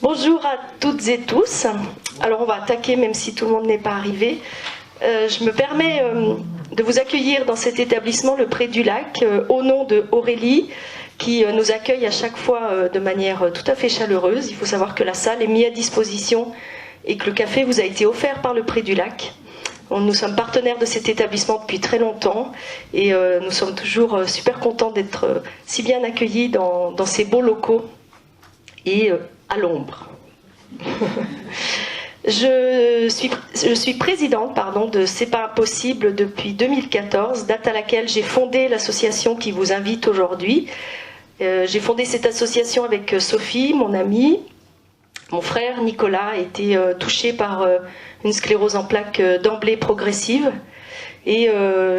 Bonjour à toutes et tous. Alors on va attaquer même si tout le monde n'est pas arrivé. Je me permets de vous accueillir dans cet établissement, le Pré du Lac, au nom de Aurélie, qui nous accueille à chaque fois de manière tout à fait chaleureuse. Il faut savoir que la salle est mise à disposition et que le café vous a été offert par le Pré du Lac. Nous sommes partenaires de cet établissement depuis très longtemps et nous sommes toujours super contents d'être si bien accueillis dans ces beaux locaux et à l'ombre. Je suis présidente de C'est pas impossible depuis 2014, date à laquelle j'ai fondé l'association qui vous invite aujourd'hui. J'ai fondé cette association avec Sophie, mon amie. Mon frère Nicolas a été touché par une sclérose en plaques d'emblée progressive. Et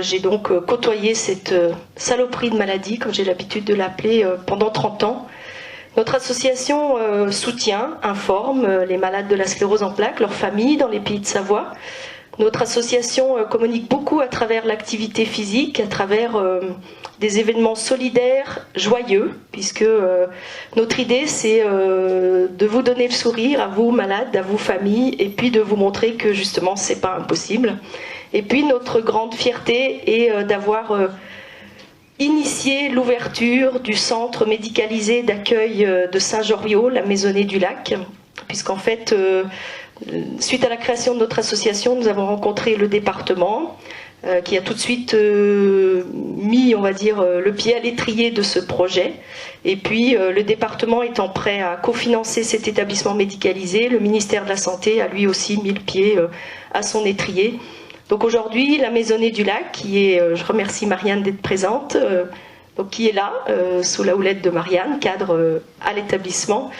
j'ai donc côtoyé cette saloperie de maladie, comme j'ai l'habitude de l'appeler, pendant 30 ans. Notre association soutient, informe les malades de la sclérose en plaques, leurs familles dans les pays de Savoie. Notre association communique beaucoup à travers l'activité physique, à travers des événements solidaires, joyeux, puisque notre idée c'est de vous donner le sourire à vous malades, à vous familles, et puis de vous montrer que justement c'est pas impossible. Et puis notre grande fierté est d'avoir initié l'ouverture du centre médicalisé d'accueil de Saint-Joriot, la Maisonnée du Lac, puisqu'en fait, suite à la création de notre association, nous avons rencontré le département qui a tout de suite mis, on va dire, le pied à l'étrier de ce projet. Et puis, le département étant prêt à cofinancer cet établissement médicalisé, le ministère de la Santé a lui aussi mis le pied à son étrier. Donc aujourd'hui, la Maisonnée du Lac, qui est, je remercie Marianne d'être présente, donc qui est là, sous la houlette de Marianne, cadre à l'établissement.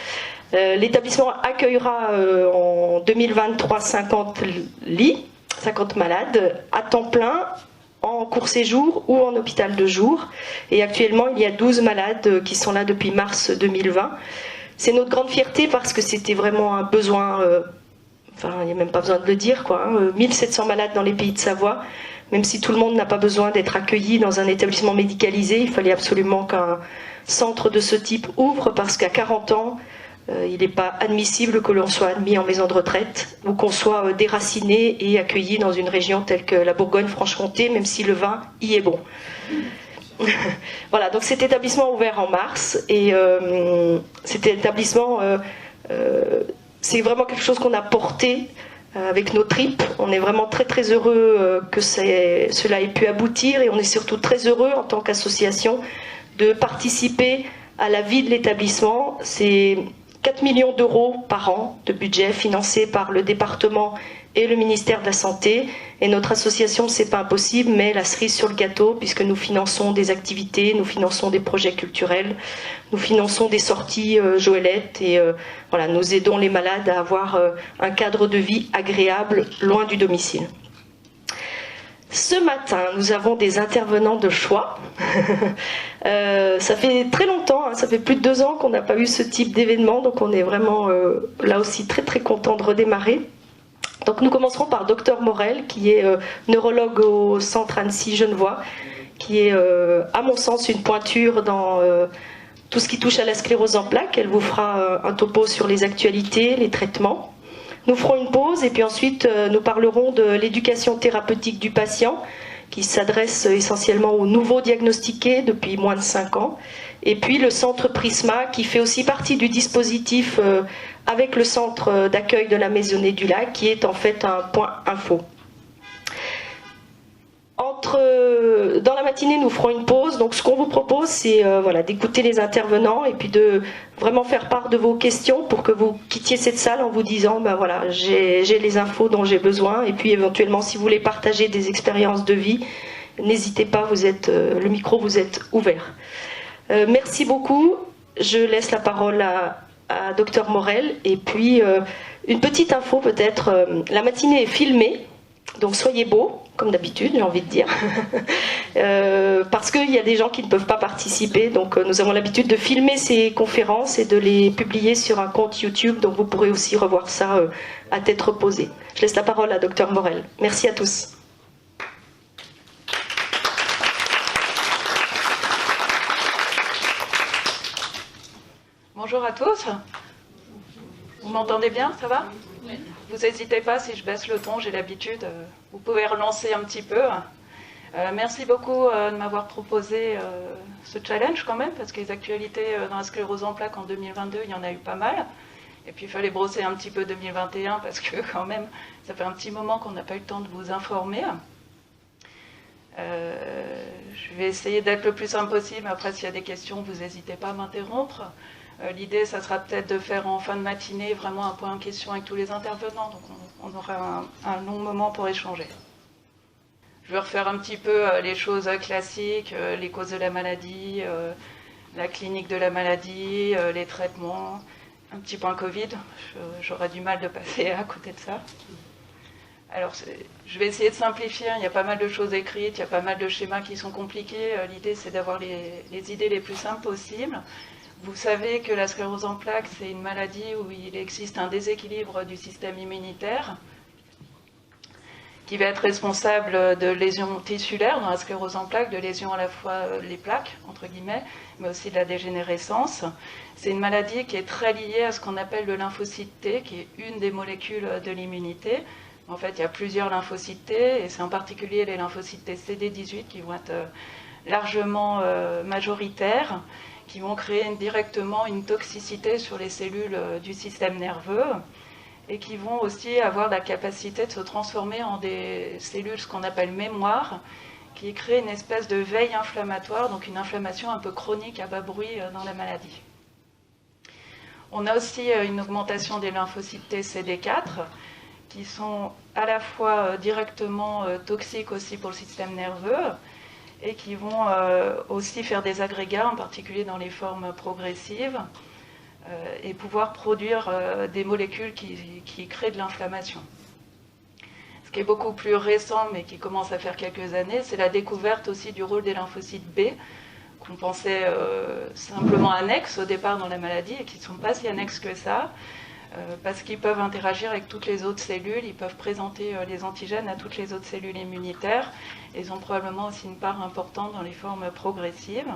L'établissement accueillera en 2023 50 lits, 50 malades, à temps plein, en court séjour ou en hôpital de jour. Et actuellement, il y a 12 malades qui sont là depuis mars 2020. C'est notre grande fierté parce que c'était vraiment un besoin... Enfin, il n'y a même pas besoin de le dire, quoi. 1700 malades dans les pays de Savoie. Même si tout le monde n'a pas besoin d'être accueilli dans un établissement médicalisé, il fallait absolument qu'un centre de ce type ouvre parce qu'à 40 ans, il n'est pas admissible que l'on soit admis en maison de retraite ou qu'on soit déraciné et accueilli dans une région telle que la Bourgogne-Franche-Comté, même si le vin y est bon. Voilà, donc cet établissement a ouvert en mars et cet établissement... c'est vraiment quelque chose qu'on a porté avec nos tripes. On est vraiment très très heureux que cela ait pu aboutir et on est surtout très heureux en tant qu'association de participer à la vie de l'établissement. C'est 4 millions d'euros par an de budget financé par le département et le ministère de la Santé. Et notre association, c'est pas impossible, mais la cerise sur le gâteau, puisque nous finançons des activités, nous finançons des projets culturels, nous finançons des sorties Joëlette et voilà, nous aidons les malades à avoir un cadre de vie agréable loin du domicile. Ce matin, nous avons des intervenants de choix. Ça fait très longtemps, hein, ça fait plus de 2 ans qu'on n'a pas eu ce type d'événement, donc on est vraiment là aussi très très content de redémarrer. Donc nous commencerons par Dr Morel, qui est neurologue au centre Annecy-Genevois, qui est à mon sens une pointure dans tout ce qui touche à la sclérose en plaques. Elle vous fera un topo sur les actualités, les traitements. Nous ferons une pause et puis ensuite nous parlerons de l'éducation thérapeutique du patient, qui s'adresse essentiellement aux nouveaux diagnostiqués depuis moins de 5 ans. Et puis le centre Prisma, qui fait aussi partie du dispositif avec le centre d'accueil de la Maisonnée du Lac, qui est en fait un point info. Dans la matinée, nous ferons une pause. Donc ce qu'on vous propose, c'est voilà, d'écouter les intervenants et puis de vraiment faire part de vos questions pour que vous quittiez cette salle en vous disant ben voilà, j'ai les infos dont j'ai besoin. Et puis éventuellement, si vous voulez partager des expériences de vie, n'hésitez pas, le micro vous est ouvert. Merci beaucoup. Je laisse la parole à Dr Morel. Et puis, une petite info peut-être. La matinée est filmée, donc soyez beaux, comme d'habitude, j'ai envie de dire. Parce qu'il y a des gens qui ne peuvent pas participer. Donc, nous avons l'habitude de filmer ces conférences et de les publier sur un compte YouTube. Donc, vous pourrez aussi revoir ça à tête reposée. Je laisse la parole à Dr Morel. Merci à tous. Bonjour à tous. Vous m'entendez bien? Ça va? Vous n'hésitez pas, si je baisse le ton, j'ai l'habitude. Vous pouvez relancer un petit peu. Merci beaucoup de m'avoir proposé ce challenge quand même, parce que les actualités dans la sclérose en plaques en 2022, il y en a eu pas mal. Et puis il fallait brosser un petit peu 2021, parce que quand même, ça fait un petit moment qu'on n'a pas eu le temps de vous informer. Je vais essayer d'être le plus simple possible. Après, s'il y a des questions, vous n'hésitez pas à m'interrompre. L'idée, ça sera peut-être de faire en fin de matinée vraiment un point en question avec tous les intervenants. Donc on aura un long moment pour échanger. Je vais refaire un petit peu les choses classiques, les causes de la maladie, la clinique de la maladie, les traitements. Un petit point Covid, j'aurais du mal de passer à côté de ça. Alors, je vais essayer de simplifier, il y a pas mal de choses écrites, il y a pas mal de schémas qui sont compliqués. L'idée, c'est d'avoir les idées les plus simples possibles. Vous savez que la sclérose en plaques, c'est une maladie où il existe un déséquilibre du système immunitaire qui va être responsable de lésions tissulaires dans la sclérose en plaques, de lésions à la fois les plaques, entre guillemets, mais aussi de la dégénérescence. C'est une maladie qui est très liée à ce qu'on appelle le lymphocyte T, qui est une des molécules de l'immunité. En fait, il y a plusieurs lymphocytes T, et c'est en particulier les lymphocytes T CD18 qui vont être largement majoritaires, qui vont créer directement une toxicité sur les cellules du système nerveux, et qui vont aussi avoir la capacité de se transformer en des cellules, ce qu'on appelle mémoire, qui crée une espèce de veille inflammatoire, donc une inflammation un peu chronique à bas bruit dans la maladie. On a aussi une augmentation des lymphocytes T CD4, qui sont à la fois directement toxiques aussi pour le système nerveux, et qui vont aussi faire des agrégats, en particulier dans les formes progressives, et pouvoir produire des molécules qui créent de l'inflammation. Ce qui est beaucoup plus récent, mais qui commence à faire quelques années, c'est la découverte aussi du rôle des lymphocytes B, qu'on pensait simplement annexes au départ dans la maladie, et qui ne sont pas si annexes que ça, parce qu'ils peuvent interagir avec toutes les autres cellules, ils peuvent présenter les antigènes à toutes les autres cellules immunitaires, et ils ont probablement aussi une part importante dans les formes progressives.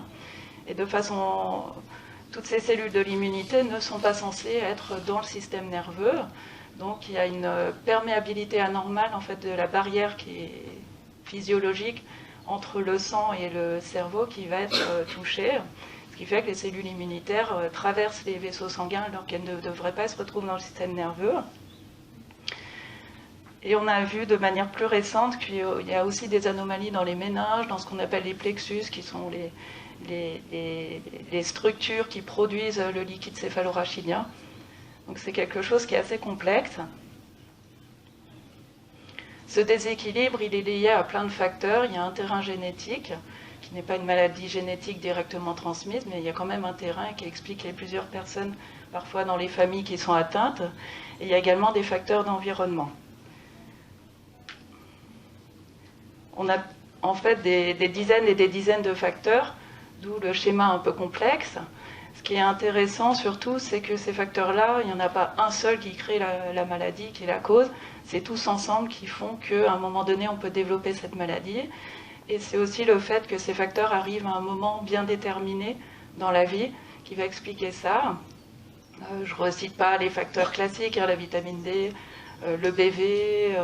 Et de façon... Toutes ces cellules de l'immunité ne sont pas censées être dans le système nerveux, donc il y a une perméabilité anormale en fait, de la barrière qui est physiologique entre le sang et le cerveau qui va être touchée. Ce qui fait que les cellules immunitaires traversent les vaisseaux sanguins alors qu'elles ne devraient pas se retrouver dans le système nerveux. Et on a vu de manière plus récente qu'il y a aussi des anomalies dans les méninges, dans ce qu'on appelle les plexus, qui sont les structures qui produisent le liquide céphalorachidien. Donc c'est quelque chose qui est assez complexe. Ce déséquilibre, il est lié à plein de facteurs. Il y a un terrain génétique, qui n'est pas une maladie génétique directement transmise, mais il y a quand même un terrain qui explique qu'il y a plusieurs personnes, parfois dans les familles, qui sont atteintes. Et il y a également des facteurs d'environnement. On a en fait des dizaines et des dizaines de facteurs, d'où le schéma un peu complexe. Ce qui est intéressant surtout, c'est que ces facteurs-là, il n'y en a pas un seul qui crée la maladie, qui est la cause. C'est tous ensemble qui font qu'à un moment donné, on peut développer cette maladie. Et c'est aussi le fait que ces facteurs arrivent à un moment bien déterminé dans la vie qui va expliquer ça. Je ne recite pas les facteurs classiques, la vitamine D, le BV,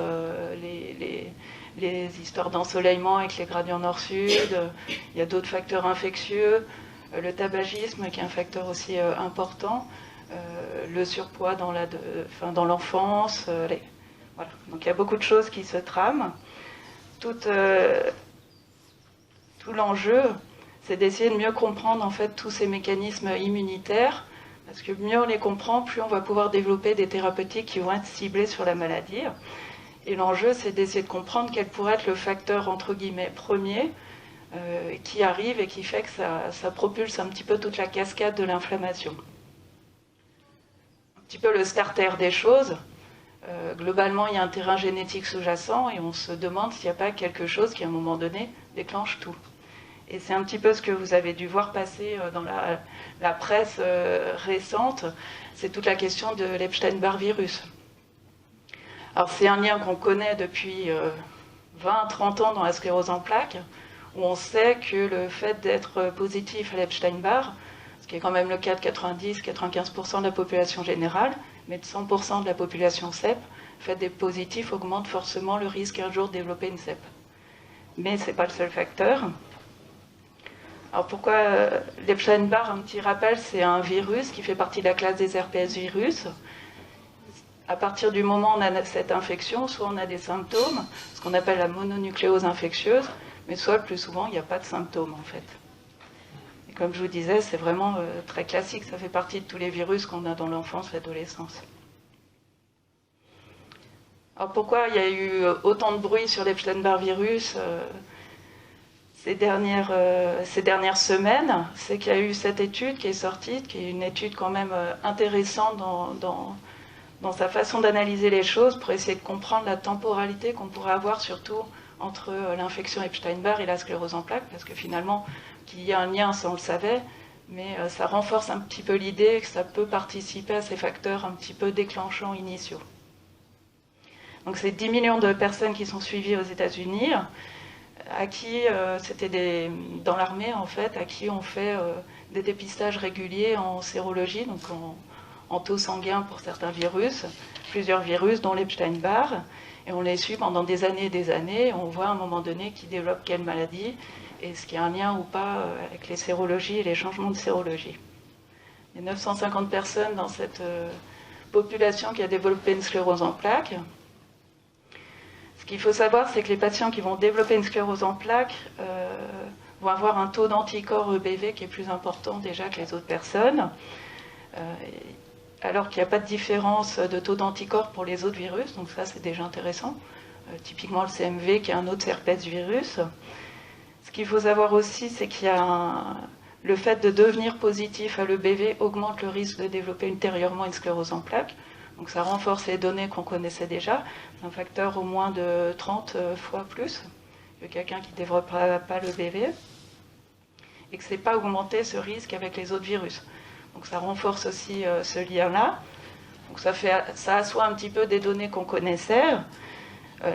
les histoires d'ensoleillement avec les gradients nord-sud. Il y a d'autres facteurs infectieux, le tabagisme qui est un facteur aussi important, le surpoids dans l'enfance. Voilà. Donc il y a beaucoup de choses qui se trament. Tout l'enjeu, c'est d'essayer de mieux comprendre en fait tous ces mécanismes immunitaires, parce que mieux on les comprend, plus on va pouvoir développer des thérapeutiques qui vont être ciblées sur la maladie. Et l'enjeu, c'est d'essayer de comprendre quel pourrait être le facteur, entre guillemets, premier, qui arrive et qui fait que ça propulse un petit peu toute la cascade de l'inflammation. Un petit peu le starter des choses. Globalement, il y a un terrain génétique sous-jacent et on se demande s'il n'y a pas quelque chose qui, à un moment donné, déclenche tout. Et c'est un petit peu ce que vous avez dû voir passer dans la presse récente, c'est toute la question de l'Epstein-Barr virus. Alors c'est un lien qu'on connaît depuis 20-30 ans dans la sclérose en plaques, où on sait que le fait d'être positif à l'Epstein-Barr, ce qui est quand même le cas de 90-95% de la population générale, mais de 100% de la population CEP, le fait d'être positif augmente forcément le risque un jour de développer une CEP. Mais ce n'est pas le seul facteur. Alors pourquoi l'Epstein-Barr, un petit rappel, c'est un virus qui fait partie de la classe des RPS virus. À partir du moment où on a cette infection, soit on a des symptômes, ce qu'on appelle la mononucléose infectieuse, mais soit le plus souvent, il n'y a pas de symptômes en fait. Et comme je vous disais, c'est vraiment très classique, ça fait partie de tous les virus qu'on a dans l'enfance et l'adolescence. Alors pourquoi il y a eu autant de bruit sur l'Epstein-Barr virus ces dernières semaines? C'est qu'il y a eu cette étude qui est sortie, qui est une étude quand même intéressante dans sa façon d'analyser les choses pour essayer de comprendre la temporalité qu'on pourrait avoir surtout entre l'infection Epstein-Barr et la sclérose en plaques, parce que finalement, qu'il y a un lien, ça on le savait, mais ça renforce un petit peu l'idée que ça peut participer à ces facteurs un petit peu déclenchants initiaux. Donc c'est 10 millions de personnes qui sont suivies aux États-Unis, à qui, c'était dans l'armée en fait, à qui on fait des dépistages réguliers en sérologie, donc en taux sanguin pour certains virus, plusieurs virus, dont l'Epstein-Barr, et on les suit pendant des années, et on voit à un moment donné qui développe quelle maladie, et ce qui a un lien ou pas avec les sérologies et les changements de sérologie. Il y a 950 personnes dans cette population qui a développé une sclérose en plaques. Ce qu'il faut savoir, c'est que les patients qui vont développer une sclérose en plaques vont avoir un taux d'anticorps EBV qui est plus important déjà que les autres personnes, alors qu'il n'y a pas de différence de taux d'anticorps pour les autres virus, donc ça c'est déjà intéressant. Typiquement le CMV qui est un autre herpès virus. Ce qu'il faut savoir aussi, c'est qu'il y a le fait de devenir positif à l'EBV augmente le risque de développer ultérieurement une sclérose en plaques. Donc ça renforce les données qu'on connaissait déjà, un facteur au moins de 30 fois plus que quelqu'un qui ne développera pas l'EBV, et que ce n'est pas augmenter ce risque avec les autres virus. Donc ça renforce aussi ce lien-là. Donc ça assoit un petit peu des données qu'on connaissait.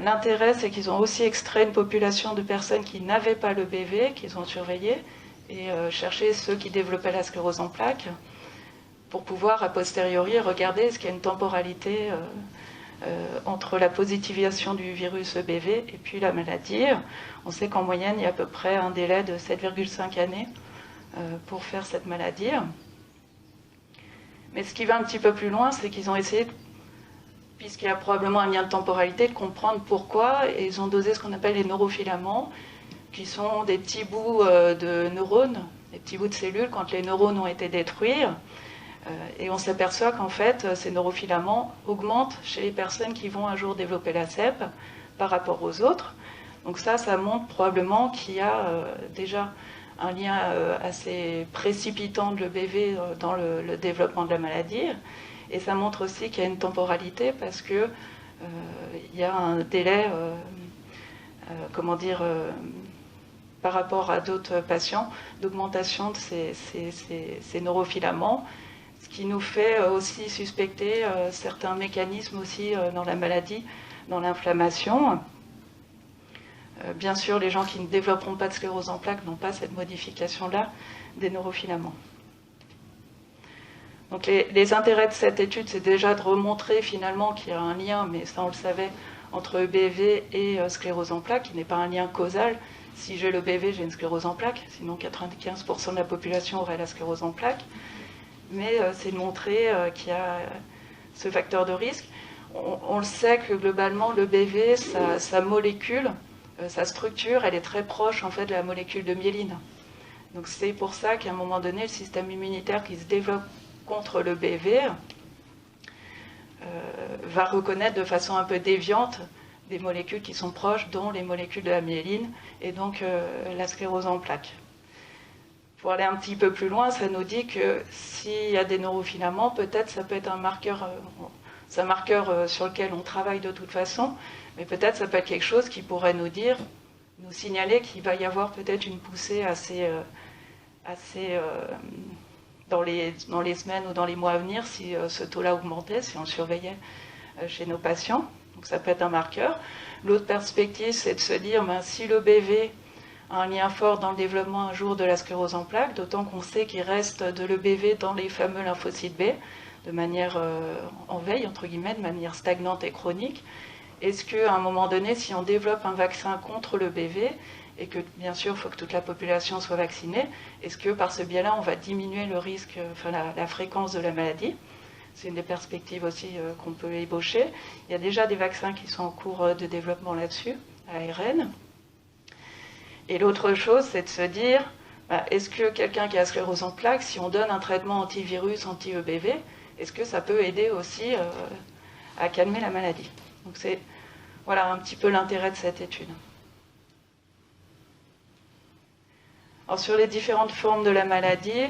L'intérêt, c'est qu'ils ont aussi extrait une population de personnes qui n'avaient pas l'EBV, qu'ils ont surveillé, et cherché ceux qui développaient la sclérose en plaques, pour pouvoir, a posteriori, regarder est-ce qu'il y a une temporalité entre la positivisation du virus EBV et puis la maladie. On sait qu'en moyenne, il y a à peu près un délai de 7,5 années pour faire cette maladie. Mais ce qui va un petit peu plus loin, c'est qu'ils ont essayé, puisqu'il y a probablement un lien de temporalité, de comprendre pourquoi, et ils ont dosé ce qu'on appelle les neurofilaments, qui sont des petits bouts de neurones, des petits bouts de cellules quand les neurones ont été détruits. Et on s'aperçoit qu'en fait, ces neurofilaments augmentent chez les personnes qui vont un jour développer la CEP par rapport aux autres. Donc ça montre probablement qu'il y a déjà un lien assez précipitant de l'EBV dans le développement de la maladie. Et ça montre aussi qu'il y a une temporalité parce que il y a un délai, par rapport à d'autres patients, d'augmentation de ces neurofilaments, ce qui nous fait aussi suspecter certains mécanismes aussi dans la maladie, dans l'inflammation. Bien sûr, les gens qui ne développeront pas de sclérose en plaques n'ont pas cette modification-là des neurofilaments. Donc les intérêts de cette étude, c'est déjà de remontrer finalement qu'il y a un lien, mais ça on le savait, entre EBV et sclérose en plaques, qui n'est pas un lien causal. Si j'ai l'EBV, j'ai une sclérose en plaques, sinon 95% de la population aurait la sclérose en plaques. Mais c'est de montrer qu'il y a ce facteur de risque. On le sait que globalement, l'EBV, sa molécule, sa structure, elle est très proche en fait de la molécule de myéline. Donc c'est pour ça qu'à un moment donné, le système immunitaire qui se développe contre l'EBV va reconnaître de façon un peu déviante des molécules qui sont proches, dont les molécules de la myéline et donc la sclérose en plaques. Pour aller un petit peu plus loin, ça nous dit que s'il y a des neurofilaments, peut-être ça peut être un marqueur, c'est un marqueur sur lequel on travaille de toute façon, mais peut-être ça peut être quelque chose qui pourrait nous dire, nous signaler qu'il va y avoir peut-être une poussée assez dans les semaines ou dans les mois à venir si ce taux-là augmentait, si on le surveillait chez nos patients. Donc ça peut être un marqueur. L'autre perspective, c'est de se dire, si l'EBV a un lien fort dans le développement un jour de la sclérose en plaques, d'autant qu'on sait qu'il reste de l'EBV dans les fameux lymphocytes B. de manière en veille, entre guillemets, de manière stagnante et chronique. Est-ce qu'à un moment donné, si on développe un vaccin contre le BV, et que bien sûr il faut que toute la population soit vaccinée, est-ce que par ce biais-là, on va diminuer le risque, enfin la fréquence de la maladie? C'est une des perspectives aussi qu'on peut ébaucher. Il y a déjà des vaccins qui sont en cours de développement là-dessus, à ARN. Et l'autre chose, c'est de se dire, est-ce que quelqu'un qui a sclérose en plaques, si on donne un traitement antivirus, anti-EBV, est-ce que ça peut aider aussi à calmer la maladie? Donc c'est voilà un petit peu l'intérêt de cette étude. Alors sur les différentes formes de la maladie,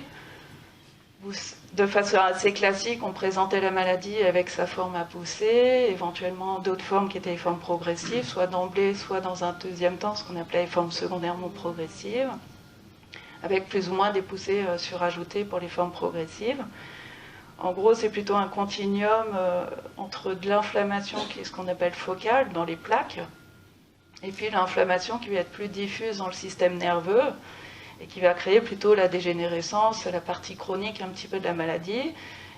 de façon assez classique, on présentait la maladie avec sa forme à pousser, éventuellement d'autres formes qui étaient les formes progressives, soit d'emblée, soit dans un deuxième temps, ce qu'on appelait les formes secondairement progressives, avec plus ou moins des poussées surajoutées pour les formes progressives. En gros, c'est plutôt un continuum entre de l'inflammation, qui est ce qu'on appelle focale, dans les plaques, et puis l'inflammation qui va être plus diffuse dans le système nerveux, et qui va créer plutôt la dégénérescence, la partie chronique un petit peu de la maladie.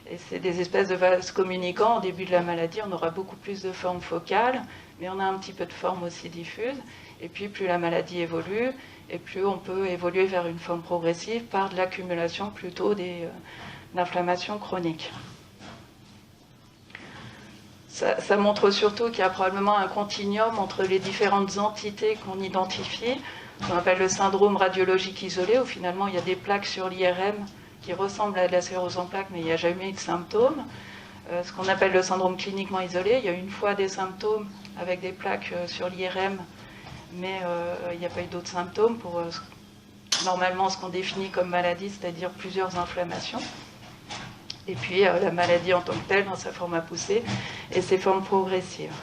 Et c'est des espèces de vases communicants. Au début de la maladie, on aura beaucoup plus de formes focales, mais on a un petit peu de formes aussi diffuses. Et puis, plus la maladie évolue, et plus on peut évoluer vers une forme progressive par de l'accumulation plutôt d'inflammations chroniques. Ça montre surtout qu'il y a probablement un continuum entre les différentes entités qu'on identifie, qu'on appelle le syndrome radiologique isolé, où finalement il y a des plaques sur l'IRM qui ressemblent à de la sclérose en plaques, mais il n'y a jamais eu de symptômes. Ce qu'on appelle le syndrome cliniquement isolé, il y a une fois des symptômes avec des plaques sur l'IRM, mais il n'y a pas eu d'autres symptômes pour normalement ce qu'on définit comme maladie, c'est-à-dire plusieurs inflammations. Et puis la maladie en tant que telle, dans sa forme à pousser, et ses formes progressives.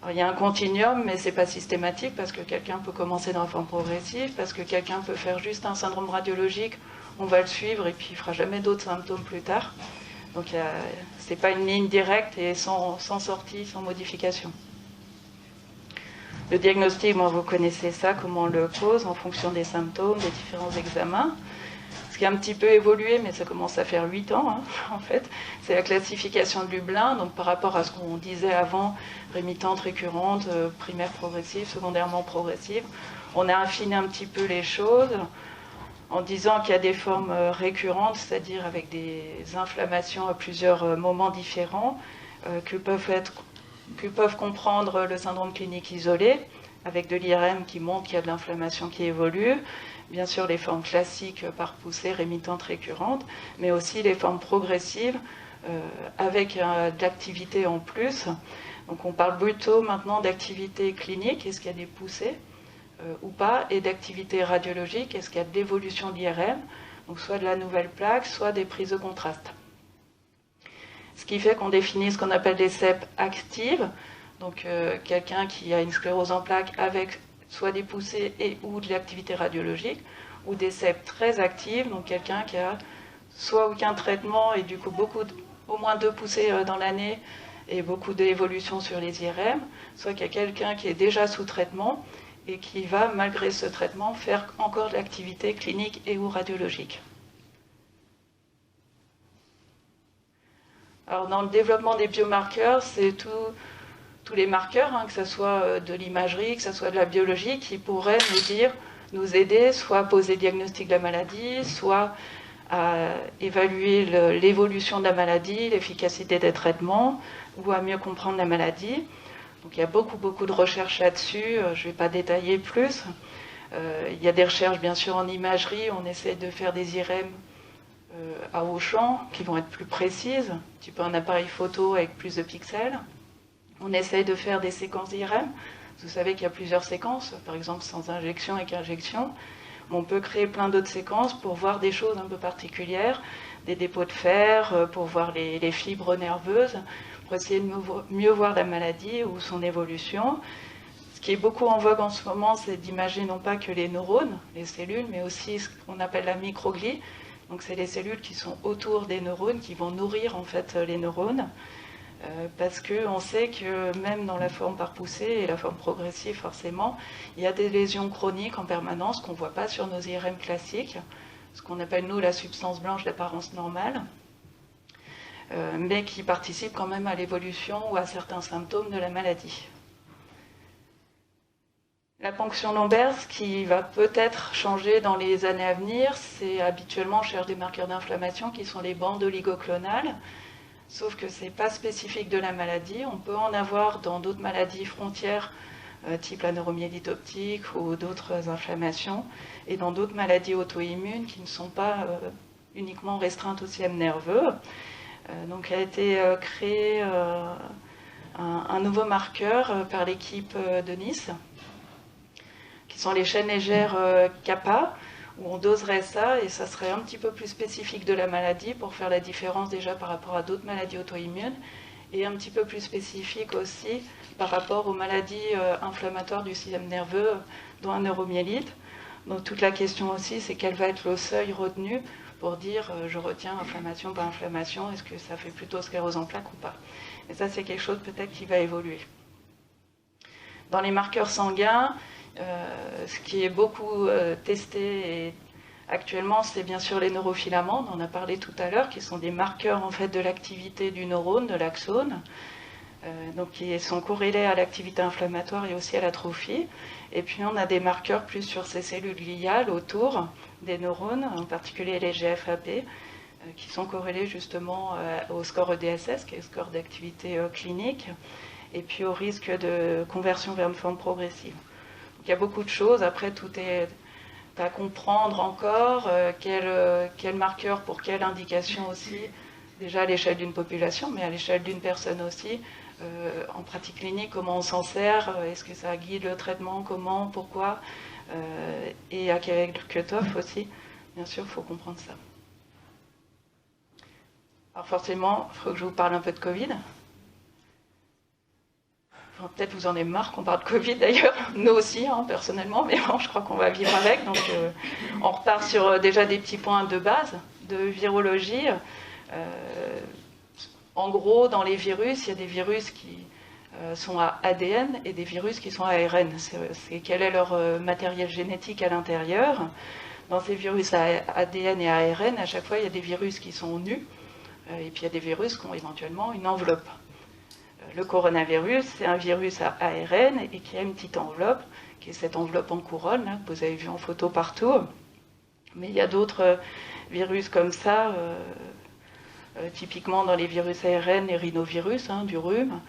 Alors, il y a un continuum, mais ce n'est pas systématique, parce que quelqu'un peut commencer dans la forme progressive, parce que quelqu'un peut faire juste un syndrome radiologique, on va le suivre, et puis il ne fera jamais d'autres symptômes plus tard. Donc ce n'est pas une ligne directe et sans sortie, sans modification. Le diagnostic, moi, vous connaissez ça, comment on le pose en fonction des symptômes, des différents examens. Ce qui a un petit peu évolué, mais ça commence à faire 8 ans, hein, en fait, c'est la classification de Lublin. Donc par rapport à ce qu'on disait avant, rémitante, récurrente, primaire progressive, secondairement progressive, on a affiné un petit peu les choses en disant qu'il y a des formes récurrentes, c'est-à-dire avec des inflammations à plusieurs moments différents, que peuvent comprendre le syndrome clinique isolé, avec de l'IRM qui montre qu'il y a de l'inflammation qui évolue, bien sûr les formes classiques par poussée, rémitantes, récurrentes, mais aussi les formes progressives avec de l'activité en plus. Donc on parle plutôt maintenant d'activité clinique, est-ce qu'il y a des poussées ou pas, et d'activité radiologique, est-ce qu'il y a de l'évolution de l'IRM, donc soit de la nouvelle plaque, soit des prises de contraste. Ce qui fait qu'on définit ce qu'on appelle des CEP actives, donc quelqu'un qui a une sclérose en plaques avec soit des poussées et ou de l'activité radiologique, ou des CEP très actives, donc quelqu'un qui a soit aucun traitement et du coup au moins 2 poussées dans l'année et beaucoup d'évolution sur les IRM, soit qu'il y a quelqu'un qui est déjà sous traitement et qui va, malgré ce traitement, faire encore de l'activité clinique et ou radiologique. Alors dans le développement des biomarqueurs, c'est tous les marqueurs, hein, que ce soit de l'imagerie, que ce soit de la biologie, qui pourraient nous aider, soit à poser le diagnostic de la maladie, soit à évaluer l'évolution de la maladie, l'efficacité des traitements, ou à mieux comprendre la maladie. Donc il y a beaucoup de recherches là-dessus, je ne vais pas détailler plus. Il y a des recherches bien sûr en imagerie, on essaie de faire des IRM à haut champ, qui vont être plus précises, un petit peu un appareil photo avec plus de pixels. On essaye de faire des séquences d'IRM. Vous savez qu'il y a plusieurs séquences, par exemple sans injection, avec injection. On peut créer plein d'autres séquences pour voir des choses un peu particulières, des dépôts de fer, pour voir les fibres nerveuses, pour essayer de mieux voir la maladie ou son évolution. Ce qui est beaucoup en vogue en ce moment, c'est d'imager non pas que les neurones, les cellules, mais aussi ce qu'on appelle la microglie. Donc c'est les cellules qui sont autour des neurones, qui vont nourrir en fait les neurones. Parce qu'on sait que même dans la forme par poussée et la forme progressive forcément, il y a des lésions chroniques en permanence qu'on ne voit pas sur nos IRM classiques, ce qu'on appelle nous la substance blanche d'apparence normale. mais qui participent quand même à l'évolution ou à certains symptômes de la maladie. La ponction lombaire, ce qui va peut-être changer dans les années à venir, c'est habituellement on cherche des marqueurs d'inflammation qui sont les bandes oligoclonales, sauf que ce n'est pas spécifique de la maladie. On peut en avoir dans d'autres maladies frontières, type la neuromyélite optique ou d'autres inflammations, et dans d'autres maladies auto-immunes qui ne sont pas uniquement restreintes au système nerveux. Donc a été créé un nouveau marqueur par l'équipe de Nice, qui sont les chaînes légères kappa, où on doserait ça, et ça serait un petit peu plus spécifique de la maladie pour faire la différence déjà par rapport à d'autres maladies auto-immunes, et un petit peu plus spécifique aussi par rapport aux maladies inflammatoires du système nerveux, dont un neuromyélite. Donc toute la question aussi, c'est quel va être le seuil retenu pour dire je retiens inflammation, pas inflammation, est-ce que ça fait plutôt sclérose en plaques ou pas. Et ça, c'est quelque chose peut-être qui va évoluer. Dans les marqueurs sanguins, ce qui est beaucoup testé actuellement, c'est bien sûr les neurofilaments, on en a parlé tout à l'heure, qui sont des marqueurs en fait de l'activité du neurone, de l'axone, donc qui sont corrélés à l'activité inflammatoire et aussi à l'atrophie. Et puis on a des marqueurs plus sur ces cellules gliales autour des neurones, en particulier les GFAP, qui sont corrélés justement au score EDSS, qui est le score d'activité clinique, et puis au risque de conversion vers une forme progressive. Donc, il y a beaucoup de choses, après tout est à comprendre encore, quel marqueur pour quelle indication aussi, déjà à l'échelle d'une population, mais à l'échelle d'une personne aussi, en pratique clinique, comment on s'en sert, est-ce que ça guide le traitement, comment, pourquoi, et à quel cut-off aussi, bien sûr, il faut comprendre ça. Alors forcément, il faut que je vous parle un peu de Covid. Enfin, peut-être vous en avez marre qu'on parle de Covid d'ailleurs, nous aussi, hein, personnellement, mais bon, je crois qu'on va vivre avec. Donc on repart sur déjà des petits points de base de virologie. En gros, dans les virus, il y a des virus qui sont à ADN et des virus qui sont à ARN. C'est quel est leur matériel génétique à l'intérieur. Dans ces virus à ADN et à ARN, à chaque fois, il y a des virus qui sont nus, et puis il y a des virus qui ont éventuellement une enveloppe. Le coronavirus, c'est un virus à ARN et qui a une petite enveloppe, qui est cette enveloppe en couronne, là, que vous avez vu en photo partout. Mais il y a d'autres virus comme ça, typiquement dans les virus ARN, les rhinovirus, hein, du rhume.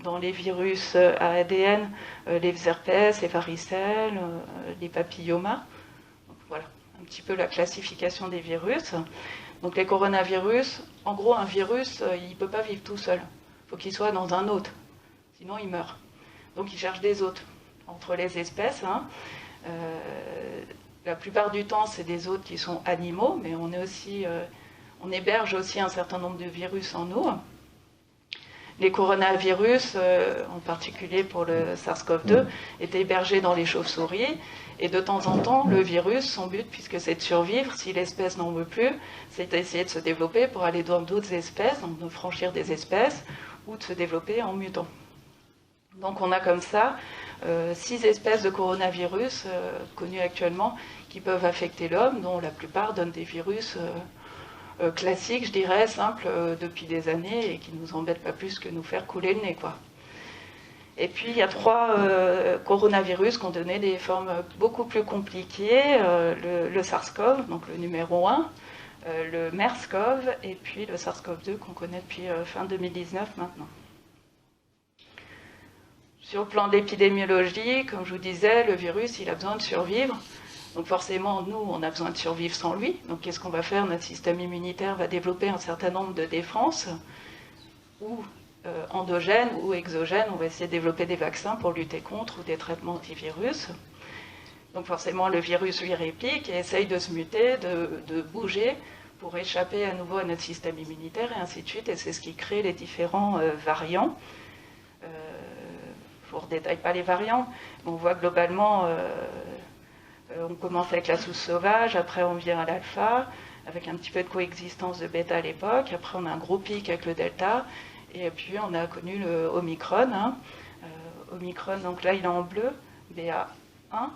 Dans les virus à ADN, les herpès, les varicelles, les papillomas. Donc, voilà, un petit peu la classification des virus. Donc les coronavirus, en gros, un virus, il ne peut pas vivre tout seul. Il faut qu'il soit dans un hôte, sinon il meurt. Donc il cherche des hôtes entre les espèces. Hein. La plupart du temps, c'est des hôtes qui sont animaux, mais on héberge aussi un certain nombre de virus en nous. Les coronavirus, en particulier pour le SARS-CoV-2, étaient hébergés dans les chauves-souris. Et de temps en temps, le virus, son but, puisque c'est de survivre, si l'espèce n'en veut plus, c'est d'essayer de se développer pour aller dans d'autres espèces, donc de franchir des espèces, ou de se développer en mutant. Donc on a comme ça 6 espèces de coronavirus connues actuellement qui peuvent affecter l'homme, dont la plupart donnent des virus classiques, je dirais, simples, depuis des années, et qui ne nous embêtent pas plus que nous faire couler le nez, quoi. Et puis il y a 3 coronavirus qui ont donné des formes beaucoup plus compliquées, le SARS-CoV, donc le numéro 1, le MERS-CoV, et puis le SARS-CoV-2 qu'on connaît depuis fin 2019 maintenant. Sur le plan de l'épidémiologie, comme je vous disais, le virus, il a besoin de survivre. Donc forcément, nous, on a besoin de survivre sans lui. Donc qu'est-ce qu'on va faire? Notre système immunitaire va développer un certain nombre de défenses, ou endogènes ou exogènes. On va essayer de développer des vaccins pour lutter contre, ou des traitements antivirus. Donc forcément, le virus, lui, réplique et essaye de se muter, de bouger pour échapper à nouveau à notre système immunitaire, et ainsi de suite. Et c'est ce qui crée les différents variants. Je ne vous redétaille pas les variants, mais on voit globalement... on commence avec la souche sauvage, après on vient à l'alpha, avec un petit peu de coexistence de bêta à l'époque, après on a un gros pic avec le delta, et puis on a connu le Omicron. Hein. Omicron, donc là il est en bleu, BA1,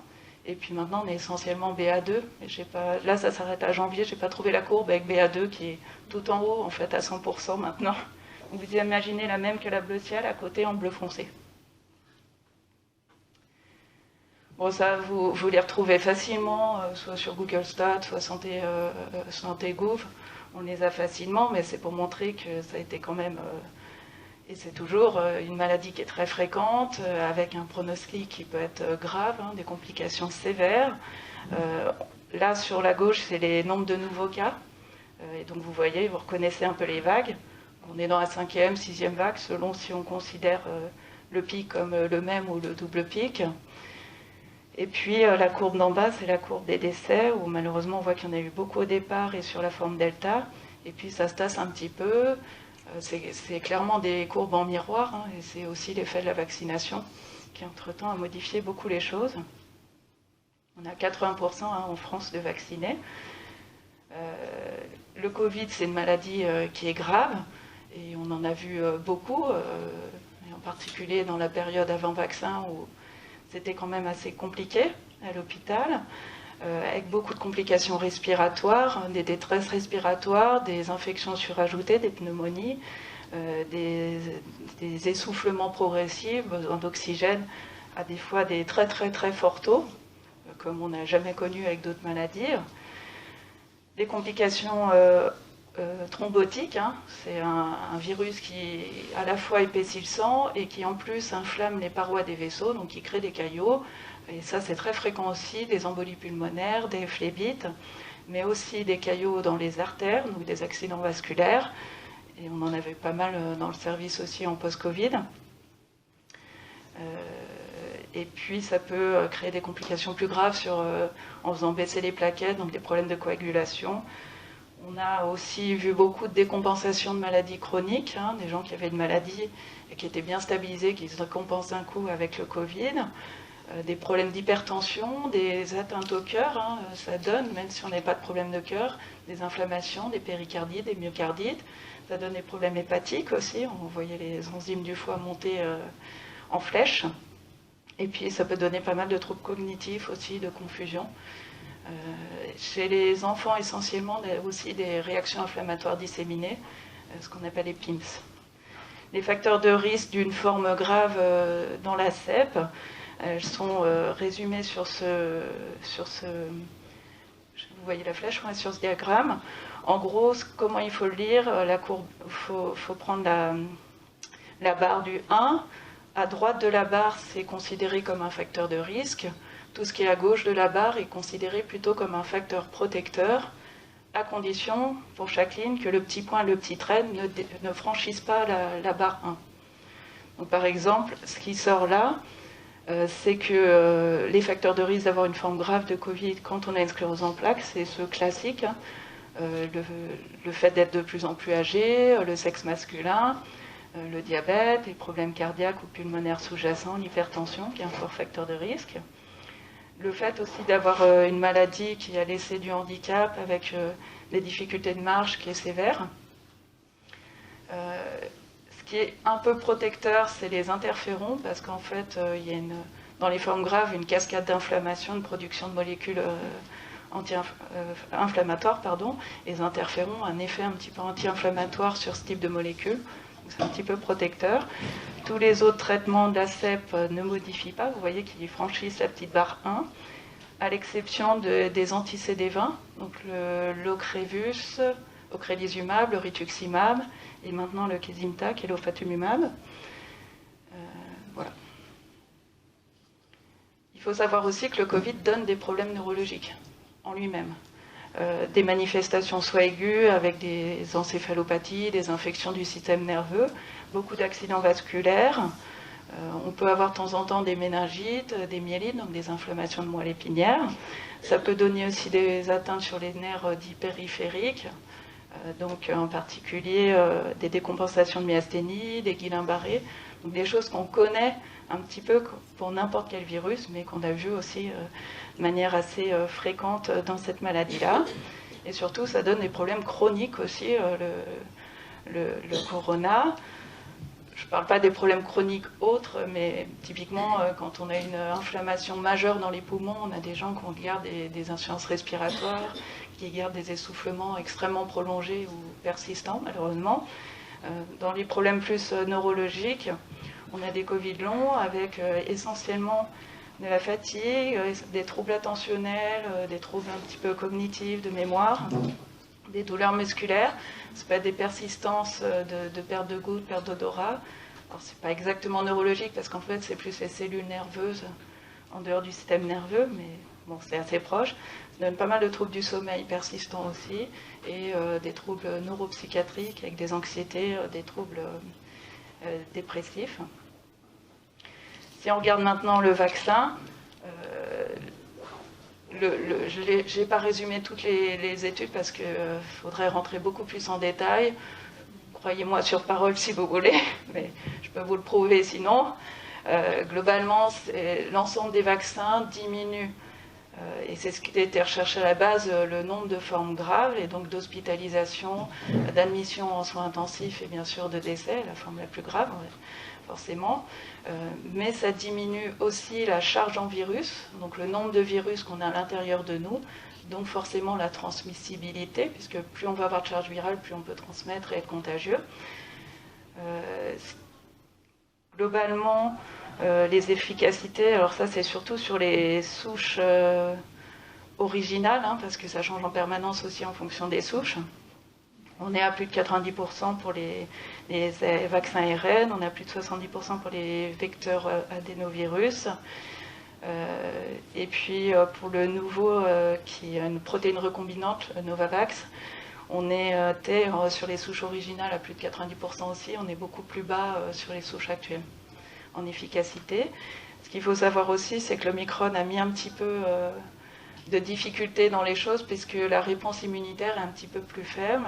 Et puis maintenant, on est essentiellement BA2. Et là, ça s'arrête à janvier. J'ai pas trouvé la courbe avec BA2 qui est tout en haut, en fait, à 100% maintenant. Vous imaginez la même que la bleu ciel à côté en bleu foncé. Bon, ça, vous les retrouvez facilement, soit sur Google Stats, soit Santé Gouv. On les a facilement, mais c'est pour montrer que ça a été quand même... et c'est toujours une maladie qui est très fréquente, avec un pronostic qui peut être grave, hein, des complications sévères. Là, sur la gauche, c'est les nombres de nouveaux cas. Et donc, vous voyez, vous reconnaissez un peu les vagues. On est dans la 5e, 6e vague, selon si on considère le pic comme le même ou le double pic. Et puis, la courbe d'en bas, c'est la courbe des décès, où malheureusement, on voit qu'il y en a eu beaucoup au départ et sur la forme delta. Et puis, ça se tasse un petit peu. C'est clairement des courbes en miroir, hein, et c'est aussi l'effet de la vaccination qui, entre-temps, a modifié beaucoup les choses. On a 80% hein, en France de vaccinés. Le Covid, c'est une maladie qui est grave, et on en a vu beaucoup, et en particulier dans la période avant vaccin, où c'était quand même assez compliqué à l'hôpital, avec beaucoup de complications respiratoires, des détresses respiratoires, des infections surajoutées, des pneumonies, des essoufflements progressifs, besoin d'oxygène, à des fois des très très très forts taux, comme on n'a jamais connu avec d'autres maladies. Des complications thrombotiques, hein, c'est un virus qui à la fois épaissit le sang et qui en plus inflamme les parois des vaisseaux, donc qui crée des caillots. Et ça, c'est très fréquent aussi, des embolies pulmonaires, des phlébites, mais aussi des caillots dans les artères, donc des accidents vasculaires. Et on en avait pas mal dans le service aussi en post-Covid. Et puis, ça peut créer des complications plus graves en faisant baisser les plaquettes, donc des problèmes de coagulation. On a aussi vu beaucoup de décompensation de maladies chroniques, hein, des gens qui avaient une maladie et qui étaient bien stabilisés, qui se récompensent d'un coup avec le Covid. Des problèmes d'hypertension, des atteintes au cœur, hein, ça donne, même si on n'a pas de problème de cœur, des inflammations, des péricardites, des myocardites. Ça donne des problèmes hépatiques aussi, on voyait les enzymes du foie monter en flèche. Et puis ça peut donner pas mal de troubles cognitifs aussi, de confusion. Chez les enfants, essentiellement, aussi des réactions inflammatoires disséminées, ce qu'on appelle les PIMS. Les facteurs de risque d'une forme grave dans la CEP, elles sont résumées sur ce... Vous voyez la flèche, ouais, sur ce diagramme. En gros, comment il faut le lire, la courbe, faut prendre la barre du 1. À droite de la barre, c'est considéré comme un facteur de risque. Tout ce qui est à gauche de la barre est considéré plutôt comme un facteur protecteur, à condition, pour chaque ligne, que le petit point et le petit trait ne franchissent pas la barre 1. Donc, par exemple, ce qui sort là, c'est que les facteurs de risque d'avoir une forme grave de Covid quand on a une sclérose en plaques, c'est ceux classiques, hein, le fait d'être de plus en plus âgé, le sexe masculin, le diabète, les problèmes cardiaques ou pulmonaires sous-jacents, l'hypertension, qui est un fort facteur de risque. Le fait aussi d'avoir une maladie qui a laissé du handicap avec des difficultés de marche qui est sévère. Ce qui est un peu protecteur, c'est les interférons, parce qu'en fait, il y a dans les formes graves une cascade d'inflammation, de production de molécules anti-inflammatoires, Les interférons ont un effet un petit peu anti-inflammatoire sur ce type de molécules. C'est un petit peu protecteur. Tous les autres traitements de la CEP ne modifient pas. Vous voyez qu'ils franchissent la petite barre 1, à l'exception des anti-CD20, donc l'Ocrevus, ocrelizumab, le rituximab, et maintenant le Kesimpta et l'ofatumumab. Voilà. Il faut savoir aussi que le Covid donne des problèmes neurologiques en lui-même. Des manifestations soit aiguës avec des encéphalopathies, des infections du système nerveux, beaucoup d'accidents vasculaires. On peut avoir de temps en temps des méningites, des myélites, donc des inflammations de moelle épinière. Ça peut donner aussi des atteintes sur les nerfs dits périphériques, donc en particulier des décompensations de myasthénie, des Guillain-Barré, donc des choses qu'on connaît un petit peu pour n'importe quel virus, mais qu'on a vu aussi de manière assez fréquente dans cette maladie-là. Et surtout, ça donne des problèmes chroniques aussi, le corona. je ne parle pas des problèmes chroniques autres, mais typiquement, quand on a une inflammation majeure dans les poumons, on a des gens qui gardent des insuffisances respiratoires, qui gardent des essoufflements extrêmement prolongés ou persistants, malheureusement. Dans les problèmes plus neurologiques, on a des Covid longs avec essentiellement de la fatigue, des troubles attentionnels, des troubles un petit peu cognitifs, de mémoire, des douleurs musculaires. Ça peut être des persistances de perte de goût, de perte d'odorat. Alors c'est pas exactement neurologique parce qu'en fait c'est plus les cellules nerveuses en dehors du système nerveux, mais bon, c'est assez proche. Ça donne pas mal de troubles du sommeil persistants aussi, et des troubles neuropsychiatriques avec des anxiétés, des troubles dépressifs. Si on regarde maintenant le vaccin, je n'ai pas résumé toutes les études parce qu'il faudrait rentrer beaucoup plus en détail. Croyez-moi sur parole si vous voulez, mais je peux vous le prouver sinon. Globalement, l'ensemble des vaccins diminue, et c'est ce qui a été recherché à la base, le nombre de formes graves, et donc d'hospitalisation, d'admission en soins intensifs et bien sûr de décès, la forme la plus grave, forcément. Mais ça diminue aussi la charge en virus, donc le nombre de virus qu'on a à l'intérieur de nous, donc forcément la transmissibilité, puisque plus on va avoir de charge virale, plus on peut transmettre et être contagieux. Globalement, les efficacités, alors ça c'est surtout sur les souches originales, parce que ça change en permanence aussi en fonction des souches. On est à plus de 90% pour les vaccins ARN, on est à plus de 70% pour les vecteurs adénovirus. Et puis pour le nouveau, qui est une protéine recombinante, le Novavax, on était sur les souches originales à plus de 90% aussi, on est beaucoup plus bas sur les souches actuelles en efficacité. Ce qu'il faut savoir aussi, c'est que l'Omicron a mis un petit peu de difficulté dans les choses, puisque la réponse immunitaire est un petit peu plus faible.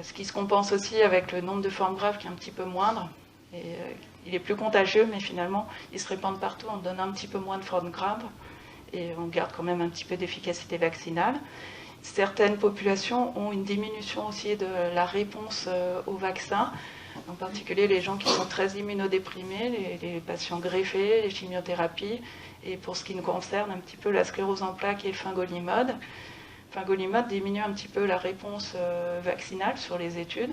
Ce qui se compense aussi avec le nombre de formes graves qui est un petit peu moindre. Et, il est plus contagieux, mais finalement, il se répand partout. On donne un petit peu moins de formes graves et on garde quand même un petit peu d'efficacité vaccinale. Certaines populations ont une diminution aussi de la réponse au vaccin, en particulier les gens qui sont très immunodéprimés, les patients greffés, les chimiothérapies, et pour ce qui nous concerne, un petit peu la sclérose en plaques et le fingolimod. Fingolimod diminue un petit peu la réponse vaccinale sur les études.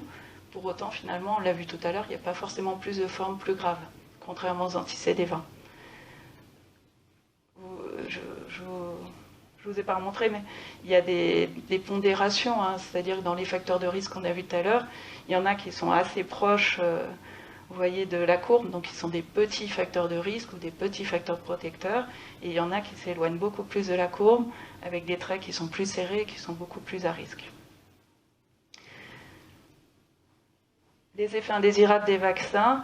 Pour autant, finalement, on l'a vu tout à l'heure, il n'y a pas forcément plus de formes plus graves, contrairement aux anti-CD20. Je vous ai pas montré, mais il y a des pondérations, c'est-à-dire que dans les facteurs de risque qu'on a vu tout à l'heure, il y en a qui sont assez proches, vous voyez, de la courbe, donc qui sont des petits facteurs de risque ou des petits facteurs protecteurs, et il y en a qui s'éloignent beaucoup plus de la courbe, avec des traits qui sont plus serrés, qui sont beaucoup plus à risque. Les effets indésirables des vaccins,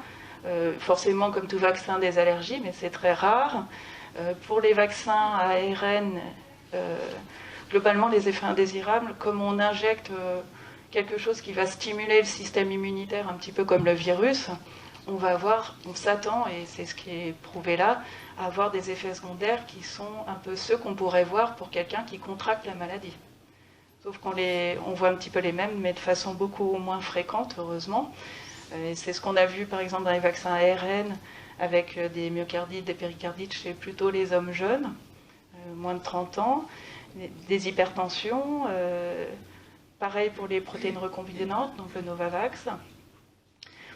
forcément comme tout vaccin des allergies, mais c'est très rare. Pour les vaccins à ARN, globalement les effets indésirables, comme on injecte quelque chose qui va stimuler le système immunitaire un petit peu comme le virus, on s'attend, et c'est ce qui est prouvé là, à avoir des effets secondaires qui sont un peu ceux qu'on pourrait voir pour quelqu'un qui contracte la maladie. Sauf on voit un petit peu les mêmes, mais de façon beaucoup moins fréquente, heureusement. Et c'est ce qu'on a vu, par exemple, dans les vaccins ARN, avec des myocardites, des péricardites chez plutôt les hommes jeunes, moins de 30 ans, des hypertensions, pareil pour les protéines recombinantes, donc le Novavax.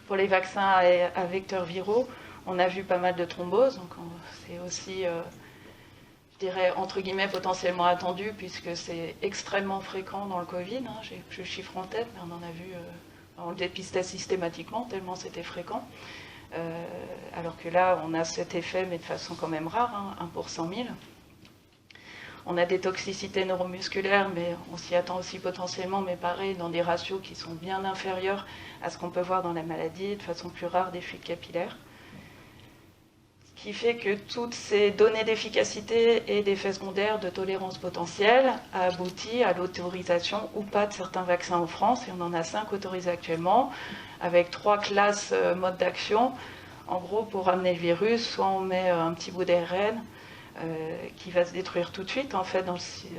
Pour les vaccins à vecteurs viraux, on a vu pas mal de thromboses, donc c'est aussi... je dirais, entre guillemets, potentiellement attendu, puisque c'est extrêmement fréquent dans le Covid. J'ai plus le chiffre en tête, mais on en a vu, on le dépistait systématiquement, tellement c'était fréquent. Alors que là, on a cet effet, mais de façon quand même rare, 1 pour 100 000. On a des toxicités neuromusculaires, mais on s'y attend aussi potentiellement, mais pareil, dans des ratios qui sont bien inférieurs à ce qu'on peut voir dans la maladie, de façon plus rare des fuites capillaires. Qui fait que toutes ces données d'efficacité et d'effets secondaires de tolérance potentielle a abouti à l'autorisation ou pas de certains vaccins en France, et on en a 5 autorisés actuellement, avec 3 classes modes d'action. En gros, pour ramener le virus, soit on met un petit bout d'ARN qui va se détruire tout de suite en fait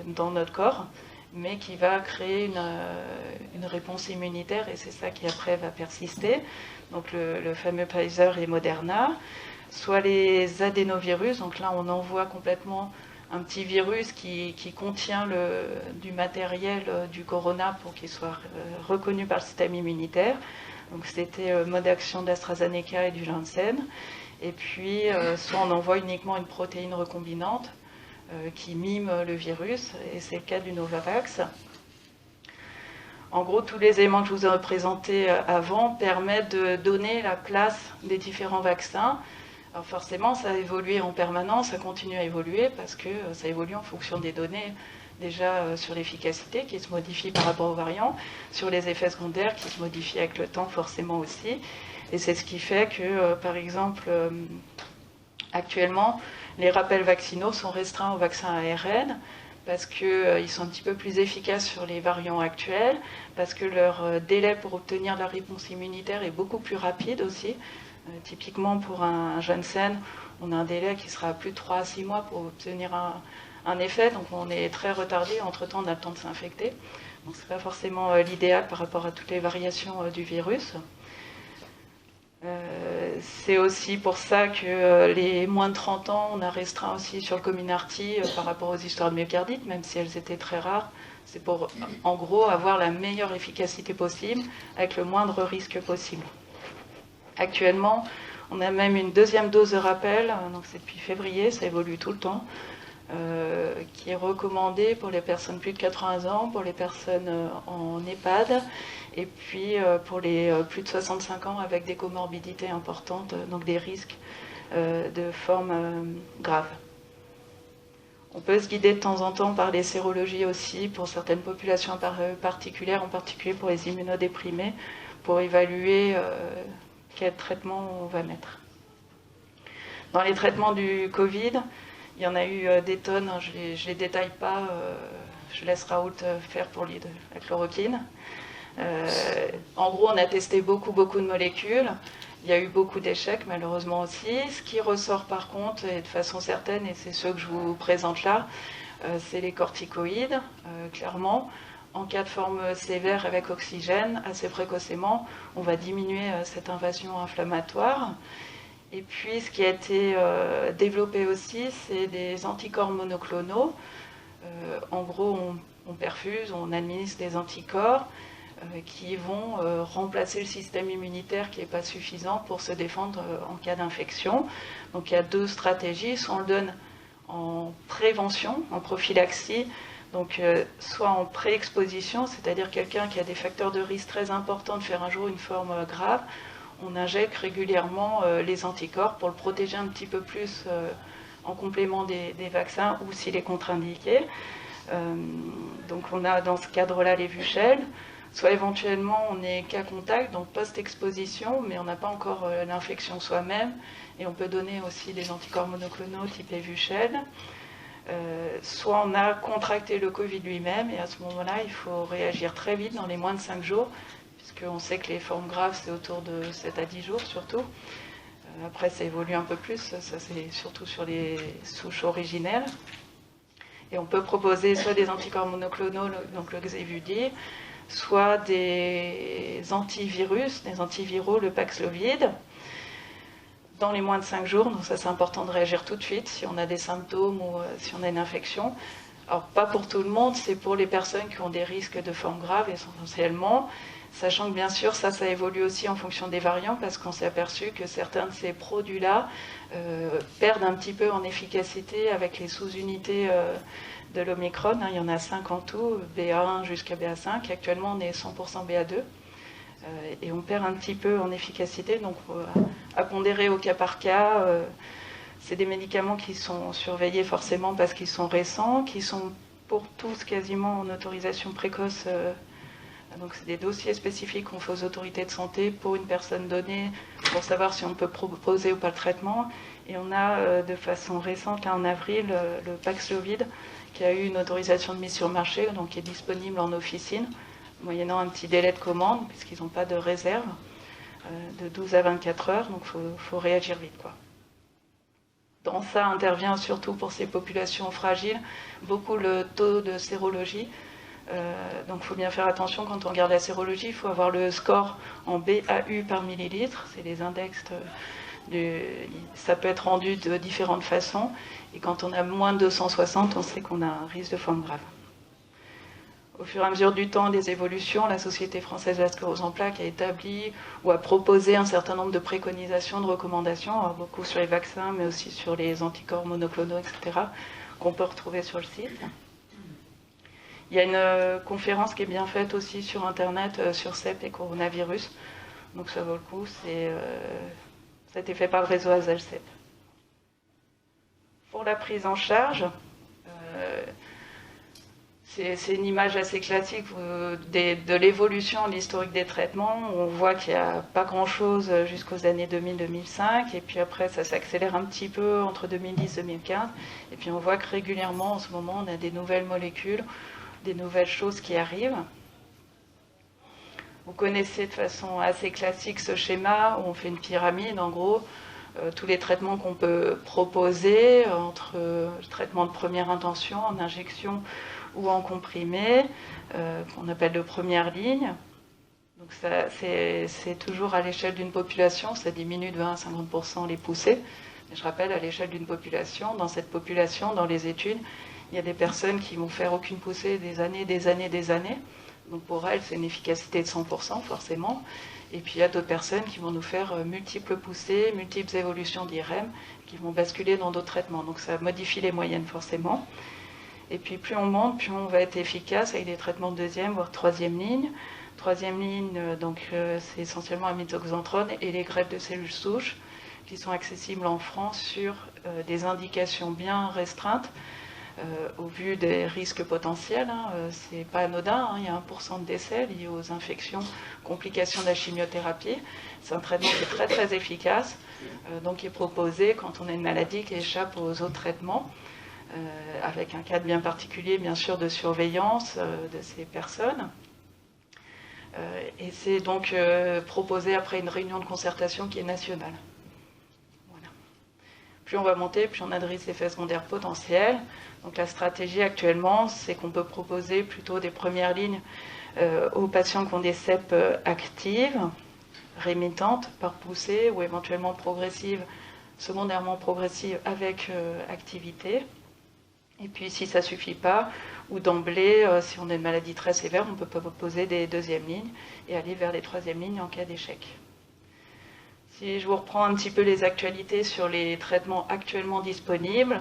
dans notre corps, mais qui va créer une réponse immunitaire, et c'est ça qui après va persister. Donc le fameux Pfizer et Moderna, soit les adénovirus, donc là on envoie complètement un petit virus qui contient du matériel du corona pour qu'il soit reconnu par le système immunitaire. Donc c'était le mode d'action d'AstraZeneca et du Janssen. Et puis soit on envoie uniquement une protéine recombinante qui mime le virus, et c'est le cas du Novavax. En gros, tous les éléments que je vous ai présentés avant permettent de donner la place des différents vaccins. Alors forcément, ça a évolué en permanence, ça continue à évoluer parce que ça évolue en fonction des données, déjà sur l'efficacité qui se modifie par rapport aux variants, sur les effets secondaires qui se modifient avec le temps forcément aussi. Et c'est ce qui fait que, par exemple, actuellement, les rappels vaccinaux sont restreints aux vaccins ARN parce qu'ils sont un petit peu plus efficaces sur les variants actuels, parce que leur délai pour obtenir la réponse immunitaire est beaucoup plus rapide aussi. Typiquement pour un Janssen, on a un délai qui sera à plus de 3 à 6 mois pour obtenir un effet, donc on est très retardé, entre-temps on a le temps de s'infecter. Donc c'est pas forcément l'idéal par rapport à toutes les variations du virus. C'est aussi pour ça que les moins de 30 ans, on a restreint aussi sur le Comirnaty par rapport aux histoires de myocardite, même si elles étaient très rares. C'est pour, en gros, avoir la meilleure efficacité possible, avec le moindre risque possible. Actuellement, on a même une deuxième dose de rappel, donc c'est depuis février, ça évolue tout le temps, qui est recommandée pour les personnes plus de 80 ans, pour les personnes en EHPAD, et puis pour les plus de 65 ans avec des comorbidités importantes, donc des risques de formes graves. On peut se guider de temps en temps par les sérologies aussi, pour certaines populations particulières, en particulier pour les immunodéprimés, pour évaluer quel traitement on va mettre. Dans les traitements du Covid, il y en a eu des tonnes, je ne les détaille pas, je laisse Raoult faire pour la chloroquine. En gros, on a testé beaucoup de molécules, il y a eu beaucoup d'échecs malheureusement aussi. Ce qui ressort par contre, et de façon certaine, et c'est ceux que je vous présente là, c'est les corticoïdes, clairement. En cas de forme sévère avec oxygène, assez précocement, on va diminuer cette invasion inflammatoire. Et puis, ce qui a été développé aussi, c'est des anticorps monoclonaux. En gros, on perfuse, on administre des anticorps qui vont remplacer le système immunitaire qui n'est pas suffisant pour se défendre en cas d'infection. Donc, il y a deux stratégies. Soit on le donne en prévention, en prophylaxie, donc soit en pré-exposition, c'est-à-dire quelqu'un qui a des facteurs de risque très importants de faire un jour une forme grave, on injecte régulièrement les anticorps pour le protéger un petit peu plus en complément des vaccins ou s'il est contre-indiqué. Donc on a dans ce cadre-là les VUCHEL, soit éventuellement on est cas contact, donc post-exposition, mais on n'a pas encore l'infection soi-même, et on peut donner aussi des anticorps monoclonaux type VUCHEL. Soit on a contracté le Covid lui-même, et à ce moment-là, il faut réagir très vite, dans les moins de 5 jours, puisqu'on sait que les formes graves, c'est autour de 7 à 10 jours surtout. Après, ça évolue un peu plus, ça c'est surtout sur les souches originelles. Et on peut proposer soit des anticorps monoclonaux, donc le Xevudy, soit des antivirus, des antiviraux, le Paxlovid, dans les moins de 5 jours. Donc ça, c'est important de réagir tout de suite si on a des symptômes ou si on a une infection. Alors, pas pour tout le monde, c'est pour les personnes qui ont des risques de formes graves essentiellement, sachant que bien sûr, ça évolue aussi en fonction des variants, parce qu'on s'est aperçu que certains de ces produits-là perdent un petit peu en efficacité avec les sous-unités de l'Omicron. Il y en a 5 en tout, BA1 jusqu'à BA5. Actuellement, on est 100% BA2. Et on perd un petit peu en efficacité, donc à pondérer au cas par cas. C'est des médicaments qui sont surveillés forcément parce qu'ils sont récents, qui sont pour tous quasiment en autorisation précoce. Donc c'est des dossiers spécifiques qu'on fait aux autorités de santé pour une personne donnée, pour savoir si on peut proposer ou pas le traitement. Et on a de façon récente, là en avril, le Paxlovid, qui a eu une autorisation de mise sur le marché, donc qui est disponible en officine, moyennant un petit délai de commande, puisqu'ils n'ont pas de réserve, de 12 à 24 heures, donc il faut réagir vite, quoi. Dans ça intervient surtout pour ces populations fragiles beaucoup le taux de sérologie. Donc il faut bien faire attention quand on regarde la sérologie, il faut avoir le score en BAU par millilitre, c'est les index, ça peut être rendu de différentes façons, et quand on a moins de 260, on sait qu'on a un risque de forme grave. Au fur et à mesure du temps, des évolutions, la Société française de la sclérose en plaques a établi ou a proposé un certain nombre de préconisations, de recommandations, alors beaucoup sur les vaccins, mais aussi sur les anticorps monoclonaux, etc., qu'on peut retrouver sur le site. Il y a une conférence qui est bien faite aussi sur Internet sur CEP et coronavirus, donc ça vaut le coup, ça a été fait par le réseau ASAL-CEP. Pour la prise en charge, c'est une image assez classique de l'évolution de l'historique des traitements. On voit qu'il n'y a pas grand-chose jusqu'aux années 2000-2005, et puis après ça s'accélère un petit peu entre 2010 et 2015, et puis on voit que régulièrement en ce moment on a des nouvelles molécules, des nouvelles choses qui arrivent. Vous connaissez de façon assez classique ce schéma où on fait une pyramide, en gros, tous les traitements qu'on peut proposer, entre le traitement de première intention, en injection ou en comprimé, qu'on appelle de première ligne. Donc c'est toujours à l'échelle d'une population, ça diminue de 20 à 50% les poussées. Mais je rappelle, à l'échelle d'une population, dans cette population, dans les études, il y a des personnes qui vont faire aucune poussée des années. Donc pour elles, c'est une efficacité de 100%, forcément. Et puis il y a d'autres personnes qui vont nous faire multiples poussées, multiples évolutions d'IRM, qui vont basculer dans d'autres traitements. Donc ça modifie les moyennes, forcément. Et puis plus on monte, plus on va être efficace avec des traitements de deuxième, voire troisième ligne. Troisième ligne, c'est essentiellement la méthoxantrone et les greffes de cellules souches, qui sont accessibles en France sur des indications bien restreintes. Au vu des risques potentiels, c'est pas anodin, il y a 1% de décès liés aux infections, complications de la chimiothérapie. C'est un traitement qui est très très efficace, donc qui est proposé quand on a une maladie qui échappe aux autres traitements, avec un cadre bien particulier, bien sûr, de surveillance de ces personnes. Et c'est donc proposé après une réunion de concertation qui est nationale. Voilà. Plus on va monter, plus on a de risques d'effets secondaires potentiels. Donc la stratégie actuellement, c'est qu'on peut proposer plutôt des premières lignes aux patients qui ont des CEP actives, rémittantes par poussée ou éventuellement progressives, secondairement progressives avec activité. Et puis si ça ne suffit pas, ou d'emblée, si on a une maladie très sévère, on peut proposer des deuxièmes lignes et aller vers les troisièmes lignes en cas d'échec. Si je vous reprends un petit peu les actualités sur les traitements actuellement disponibles,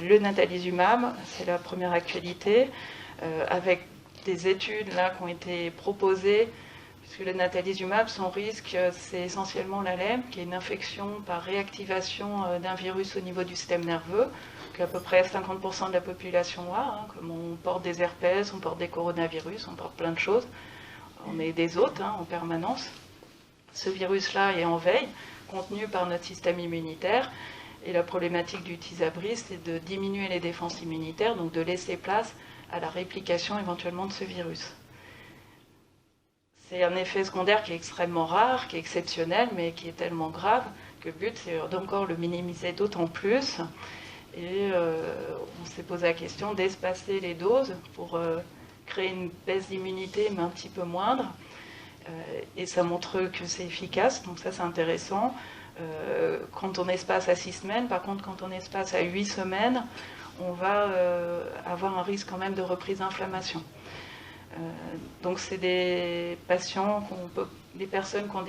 le natalizumab, c'est la première actualité, avec des études là, qui ont été proposées, puisque le natalizumab, son risque, c'est essentiellement la LEM, qui est une infection par réactivation d'un virus au niveau du système nerveux, qu'à peu près 50% de la population a, comme on porte des herpès, on porte des coronavirus, on porte plein de choses, on est des hôtes en permanence. Ce virus-là est en veille, contenu par notre système immunitaire. Et la problématique du Tysabri, c'est de diminuer les défenses immunitaires, donc de laisser place à la réplication éventuellement de ce virus. C'est un effet secondaire qui est extrêmement rare, qui est exceptionnel, mais qui est tellement grave que le but, c'est d'encore le minimiser d'autant plus. Et on s'est posé la question d'espacer les doses pour créer une baisse d'immunité, mais un petit peu moindre. Et ça montre que c'est efficace, donc ça c'est intéressant. Quand on espace à 6 semaines, par contre quand on espace à 8 semaines, on va avoir un risque quand même de reprise d'inflammation. Donc c'est des patients, des personnes qui ont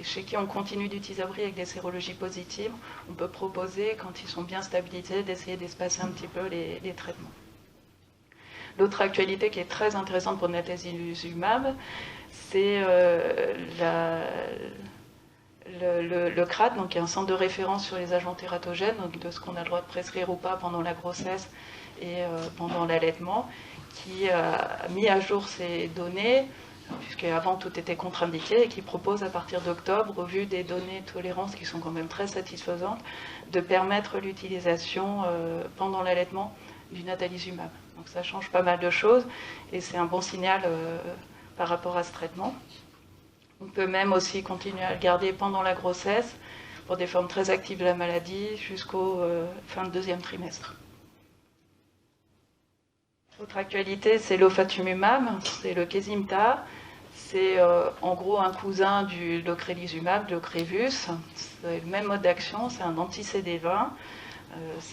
chez qui on continue du Tysabri avec des sérologies positives, on peut proposer, quand ils sont bien stabilisés, d'essayer d'espacer un petit peu les traitements. L'autre actualité qui est très intéressante pour le natalizumab, c'est le CRAT, donc qui est un centre de référence sur les agents tératogènes, donc de ce qu'on a le droit de prescrire ou pas pendant la grossesse et pendant l'allaitement, qui a mis à jour ces données, puisqu'avant tout était contre-indiqué, et qui propose à partir d'octobre, au vu des données de tolérance qui sont quand même très satisfaisantes, de permettre l'utilisation pendant l'allaitement du natalizumab. Donc ça change pas mal de choses, et c'est un bon signal par rapport à ce traitement. On peut même aussi continuer à le garder pendant la grossesse, pour des formes très actives de la maladie, jusqu'au fin de deuxième trimestre. Autre actualité, c'est l'ofatumumab, c'est le Kesimpta. C'est en gros un cousin du locrelizumab, de l'Ocrevus. C'est le même mode d'action, c'est un anti-CD20.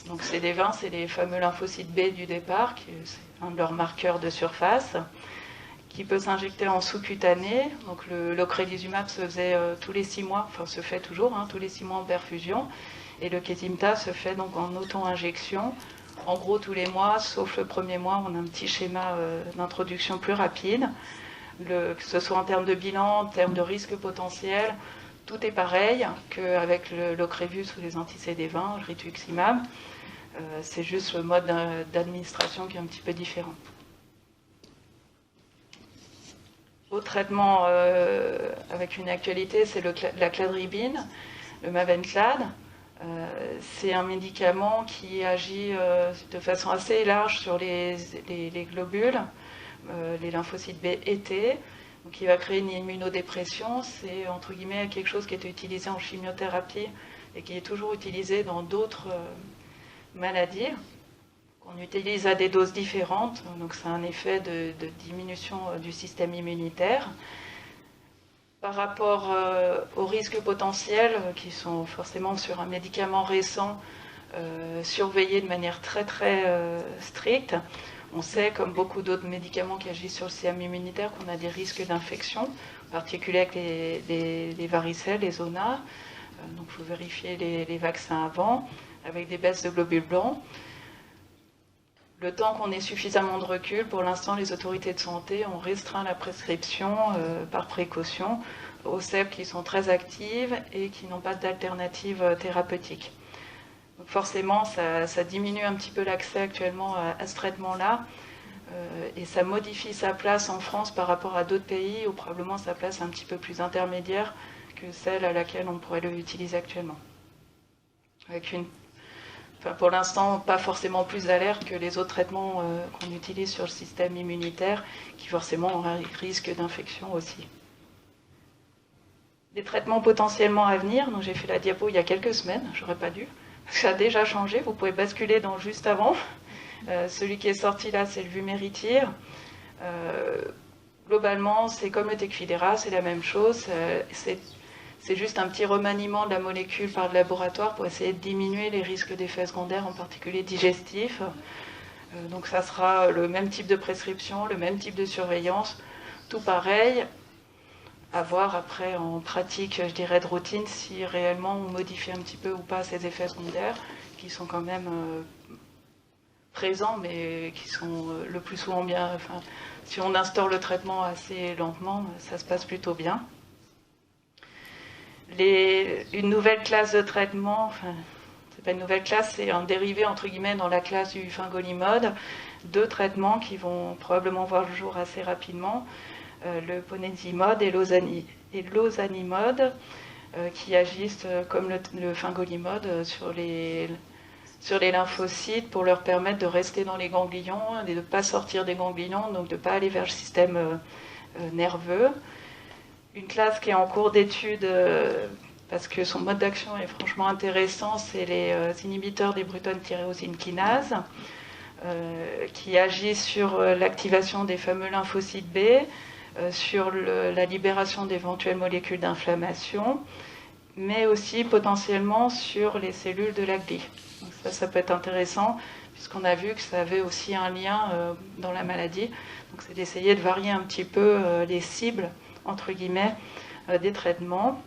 Donc CD20, c'est les fameux lymphocytes B du départ, c'est un de leurs marqueurs de surface, qui peut s'injecter en sous-cutané. Donc le locrelizumab se faisait tous les 6 mois, enfin se fait toujours, tous les 6 mois en perfusion. Et le Kesimpta se fait donc en auto-injection, en gros tous les mois, sauf le premier mois, on a un petit schéma d'introduction plus rapide. Que ce soit en termes de bilan, en termes de risque potentiel, tout est pareil qu'avec l'Ocrevus ou les anti-CD20, le rituximab. C'est juste le mode d'administration qui est un petit peu différent. Autre traitement avec une actualité, c'est la cladribine, le Mavenclad. C'est un médicament qui agit de façon assez large sur les globules, les lymphocytes B et T. Donc il va créer une immunodépression. C'est entre guillemets quelque chose qui était utilisé en chimiothérapie et qui est toujours utilisé dans d'autres maladies, qu'on utilise à des doses différentes. Donc c'est un effet de diminution du système immunitaire. Par rapport aux risques potentiels, qui sont forcément sur un médicament récent, surveillés de manière très très stricte, on sait, comme beaucoup d'autres médicaments qui agissent sur le système immunitaire, qu'on a des risques d'infection, en particulier avec les varicelles, les zonas. Donc il faut vérifier les vaccins avant, avec des baisses de globules blancs. Le temps qu'on ait suffisamment de recul, pour l'instant, les autorités de santé ont restreint la prescription par précaution aux CEP qui sont très actives et qui n'ont pas d'alternative thérapeutique. Donc forcément, ça diminue un petit peu l'accès actuellement à ce traitement-là et ça modifie sa place en France par rapport à d'autres pays où probablement sa place est un petit peu plus intermédiaire que celle à laquelle on pourrait l'utiliser actuellement. Avec pour l'instant, pas forcément plus d'alerte que les autres traitements qu'on utilise sur le système immunitaire, qui forcément ont un risque d'infection aussi. Des traitements potentiellement à venir, donc j'ai fait la diapo il y a quelques semaines, j'aurais pas dû, ça a déjà changé, vous pouvez basculer dans juste avant. Celui qui est sorti là, c'est le Vumerity. Globalement, c'est comme le Tecfidera, c'est la même chose, c'est juste un petit remaniement de la molécule par le laboratoire pour essayer de diminuer les risques d'effets secondaires, en particulier digestifs. Donc ça sera le même type de prescription, le même type de surveillance, tout pareil. À voir après en pratique, je dirais de routine, si réellement on modifie un petit peu ou pas ces effets secondaires, qui sont quand même présents, mais qui sont le plus souvent bien. Enfin, si on instaure le traitement assez lentement, ça se passe plutôt bien. Une nouvelle classe de traitement, enfin, c'est pas une nouvelle classe, c'est un dérivé entre guillemets dans la classe du fingolimod, 2 traitements qui vont probablement voir le jour assez rapidement, le ponesimod et l'ozanimod, qui agissent comme le fingolimod sur les lymphocytes pour leur permettre de rester dans les ganglions et de ne pas sortir des ganglions, donc de ne pas aller vers le système nerveux. Une classe qui est en cours d'étude parce que son mode d'action est franchement intéressant, c'est les inhibiteurs des Bruton thyréosine kinase qui agissent sur l'activation des fameux lymphocytes B, sur la libération d'éventuelles molécules d'inflammation, mais aussi potentiellement sur les cellules de la glie. Donc ça peut être intéressant puisqu'on a vu que ça avait aussi un lien dans la maladie. Donc c'est d'essayer de varier un petit peu les cibles entre guillemets, des traitements.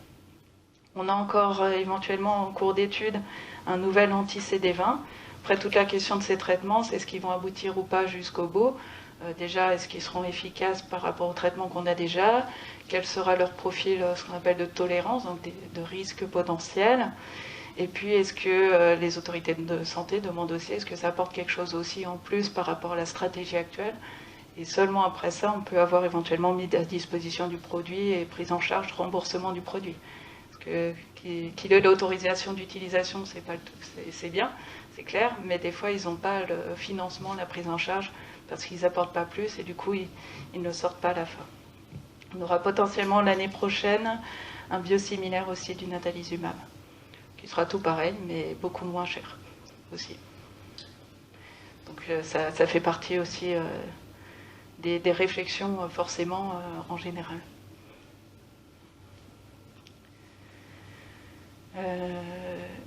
On a encore éventuellement en cours d'étude un nouvel anti-CD20. Après, toute la question de ces traitements, c'est est-ce qu'ils vont aboutir ou pas jusqu'au bout. Déjà, est-ce qu'ils seront efficaces par rapport aux traitements qu'on a déjà? Quel sera leur profil, ce qu'on appelle de tolérance, donc de risque potentiel? Et puis, est-ce que les autorités de santé demandent aussi, est-ce que ça apporte quelque chose aussi en plus par rapport à la stratégie actuelle? Et seulement après ça, on peut avoir éventuellement mis à disposition du produit et prise en charge, remboursement du produit. Parce que qu'il ait l'autorisation d'utilisation, c'est bien, c'est clair, mais des fois, ils n'ont pas le financement, la prise en charge, parce qu'ils n'apportent pas plus, et du coup, ils ne sortent pas à la fin. On aura potentiellement l'année prochaine un biosimilaire aussi du natalizumab, qui sera tout pareil, mais beaucoup moins cher aussi. Donc ça fait partie aussi des réflexions forcément en général.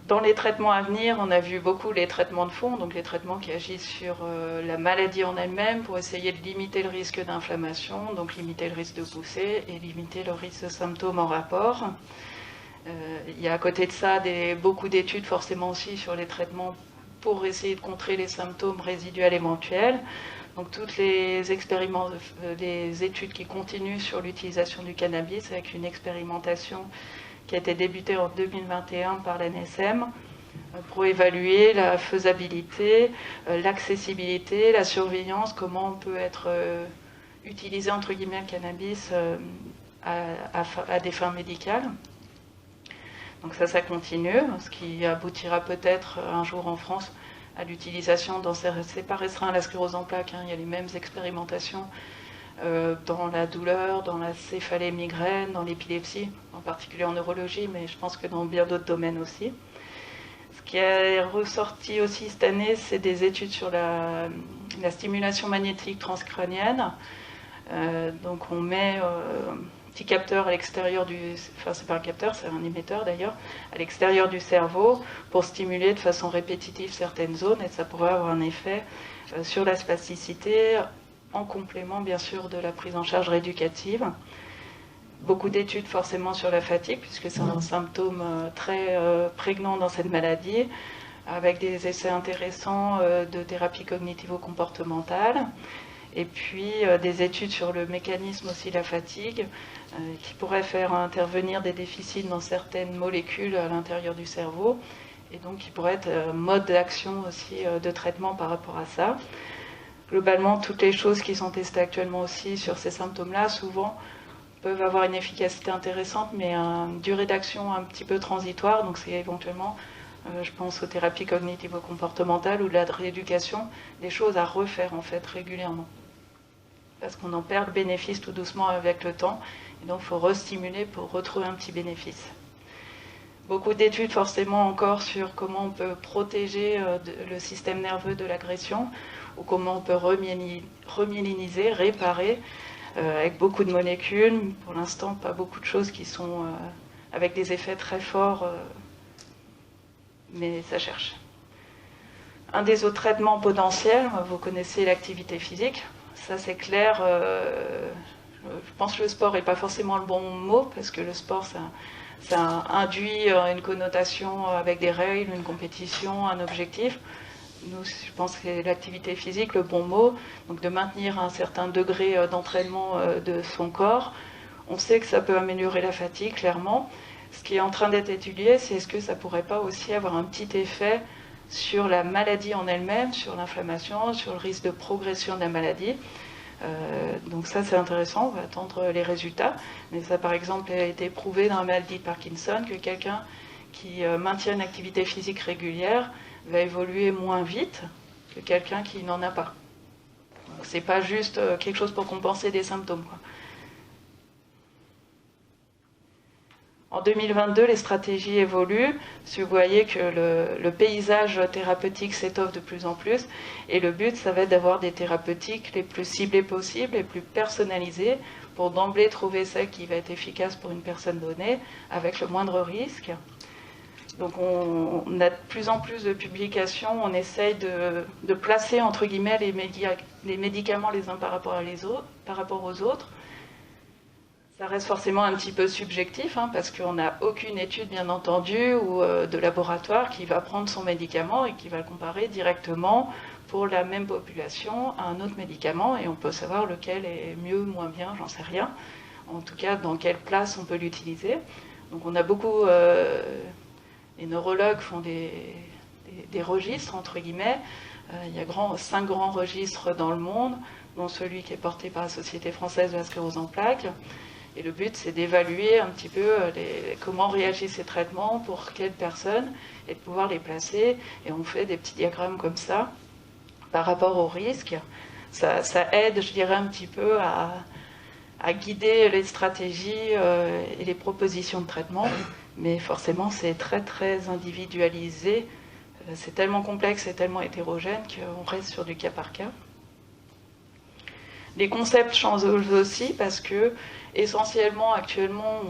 Dans les traitements à venir, on a vu beaucoup les traitements de fond, donc les traitements qui agissent sur la maladie en elle-même pour essayer de limiter le risque d'inflammation, donc limiter le risque de poussée et limiter le risque de symptômes en rapport. Il y a à côté de ça beaucoup d'études forcément aussi sur les traitements pour essayer de contrer les symptômes résiduels éventuels. Donc toutes les études qui continuent sur l'utilisation du cannabis avec une expérimentation qui a été débutée en 2021 par l'ANSM pour évaluer la faisabilité, l'accessibilité, la surveillance, comment on peut être utilisé entre guillemets le cannabis à des fins médicales. Donc ça continue, ce qui aboutira peut-être un jour en France à l'utilisation, c'est pas restreint à la sclérose en plaques, il y a les mêmes expérimentations dans la douleur, dans la céphalée migraine, dans l'épilepsie, en particulier en neurologie, mais je pense que dans bien d'autres domaines aussi. Ce qui est ressorti aussi cette année, c'est des études sur la stimulation magnétique transcrânienne. Donc on met un petit capteur à l'extérieur c'est pas un capteur, c'est un émetteur d'ailleurs, à l'extérieur du cerveau pour stimuler de façon répétitive certaines zones, et ça pourrait avoir un effet sur la spasticité, en complément bien sûr de la prise en charge rééducative. Beaucoup d'études forcément sur la fatigue, puisque c'est un symptôme très prégnant dans cette maladie, avec des essais intéressants de thérapie cognitivo-comportementale, et puis des études sur le mécanisme aussi de la fatigue, qui pourrait faire intervenir des déficits dans certaines molécules à l'intérieur du cerveau, et donc qui pourrait être un mode d'action aussi de traitement par rapport à ça. Globalement, toutes les choses qui sont testées actuellement aussi sur ces symptômes-là, souvent peuvent avoir une efficacité intéressante, mais une durée d'action un petit peu transitoire. Donc c'est éventuellement, je pense aux thérapies cognitivo-comportementales ou de la rééducation, des choses à refaire en fait régulièrement. Parce qu'on en perd le bénéfice tout doucement avec le temps, et donc il faut restimuler pour retrouver un petit bénéfice. Beaucoup d'études forcément encore sur comment on peut protéger le système nerveux de l'agression, ou comment on peut remyéliniser, réparer, avec beaucoup de molécules. Pour l'instant, pas beaucoup de choses qui sont avec des effets très forts, mais ça cherche. Un des autres traitements potentiels, vous connaissez l'activité physique. Ça, c'est clair. Je pense que le sport n'est pas forcément le bon mot, parce que le sport, ça induit une connotation avec des règles, une compétition, un objectif. Nous, je pense que l'activité physique, le bon mot, donc de maintenir un certain degré d'entraînement de son corps. On sait que ça peut améliorer la fatigue, clairement. Ce qui est en train d'être étudié, c'est est-ce que ça ne pourrait pas aussi avoir un petit effet sur la maladie en elle-même, sur l'inflammation, sur le risque de progression de la maladie. Donc ça, c'est intéressant, on va attendre les résultats. Mais ça, par exemple, a été prouvé dans la maladie de Parkinson que quelqu'un qui maintient une activité physique régulière va évoluer moins vite que quelqu'un qui n'en a pas. Donc c'est pas juste quelque chose pour compenser des symptômes, quoi. En 2022, les stratégies évoluent. Si vous voyez que le paysage thérapeutique s'étoffe de plus en plus, et le but, ça va être d'avoir des thérapeutiques les plus ciblées possibles, les plus personnalisées, pour d'emblée trouver celle qui va être efficace pour une personne donnée, avec le moindre risque. Donc on a de plus en plus de publications, on essaye de placer entre guillemets les médicaments les uns par rapport aux autres. Ça reste forcément un petit peu subjectif, parce qu'on n'a aucune étude bien entendu ou de laboratoire qui va prendre son médicament et qui va le comparer directement pour la même population à un autre médicament, et on peut savoir lequel est mieux, moins bien, j'en sais rien. En tout cas, dans quelle place on peut l'utiliser. Donc on a beaucoup... les neurologues font des registres, entre guillemets. Il y a 5 grands registres dans le monde, dont celui qui est porté par la Société française de la sclérose en plaques. Et le but, c'est d'évaluer un petit peu comment réagissent ces traitements pour quelles personnes, et de pouvoir les placer. Et on fait des petits diagrammes comme ça, par rapport au risque. Ça aide, je dirais, un petit peu à guider les stratégies et les propositions de traitement. Mais forcément, c'est très, très individualisé c'est tellement complexe et tellement hétérogène qu'on reste sur du cas par cas. Les concepts changent aussi parce que, essentiellement, actuellement,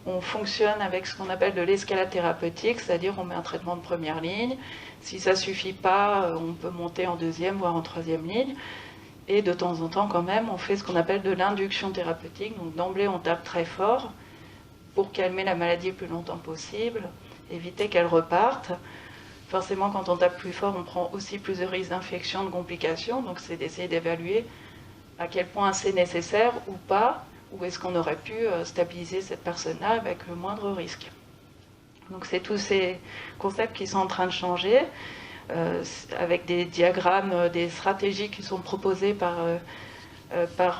on fonctionne avec ce qu'on appelle de l'escalade thérapeutique, c'est-à-dire on met un traitement de première ligne. Si ça ne suffit pas, on peut monter en deuxième, voire en troisième ligne. Et de temps en temps, quand même, on fait ce qu'on appelle de l'induction thérapeutique. Donc d'emblée, on tape très fort pour calmer la maladie le plus longtemps possible, éviter qu'elle reparte. Forcément, quand on tape plus fort, on prend aussi plus de risques d'infection, de complications. Donc c'est d'essayer d'évaluer à quel point c'est nécessaire ou pas, ou est-ce qu'on aurait pu stabiliser cette personne-là avec le moindre risque. Donc c'est tous ces concepts qui sont en train de changer, avec des diagrammes, des stratégies qui sont proposées par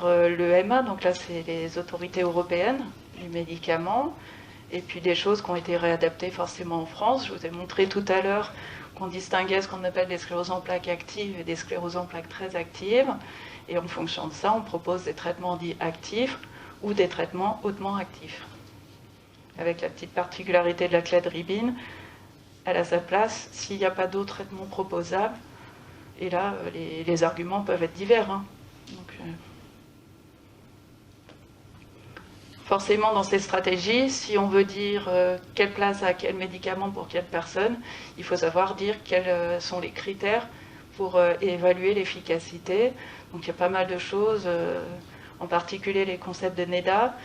l'EMA, donc là c'est les autorités européennes du médicament, et puis des choses qui ont été réadaptées forcément en France. Je vous ai montré tout à l'heure qu'on distinguait ce qu'on appelle des scléroses en plaques actives et des scléroses en plaques très actives, et en fonction de ça, on propose des traitements dits actifs ou des traitements hautement actifs. Avec la petite particularité de la cladribine, elle a sa place s'il n'y a pas d'autres traitements proposables. Et là, les arguments peuvent être divers. Hein. Donc, forcément, dans ces stratégies, si on veut dire quelle place a quel médicament pour quelle personne, il faut savoir dire quels sont les critères pour évaluer l'efficacité. Donc il y a pas mal de choses, en particulier les concepts de NEDA,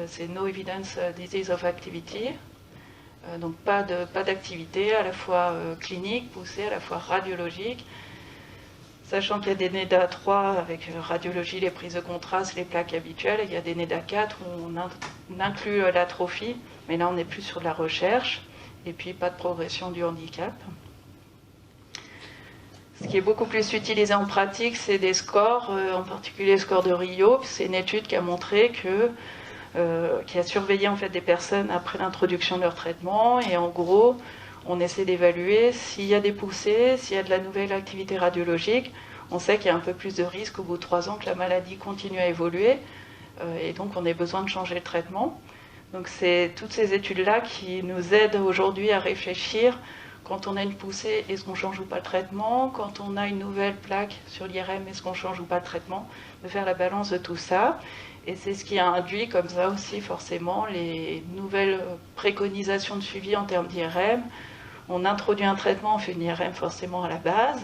c'est No Evidence Disease of Activity, donc pas d'activité à la fois clinique poussée, à la fois radiologique, sachant qu'il y a des NEDA 3 avec radiologie, les prises de contraste, les plaques habituelles, et il y a des NEDA 4 où on inclut l'atrophie, mais là on n'est plus sur de la recherche, et puis pas de progression du handicap. Ce qui est beaucoup plus utilisé en pratique, c'est des scores, en particulier le score de Rio. C'est une étude qui a montré qui a surveillé en fait des personnes après l'introduction de leur traitement. Et en gros, on essaie d'évaluer s'il y a des poussées, s'il y a de la nouvelle activité radiologique. On sait qu'il y a un peu plus de risque au bout de 3 ans que la maladie continue à évoluer. Et donc, on a besoin de changer le traitement. Donc, c'est toutes ces études-là qui nous aident aujourd'hui à réfléchir. Quand on a une poussée, est-ce qu'on change ou pas le traitement? Quand on a une nouvelle plaque sur l'IRM, est-ce qu'on change ou pas le traitement? De faire la balance de tout ça. Et c'est ce qui a induit comme ça aussi forcément les nouvelles préconisations de suivi en termes d'IRM. On introduit un traitement, on fait une IRM forcément à la base.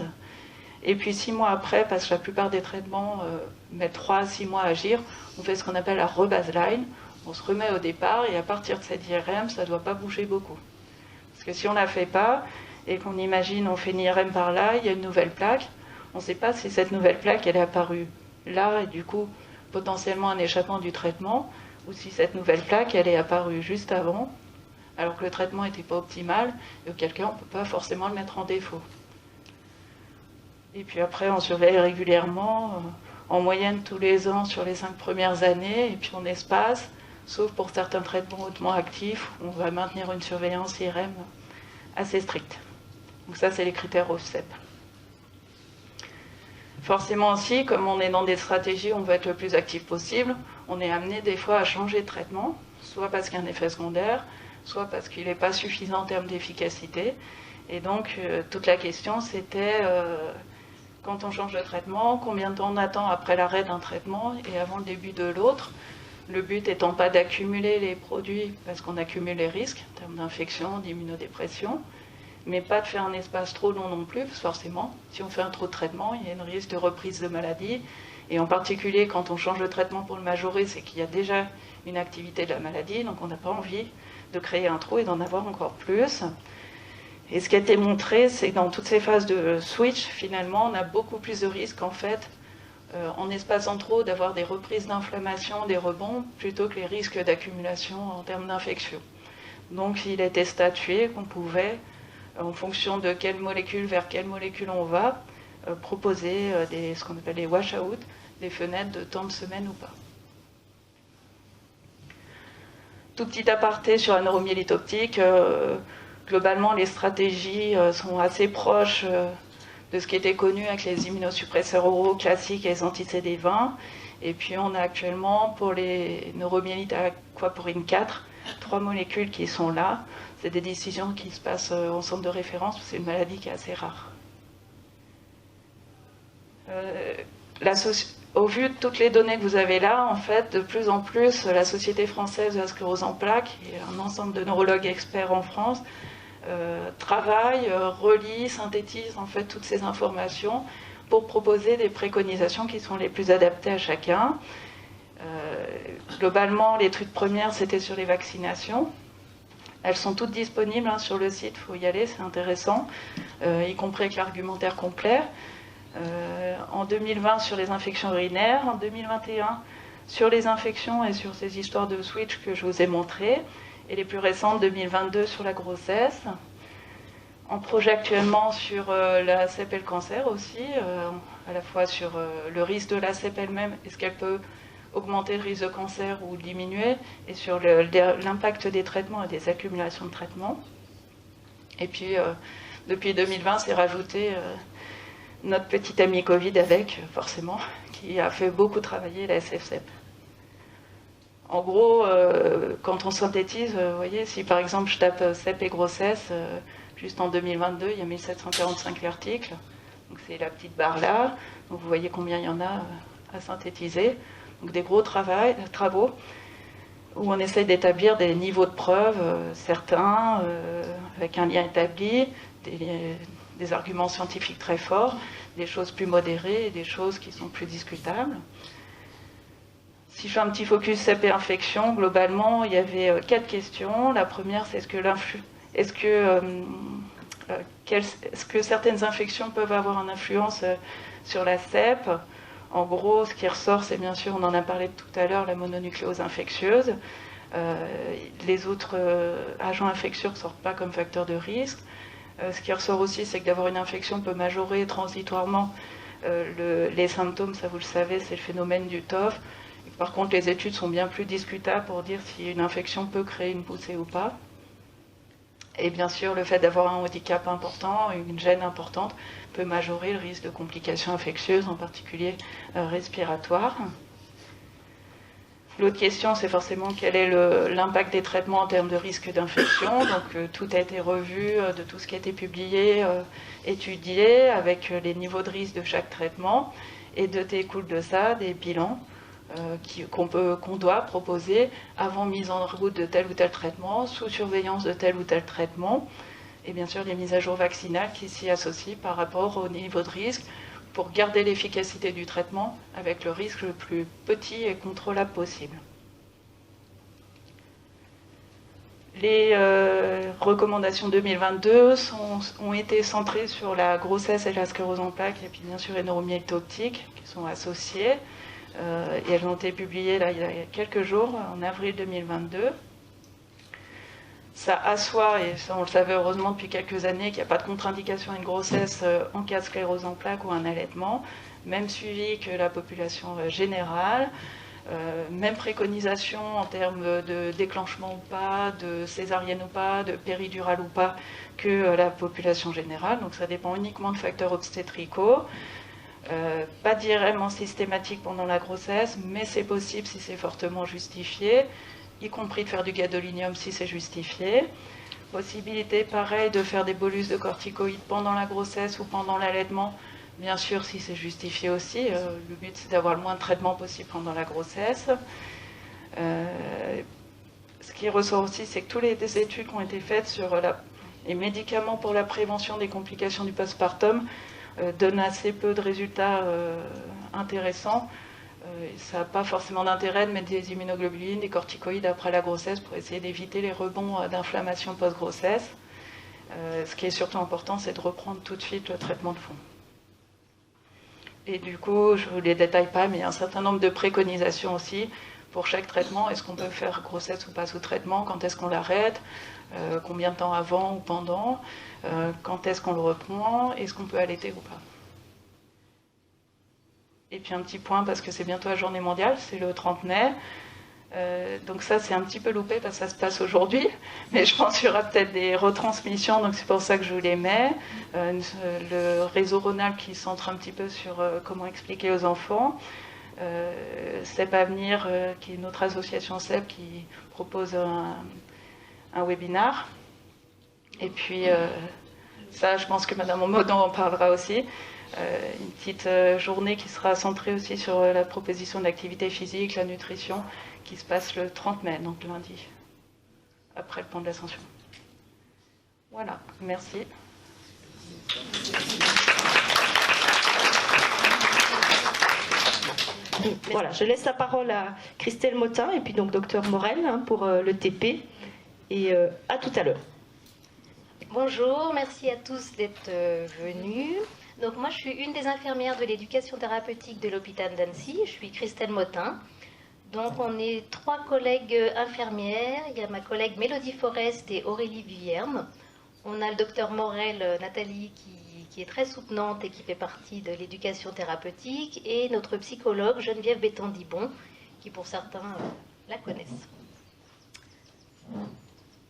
Et puis 6 mois après, parce que la plupart des traitements mettent 3 à 6 mois à agir, on fait ce qu'on appelle la rebaseline. On se remet au départ et à partir de cette IRM, ça ne doit pas bouger beaucoup. Parce que si on ne la fait pas, et qu'on imagine, on fait une IRM par là, il y a une nouvelle plaque, on ne sait pas si cette nouvelle plaque, elle est apparue là, et du coup, potentiellement un échappement du traitement, ou si cette nouvelle plaque, elle est apparue juste avant, alors que le traitement n'était pas optimal, et auquel cas, on ne peut pas forcément le mettre en défaut. Et puis après, on surveille régulièrement, en moyenne tous les ans sur les 5 premières années, et puis on espace, sauf pour certains traitements hautement actifs, on va maintenir une surveillance IRM assez stricte. Donc ça, c'est les critères OFSEP. Forcément aussi, comme on est dans des stratégies où on veut être le plus actif possible, on est amené des fois à changer de traitement, soit parce qu'il y a un effet secondaire, soit parce qu'il n'est pas suffisant en termes d'efficacité. Et donc, toute la question, c'était, quand on change de traitement, combien de temps on attend après l'arrêt d'un traitement et avant le début de l'autre? Le but étant pas d'accumuler les produits, parce qu'on accumule les risques en termes d'infection, d'immunodépression, mais pas de faire un espace trop long non plus, parce que forcément, si on fait un trop de traitement, il y a un risque de reprise de maladie, et en particulier quand on change de traitement pour le majorer, c'est qu'il y a déjà une activité de la maladie, donc on n'a pas envie de créer un trou et d'en avoir encore plus. Et ce qui a été montré, c'est que dans toutes ces phases de switch, finalement, on a beaucoup plus de risques, en fait, en espaçant trop, d'avoir des reprises d'inflammation, des rebonds, plutôt que les risques d'accumulation en termes d'infection. Donc il a été statué qu'on pouvait, en fonction de quelle molécule vers quelle molécule on va, proposer ce qu'on appelle les wash-out, des fenêtres de temps de semaine ou pas. Tout petit aparté sur la neuromyélite optique, globalement les stratégies sont assez proches de ce qui était connu avec les immunosuppresseurs oraux classiques et les anti-CD20. Et puis on a actuellement pour les neuromyélites aquaporine 4 3 molécules qui sont là. C'est des décisions qui se passent en centre de référence, c'est une maladie qui est assez rare. Au vu de toutes les données que vous avez là, en fait, de plus en plus, la Société française de la sclérose en plaques, et un ensemble de neurologues experts en France, travaillent, relient, synthétisent en fait toutes ces informations pour proposer des préconisations qui sont les plus adaptées à chacun. Globalement, l'étude première, c'était sur les vaccinations. Elles sont toutes disponibles sur le site, il faut y aller, c'est intéressant, y compris avec l'argumentaire complet. En 2020 sur les infections urinaires, en 2021 sur les infections et sur ces histoires de switch que je vous ai montrées, et les plus récentes 2022 sur la grossesse. On projette actuellement sur la CEP et le cancer aussi, à la fois sur le risque de la CEP elle-même, est-ce qu'elle peut augmenter le risque de cancer ou diminuer, et sur l'impact des traitements et des accumulations de traitements. Et puis depuis 2020, c'est rajouté notre petit ami Covid avec, forcément, qui a fait beaucoup travailler la SFCEP. En gros, quand on synthétise, vous voyez, si par exemple je tape CEP et grossesse, juste en 2022, il y a 1745 articles, donc c'est la petite barre là, donc vous voyez combien il y en a à synthétiser. Donc des gros travaux où on essaye d'établir des niveaux de preuve, certains, avec un lien établi, des arguments scientifiques très forts, des choses plus modérées et des choses qui sont plus discutables. Si je fais un petit focus CEP et infection, globalement, il y avait 4 questions. La première, c'est est-ce que certaines infections peuvent avoir une influence sur la CEP? En gros, ce qui ressort, c'est bien sûr, on en a parlé tout à l'heure, la mononucléose infectieuse. Les autres agents infectieux ne ressortent pas comme facteur de risque. Ce qui ressort aussi, c'est que d'avoir une infection peut majorer transitoirement les symptômes, ça vous le savez, c'est le phénomène du TOF. Par contre, les études sont bien plus discutables pour dire si une infection peut créer une poussée ou pas. Et bien sûr, le fait d'avoir un handicap important, une gêne importante, peut majorer le risque de complications infectieuses, en particulier respiratoires. L'autre question, c'est forcément quel est l'impact des traitements en termes de risque d'infection. Donc tout a été revu, de tout ce qui a été publié, étudié, avec les niveaux de risque de chaque traitement. Et découle de ça des bilans qu'on doit proposer avant mise en route de tel ou tel traitement, sous surveillance de tel ou tel traitement, et bien sûr les mises à jour vaccinales qui s'y associent par rapport au niveau de risque pour garder l'efficacité du traitement avec le risque le plus petit et contrôlable possible. Les recommandations 2022 ont été centrées sur la grossesse et la sclérose en plaques, et puis bien sûr les neuromyélites optiques qui sont associées. Et elles ont été publiées là, il y a quelques jours, en avril 2022. Ça assoit, et ça on le savait heureusement depuis quelques années, qu'il n'y a pas de contre-indication à une grossesse en cas de sclérose en plaques ou un allaitement, même suivi que la population générale, même préconisation en termes de déclenchement ou pas, de césarienne ou pas, de péridurale ou pas, que la population générale, donc ça dépend uniquement de facteurs obstétricaux. Pas d'IRM systématique pendant la grossesse, mais c'est possible si c'est fortement justifié, y compris de faire du gadolinium si c'est justifié. Possibilité, pareil, de faire des bolus de corticoïdes pendant la grossesse ou pendant l'allaitement, bien sûr si c'est justifié aussi. Le but, c'est d'avoir le moins de traitement possible pendant la grossesse. Ce qui ressort aussi, c'est que toutes les études qui ont été faites sur les médicaments pour la prévention des complications du postpartum donne assez peu de résultats intéressants. Ça n'a pas forcément d'intérêt de mettre des immunoglobulines, des corticoïdes après la grossesse pour essayer d'éviter les rebonds d'inflammation post-grossesse. Ce qui est surtout important, c'est de reprendre tout de suite le traitement de fond. Et du coup, je ne vous les détaille pas, mais il y a un certain nombre de préconisations aussi pour chaque traitement. Est-ce qu'on peut faire grossesse ou pas sous traitement? Quand est-ce qu'on l'arrête? Combien de temps avant ou pendant? Quand est-ce qu'on le reprend? Est-ce qu'on peut allaiter ou pas? Et puis un petit point, parce que c'est bientôt la journée mondiale, c'est le 30 mai. Donc ça, c'est un petit peu loupé parce que ça se passe aujourd'hui. Mais je pense qu'il y aura peut-être des retransmissions, donc c'est pour ça que je vous les mets. Le réseau Rhône-Alpes qui centre un petit peu sur comment expliquer aux enfants. CEP Avenir, qui est notre association CEP, qui propose un webinar. Et puis, ça, je pense que Madame Omodan en parlera aussi. Une petite journée qui sera centrée aussi sur la proposition d'activité physique, la nutrition, qui se passe le 30 mai, donc lundi, après le pont de l'Ascension. Voilà, merci. Voilà, je laisse la parole à Christelle Motin et puis donc Dr Morel pour le TP. Et à tout à l'heure. Bonjour, merci à tous d'être venus. Donc moi je suis une des infirmières de l'éducation thérapeutique de l'hôpital d'Annecy, je suis Christelle Motin. Donc on est 3 collègues infirmières, il y a ma collègue Mélodie Forest et Aurélie Viverne. On a le docteur Morel, Nathalie, qui est très soutenante et qui fait partie de l'éducation thérapeutique, et notre psychologue Geneviève Bétandibon, qui pour certains la connaissent.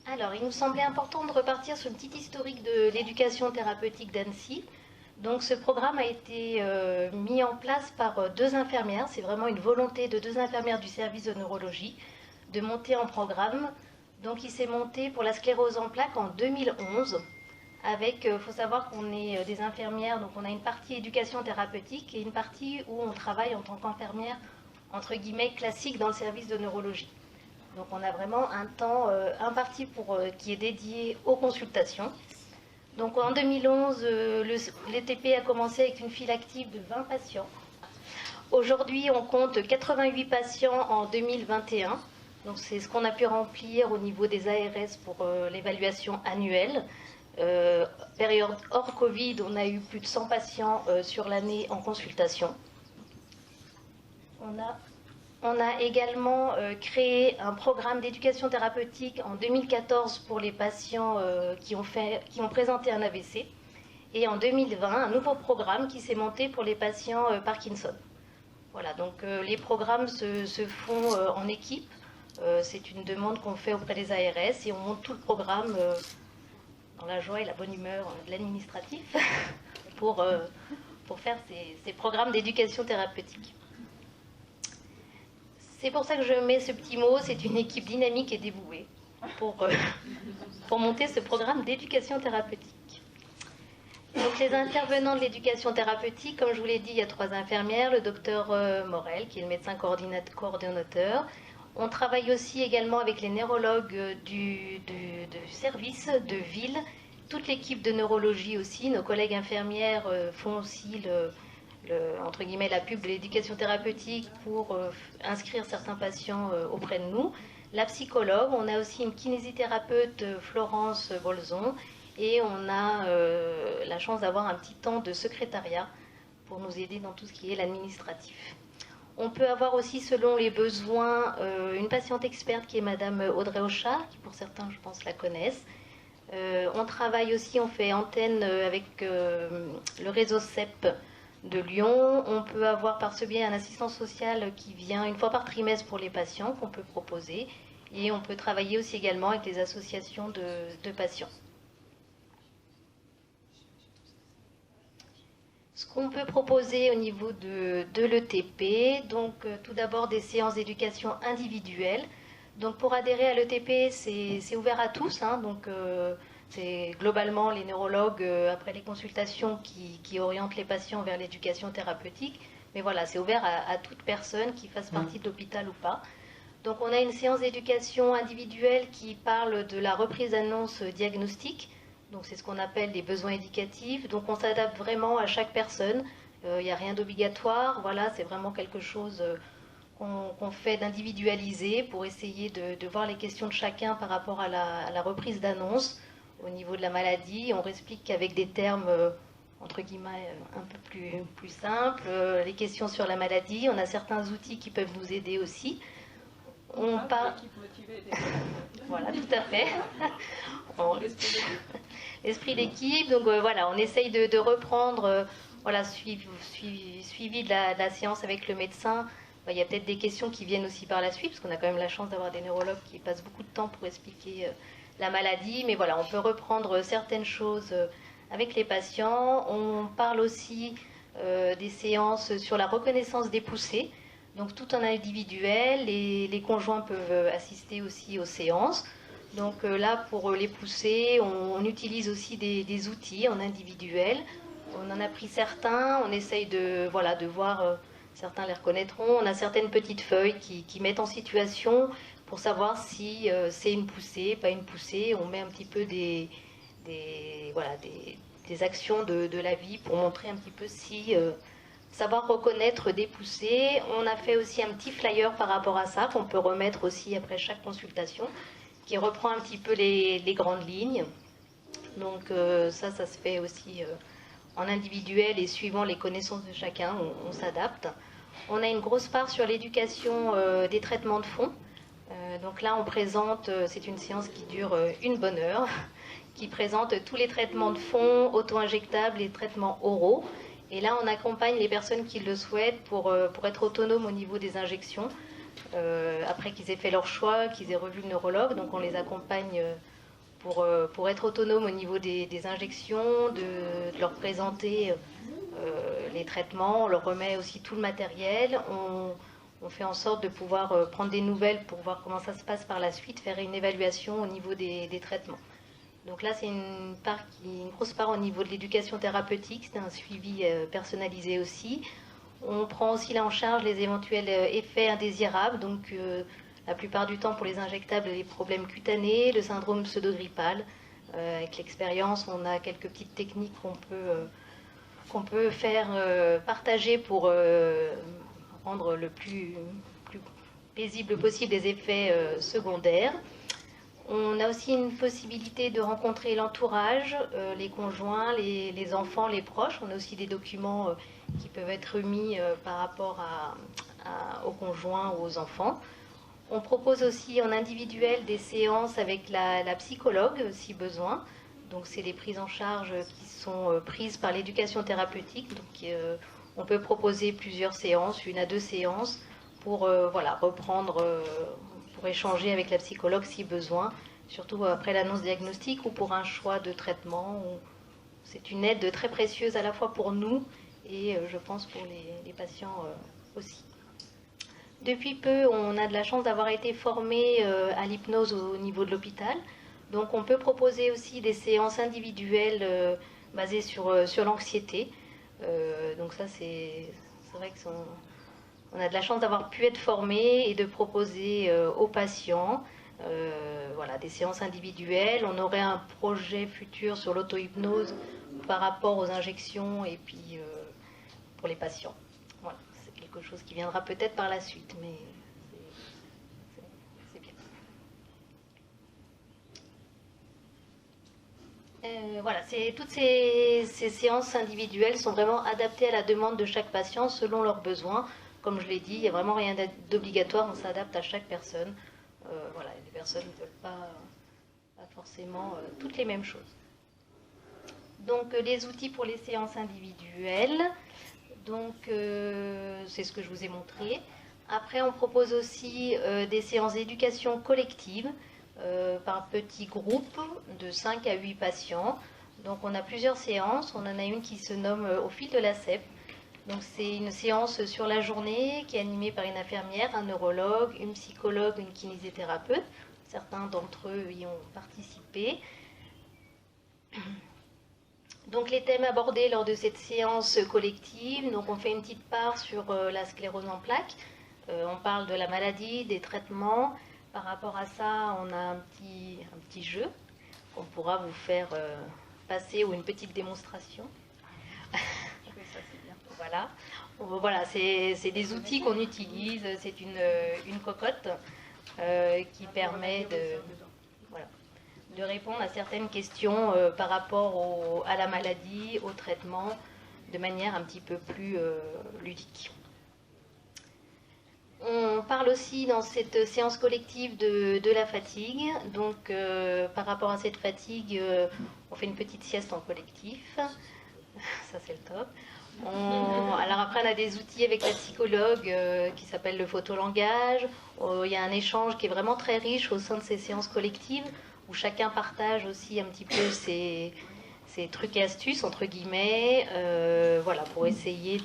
Alors, il nous semblait important de repartir sur une petite historique de l'éducation thérapeutique d'Annecy. Donc, ce programme a été mis en place par 2 infirmières. C'est vraiment une volonté de 2 infirmières du service de neurologie de monter en programme. Donc, il s'est monté pour la sclérose en plaques en 2011. Avec, il faut savoir qu'on est des infirmières, donc on a une partie éducation thérapeutique et une partie où on travaille en tant qu'infirmière, entre guillemets, classique dans le service de neurologie. Donc on a vraiment un temps imparti qui est dédié aux consultations. Donc en 2011, l'ETP a commencé avec une file active de 20 patients. Aujourd'hui, on compte 88 patients en 2021. Donc c'est ce qu'on a pu remplir au niveau des ARS pour l'évaluation annuelle. Période hors Covid, on a eu plus de 100 patients sur l'année en consultation. On a également créé un programme d'éducation thérapeutique en 2014 pour les patients qui ont présenté un AVC. Et en 2020, un nouveau programme qui s'est monté pour les patients Parkinson. Voilà, donc les programmes se font en équipe. C'est une demande qu'on fait auprès des ARS et on monte tout le programme dans la joie et la bonne humeur de l'administratif pour faire ces programmes d'éducation thérapeutique. C'est pour ça que je mets ce petit mot, c'est une équipe dynamique et dévouée pour monter ce programme d'éducation thérapeutique. Donc les intervenants de l'éducation thérapeutique, comme je vous l'ai dit, il y a 3 infirmières, le docteur Morel, qui est le médecin coordonnateur. On travaille aussi également avec les neurologues du service de ville, toute l'équipe de neurologie aussi. Nos collègues infirmières font aussi entre guillemets, la pub de l'éducation thérapeutique pour inscrire certains patients auprès de nous. La psychologue, on a aussi une kinésithérapeute, Florence Bolzon, et on a la chance d'avoir un petit temps de secrétariat pour nous aider dans tout ce qui est l'administratif. On peut avoir aussi, selon les besoins, une patiente experte qui est Madame Audrey Auchard, qui pour certains, je pense, la connaissent. On travaille aussi, on fait antenne avec le réseau CEP de Lyon. On peut avoir par ce biais un assistant social qui vient une fois par trimestre pour les patients qu'on peut proposer. Et on peut travailler aussi également avec les associations de patients. Ce qu'on peut proposer au niveau de l'ETP, donc tout d'abord des séances d'éducation individuelle. Donc pour adhérer à l'ETP, c'est ouvert à tous, donc c'est globalement les neurologues, après les consultations, qui orientent les patients vers l'éducation thérapeutique. Mais voilà, c'est ouvert à toute personne qui fasse partie de l'hôpital ou pas. Donc on a une séance d'éducation individuelle qui parle de la reprise d'annonce diagnostique. Donc c'est ce qu'on appelle les besoins éducatifs. Donc on s'adapte vraiment à chaque personne. Il n'y a rien d'obligatoire. Voilà, c'est vraiment quelque chose qu'on fait d'individualisé pour essayer de voir les questions de chacun par rapport à la reprise d'annonce. Au niveau de la maladie, on explique qu'avec des termes entre guillemets un peu plus simples, les questions sur la maladie. On a certains outils qui peuvent nous aider aussi. On parle. Voilà, tout à fait. L'esprit d'équipe. Donc voilà, on essaye de reprendre, voilà, suivi de la séance avec le médecin. Il y a peut-être des questions qui viennent aussi par la suite, parce qu'on a quand même la chance d'avoir des neurologues qui passent beaucoup de temps pour expliquer la maladie. Mais voilà, on peut reprendre certaines choses avec les patients. On parle aussi des séances sur la reconnaissance des poussées. Donc tout en individuel, les conjoints peuvent assister aussi aux séances. Donc là, pour les pousser, on utilise aussi des outils en individuel. On en a pris certains, on essaye de voir, certains les reconnaîtront. On a certaines petites feuilles qui mettent en situation pour savoir si c'est une poussée, pas une poussée. On met un petit peu des actions de la vie pour montrer un petit peu si savoir reconnaître des poussées. On a fait aussi un petit flyer par rapport à ça qu'on peut remettre aussi après chaque consultation, qui reprend un petit peu les grandes lignes. Donc ça se fait aussi en individuel et suivant les connaissances de chacun, on s'adapte. On a une grosse part sur l'éducation des traitements de fond. Donc là, on présente, c'est une séance qui dure une bonne heure, qui présente tous les traitements de fond, auto-injectables et traitements oraux. Et là, on accompagne les personnes qui le souhaitent pour être autonomes au niveau des injections, après qu'ils aient fait leur choix, qu'ils aient revu le neurologue. Donc on les accompagne pour être autonomes au niveau des injections, de leur présenter les traitements. On leur remet aussi tout le matériel. On fait en sorte de pouvoir prendre des nouvelles pour voir comment ça se passe par la suite, faire une évaluation au niveau des traitements. Donc là, c'est une grosse part au niveau de l'éducation thérapeutique, c'est un suivi personnalisé aussi. On prend aussi là en charge les éventuels effets indésirables, donc la plupart du temps pour les injectables, les problèmes cutanés, le syndrome pseudogrippal. Avec l'expérience, on a quelques petites techniques qu'on peut faire partager pour rendre le plus paisible possible les effets secondaires. On a aussi une possibilité de rencontrer l'entourage, les conjoints, les enfants, les proches. On a aussi des documents qui peuvent être remis par rapport aux conjoints ou aux enfants. On propose aussi en individuel des séances avec la psychologue si besoin. Donc c'est des prises en charge qui sont prises par l'éducation thérapeutique. Donc on peut proposer plusieurs séances, 1 à 2 séances, pour reprendre, pour échanger avec la psychologue si besoin, surtout après l'annonce diagnostique ou pour un choix de traitement. C'est une aide très précieuse à la fois pour nous et je pense pour les patients aussi. Depuis peu, on a de la chance d'avoir été formé à l'hypnose au niveau de l'hôpital. Donc on peut proposer aussi des séances individuelles basées sur l'anxiété. Donc ça, c'est vrai qu'on a de la chance d'avoir pu être formé et de proposer aux patients des séances individuelles. On aurait un projet futur sur l'auto-hypnose par rapport aux injections et puis pour les patients. Voilà, c'est quelque chose qui viendra peut-être par la suite, mais c'est bien. Toutes ces séances individuelles sont vraiment adaptées à la demande de chaque patient selon leurs besoins. Comme je l'ai dit, il n'y a vraiment rien d'obligatoire, on s'adapte à chaque personne. Les personnes ne veulent pas forcément toutes les mêmes choses. Donc les outils pour les séances individuelles, donc c'est ce que je vous ai montré. Après, on propose aussi des séances d'éducation collective par petits groupes de 5 à 8 patients. Donc on a plusieurs séances, on en a une qui se nomme Au fil de la CEP. Donc c'est une séance sur la journée qui est animée par une infirmière, un neurologue, une psychologue, une kinésithérapeute. Certains d'entre eux y ont participé. Donc les thèmes abordés lors de cette séance collective, donc on fait une petite part sur la sclérose en plaques. On parle de la maladie, des traitements. Par rapport à ça, on a un petit jeu qu'on pourra vous faire passer ou une petite démonstration. Voilà, c'est des outils qu'on utilise. C'est une cocotte qui permet de répondre à certaines questions par rapport à la maladie, au traitement, de manière un petit peu plus ludique. On parle aussi dans cette séance collective de la fatigue. Donc, par rapport à cette fatigue, on fait une petite sieste en collectif. Ça, c'est le top. Alors après, on a des outils avec la psychologue qui s'appelle le photolangage. Il y a un échange qui est vraiment très riche au sein de ces séances collectives où chacun partage aussi un petit peu ses trucs et astuces, entre guillemets, pour essayer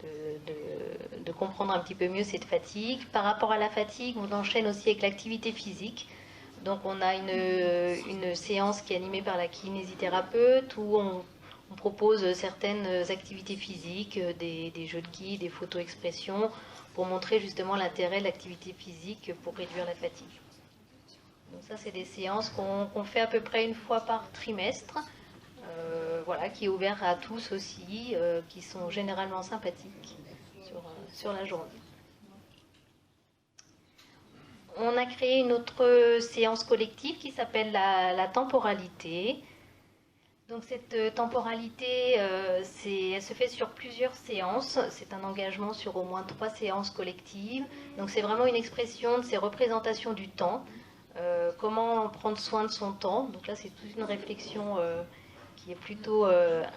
de comprendre un petit peu mieux cette fatigue. Par rapport à la fatigue, on enchaîne aussi avec l'activité physique. Donc on a une séance qui est animée par la kinésithérapeute où on propose certaines activités physiques, des jeux de qui, des photo-expressions, pour montrer justement l'intérêt de l'activité physique pour réduire la fatigue. Donc ça, c'est des séances qu'on fait à peu près une fois par trimestre, voilà, qui est ouvert à tous aussi, qui sont généralement sympathiques sur la journée. On a créé une autre séance collective qui s'appelle la temporalité. Donc cette temporalité, elle se fait sur plusieurs séances. C'est un engagement sur au moins 3 séances collectives. Donc c'est vraiment une expression de ces représentations du temps. Comment prendre soin de son temps. Donc là, c'est toute une réflexion qui est plutôt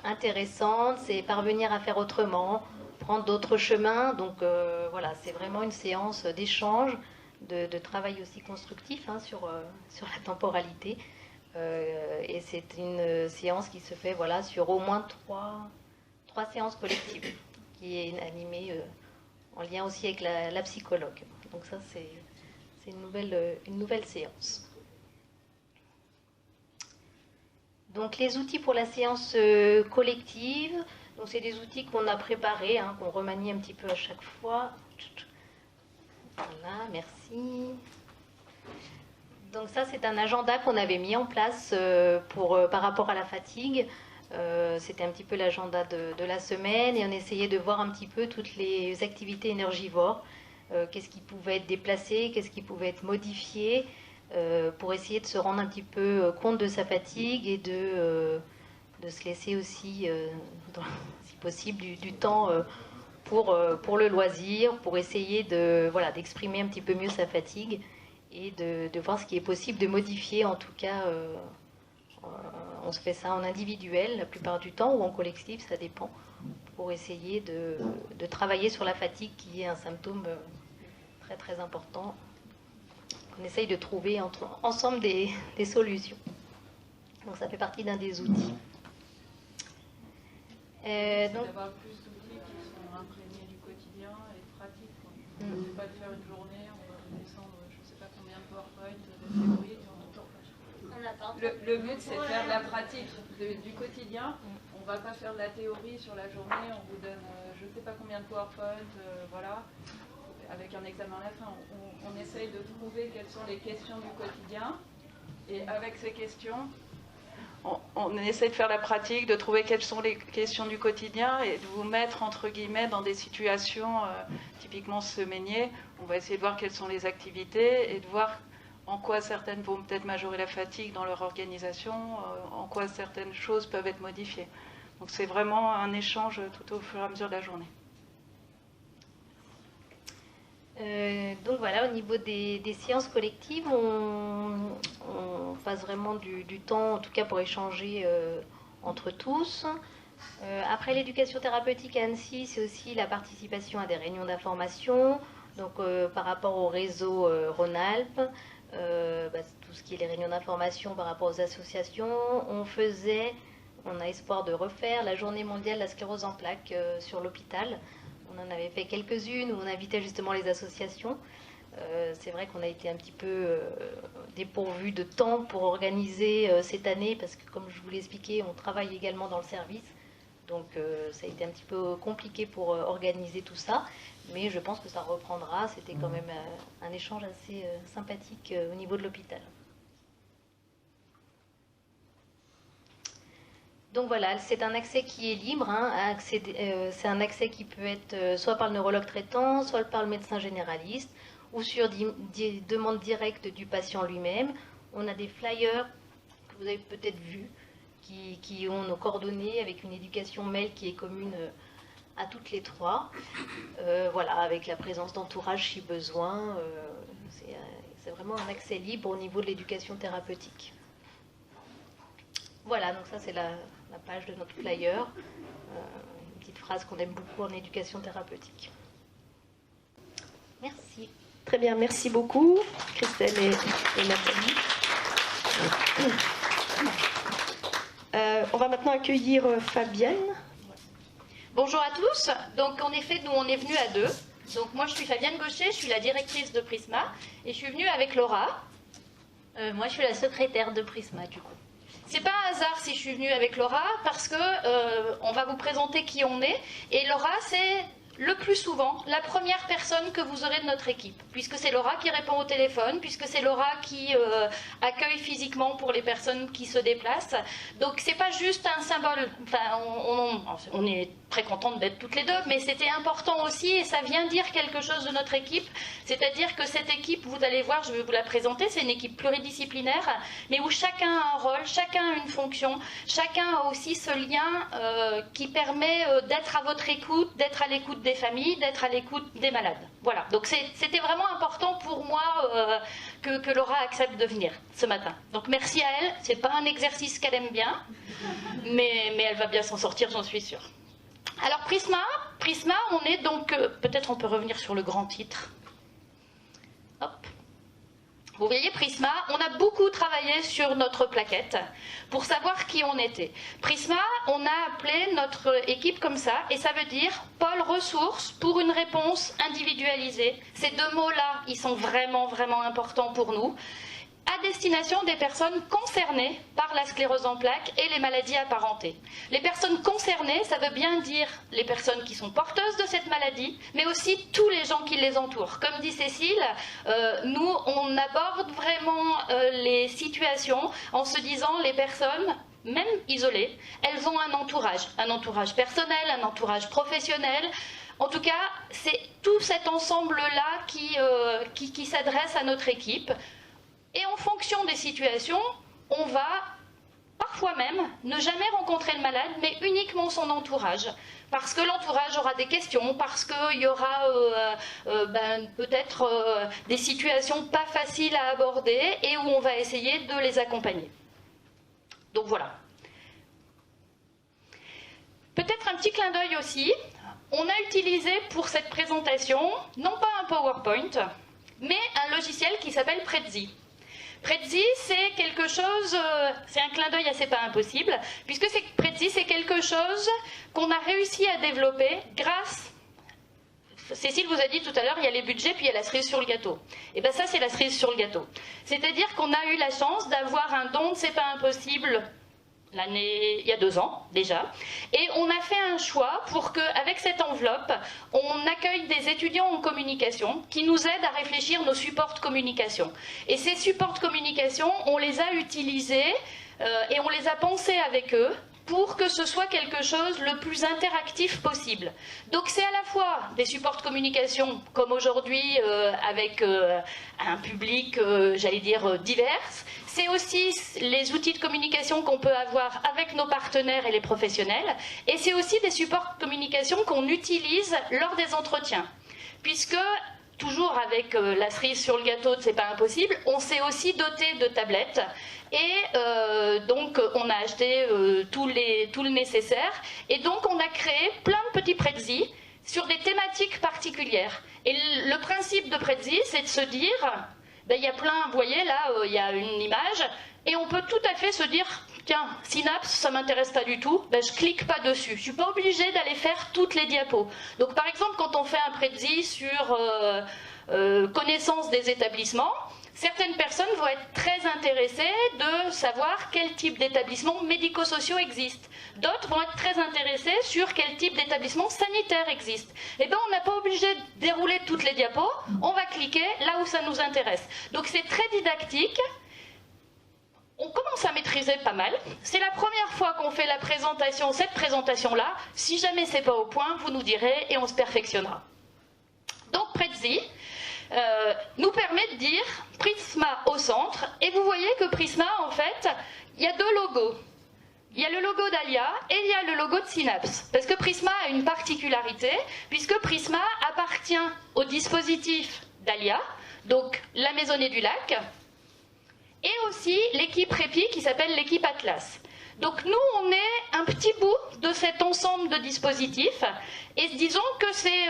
intéressante. C'est parvenir à faire autrement, prendre d'autres chemins. Donc voilà, c'est vraiment une séance d'échange, de travail aussi constructif sur la temporalité. Et c'est une séance qui se fait voilà, sur au moins 3 séances collectives, qui est animée en lien aussi avec la psychologue. Donc ça, c'est une nouvelle séance. Donc les outils pour la séance collective, donc c'est des outils qu'on a préparés, qu'on remanie un petit peu à chaque fois. Voilà, merci. Donc ça, c'est un agenda qu'on avait mis en place par rapport à la fatigue. C'était un petit peu l'agenda de la semaine et on essayait de voir un petit peu toutes les activités énergivores. Qu'est-ce qui pouvait être déplacé, qu'est-ce qui pouvait être modifié, pour essayer de se rendre un petit peu compte de sa fatigue et de se laisser aussi, si possible, du temps pour le loisir, pour essayer d'exprimer un petit peu mieux sa fatigue et de voir ce qui est possible de modifier. En tout cas, on se fait ça en individuel la plupart du temps ou en collectif, ça dépend, pour essayer de travailler sur la fatigue qui est un symptôme très très important. On essaye de trouver ensemble des solutions. Donc ça fait partie d'un des outils. Donc, d'avoir plus d'outils qui sont imprégnés du quotidien et pratiques. C'est pas de faire une journée, on va descendre je ne sais pas combien de PowerPoint, de théorie. Le but c'est de faire de la pratique du quotidien. On ne va pas faire de la théorie sur la journée, on vous donne je ne sais pas combien de PowerPoint, voilà, avec un examen à la fin. On essaye de trouver quelles sont les questions du quotidien et avec ces questions, on essaie de faire la pratique, de trouver quelles sont les questions du quotidien et de vous mettre entre guillemets dans des situations typiquement semainier. On va essayer de voir quelles sont les activités et de voir en quoi certaines vont peut-être majorer la fatigue dans leur organisation, en quoi certaines choses peuvent être modifiées. Donc c'est vraiment un échange tout au fur et à mesure de la journée. Donc voilà, au niveau des séances collectives, on passe vraiment du temps, en tout cas pour échanger entre tous. Après l'éducation thérapeutique à Annecy, c'est aussi la participation à des réunions d'information, donc par rapport au réseau Rhône-Alpes, tout ce qui est les réunions d'information par rapport aux associations. On a espoir de refaire la journée mondiale de la sclérose en plaques sur l'hôpital. On en avait fait quelques-unes où on invitait justement les associations. C'est vrai qu'on a été un petit peu dépourvu de temps pour organiser cette année parce que, comme je vous l'ai expliqué, on travaille également dans le service. Donc ça a été un petit peu compliqué pour organiser tout ça. Mais je pense que ça reprendra. C'était quand même un échange assez sympathique au niveau de l'hôpital. Donc voilà, c'est un accès qui est libre. C'est un accès qui peut être soit par le neurologue traitant, soit par le médecin généraliste, ou sur des demandes directes du patient lui-même. On a des flyers que vous avez peut-être vus, qui ont nos coordonnées avec une éducation mail qui est commune à toutes les 3. Voilà, avec la présence d'entourage si besoin. C'est vraiment un accès libre au niveau de l'éducation thérapeutique. Voilà, donc ça c'est la page de notre flyer. Une petite phrase qu'on aime beaucoup en éducation thérapeutique. Merci. Très bien, merci beaucoup, Christelle et Nathalie. On va maintenant accueillir Fabienne. Bonjour à tous. Donc en effet, nous on est venus à deux. Donc moi je suis Fabienne Gaucher, je suis la directrice de Prisma et je suis venue avec Laura. Moi, je suis la secrétaire de Prisma, du coup. C'est pas un hasard si je suis venue avec Laura parce que on va vous présenter qui on est et Laura c'est le plus souvent la première personne que vous aurez de notre équipe, puisque c'est Laura qui répond au téléphone, puisque c'est Laura qui accueille physiquement pour les personnes qui se déplacent. Donc c'est pas juste un symbole, enfin, on est très contente d'être toutes les deux, mais c'était important aussi et ça vient dire quelque chose de notre équipe, c'est-à-dire que cette équipe, vous allez voir, je vais vous la présenter, c'est une équipe pluridisciplinaire, mais où chacun a un rôle, chacun a une fonction, chacun a aussi ce lien qui permet d'être à votre écoute, d'être à l'écoute des familles, d'être à l'écoute des malades. Voilà, donc c'était vraiment important pour moi que Laura accepte de venir ce matin. Donc merci à elle, c'est pas un exercice qu'elle aime bien, mais elle va bien s'en sortir, j'en suis sûre. Alors Prisma, on est donc, peut-être on peut revenir sur le grand titre. Hop. Vous voyez Prisma, on a beaucoup travaillé sur notre plaquette pour savoir qui on était. Prisma, on a appelé notre équipe comme ça et ça veut dire pôle ressources pour une réponse individualisée. Ces deux mots-là, ils sont vraiment, vraiment importants pour nous. À destination des personnes concernées par la sclérose en plaques et les maladies apparentées. Les personnes concernées, ça veut bien dire les personnes qui sont porteuses de cette maladie, mais aussi tous les gens qui les entourent. Comme dit Cécile, nous, on aborde vraiment les situations en se disant les personnes, même isolées, elles ont un entourage personnel, un entourage professionnel. En tout cas, c'est tout cet ensemble-là qui s'adresse à notre équipe. Et en fonction des situations, on va parfois même ne jamais rencontrer le malade, mais uniquement son entourage. Parce que l'entourage aura des questions, parce qu'il y aura peut-être des situations pas faciles à aborder et où on va essayer de les accompagner. Donc voilà. Peut-être un petit clin d'œil aussi. On a utilisé pour cette présentation, non pas un PowerPoint, mais un logiciel qui s'appelle Prezi. Prezi, c'est quelque chose, c'est un clin d'œil assez pas impossible, puisque Prezi, c'est quelque chose qu'on a réussi à développer grâce, Cécile vous a dit tout à l'heure, il y a les budgets, puis il y a la cerise sur le gâteau. Et bien ça, c'est la cerise sur le gâteau. C'est-à-dire qu'on a eu la chance d'avoir un don de C'est pas impossible il y a 2 ans déjà, et on a fait un choix pour qu'avec cette enveloppe, on accueille des étudiants en communication qui nous aident à réfléchir nos supports de communication. Et ces supports de communication, on les a utilisés et on les a pensés avec eux pour que ce soit quelque chose le plus interactif possible. Donc c'est à la fois des supports de communication, comme aujourd'hui avec un public, j'allais dire, divers. C'est aussi les outils de communication qu'on peut avoir avec nos partenaires et les professionnels. Et c'est aussi des supports de communication qu'on utilise lors des entretiens. Puisque, toujours avec la cerise sur le gâteau de C'est pas impossible, on s'est aussi doté de tablettes. Et donc on a acheté tout le nécessaire. Et donc on a créé plein de petits Prezi sur des thématiques particulières. Et le principe de Prezi, c'est de se dire... il y a plein, vous voyez là, il y a une image, et on peut tout à fait se dire, tiens, Synapse, ça m'intéresse pas du tout, je clique pas dessus. Je suis pas obligée d'aller faire toutes les diapos. Donc par exemple, quand on fait un Prezi sur connaissance des établissements, certaines personnes vont être très intéressées de savoir quel type d'établissements médico-sociaux existent. D'autres vont être très intéressées sur quel type d'établissement sanitaire existe. Eh bien, on n'a pas obligé de dérouler toutes les diapos, on va cliquer là où ça nous intéresse. Donc c'est très didactique. On commence à maîtriser pas mal. C'est la première fois qu'on fait la présentation, cette présentation-là. Si jamais c'est pas au point, vous nous direz et on se perfectionnera. Donc Prezi nous permet de dire Prisma au centre, et vous voyez que Prisma, en fait, il y a 2 logos. Il y a le logo d'Alia et il y a le logo de Synapse. Parce que Prisma a une particularité, puisque Prisma appartient au dispositif d'Alia, donc la Maisonnée du Lac, et aussi l'équipe Répi qui s'appelle l'équipe Atlas. Donc nous, on est un petit bout de cet ensemble de dispositifs, et disons que c'est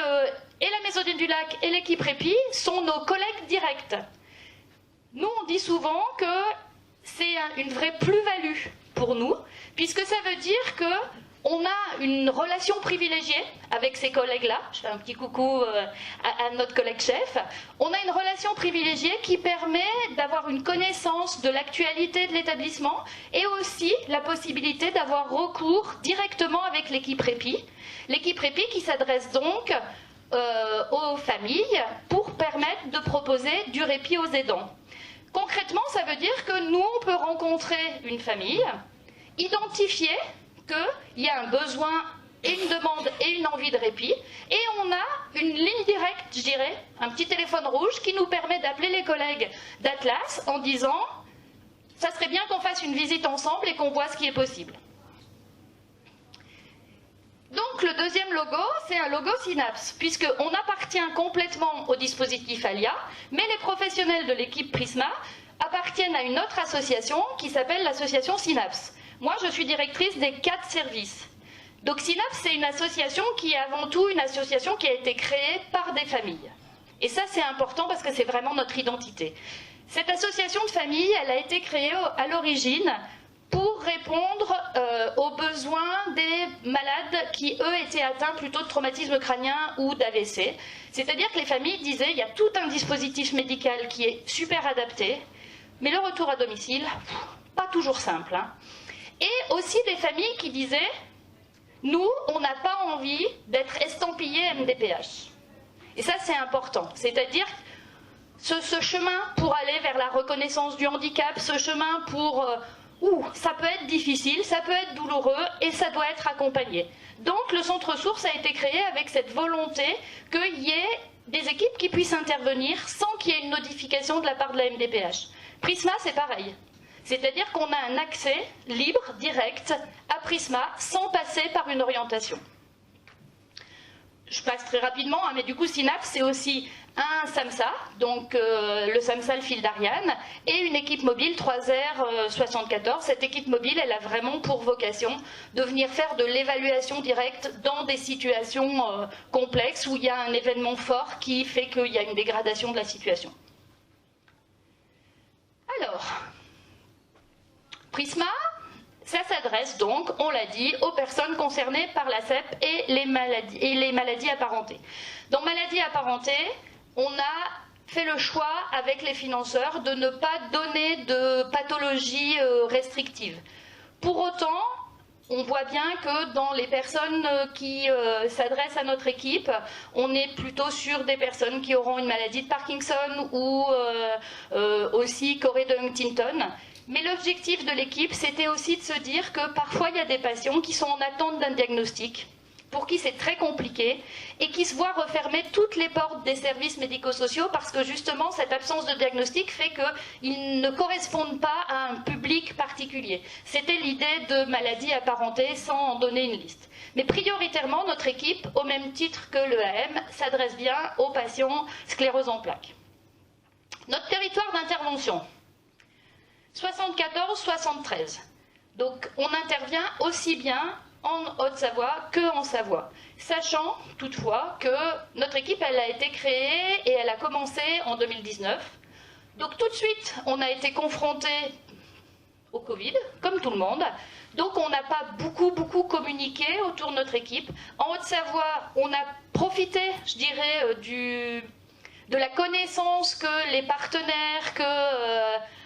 et la Maisonnée du Lac et l'équipe Répi sont nos collègues directs. Nous, on dit souvent que c'est une vraie plus-value pour nous, puisque ça veut dire que On a une relation privilégiée avec ces collègues-là. Je fais un petit coucou à notre collègue chef. On a une relation privilégiée qui permet d'avoir une connaissance de l'actualité de l'établissement et aussi la possibilité d'avoir recours directement avec l'équipe Répit. L'équipe Répit qui s'adresse donc aux familles pour permettre de proposer du répit aux aidants. Concrètement, ça veut dire que nous, on peut rencontrer une famille, identifier qu'il y a un besoin et une demande et une envie de répit, et on a une ligne directe, je dirais, un petit téléphone rouge qui nous permet d'appeler les collègues d'Atlas en disant « ça serait bien qu'on fasse une visite ensemble et qu'on voit ce qui est possible ». Donc le deuxième logo, c'est un logo Synapse, puisqu'on appartient complètement au dispositif ALIA, mais les professionnels de l'équipe Prisma appartiennent à une autre association qui s'appelle l'association Synapse. Moi, je suis directrice des 4 services. Donc Synapse, c'est une association qui est avant tout une association qui a été créée par des familles. Et ça, c'est important parce que c'est vraiment notre identité. Cette association de familles, elle a été créée à l'origine pour répondre aux besoins des malades qui, eux, étaient atteints plutôt de traumatisme crânien ou d'AVC. C'est-à-dire que les familles disaient, il y a tout un dispositif médical qui est super adapté, mais le retour à domicile, pas toujours simple, hein. Et aussi des familles qui disaient, nous, on n'a pas envie d'être estampillés MDPH. Et ça, c'est important. C'est-à-dire ce chemin pour aller vers la reconnaissance du handicap, ce chemin pour... ça peut être difficile, ça peut être douloureux et ça doit être accompagné. Donc le centre ressources a été créé avec cette volonté qu'il y ait des équipes qui puissent intervenir sans qu'il y ait une notification de la part de la MDPH. Prisma, c'est pareil. C'est-à-dire qu'on a un accès libre, direct, à Prisma, sans passer par une orientation. Je passe très rapidement, hein, mais du coup, Synapse, c'est aussi un SAMSA, donc le SAMSA, le fil d'Ariane, et une équipe mobile 3R74. Cette équipe mobile, elle a vraiment pour vocation de venir faire de l'évaluation directe dans des situations complexes où il y a un événement fort qui fait qu'il y a une dégradation de la situation. Alors... Prisma, ça s'adresse donc, on l'a dit, aux personnes concernées par la CEP et les maladies apparentées. Dans maladies apparentées, on a fait le choix avec les financeurs de ne pas donner de pathologie restrictive. Pour autant, on voit bien que dans les personnes qui s'adressent à notre équipe, on est plutôt sur des personnes qui auront une maladie de Parkinson ou aussi Corée de Huntington. Mais l'objectif de l'équipe, c'était aussi de se dire que parfois il y a des patients qui sont en attente d'un diagnostic, pour qui c'est très compliqué, et qui se voient refermer toutes les portes des services médico-sociaux parce que justement cette absence de diagnostic fait qu'ils ne correspondent pas à un public particulier. C'était l'idée de maladies apparentées sans en donner une liste. Mais prioritairement, notre équipe, au même titre que l'EAM, s'adresse bien aux patients sclérose en plaques. Notre territoire d'intervention. 74-73. Donc on intervient aussi bien en Haute-Savoie qu'en Savoie. Sachant toutefois que notre équipe elle a été créée et elle a commencé en 2019. Donc tout de suite on a été confronté au Covid, comme tout le monde. Donc on n'a pas beaucoup communiqué autour de notre équipe. En Haute-Savoie, on a profité, je dirais, de la connaissance que les partenaires, que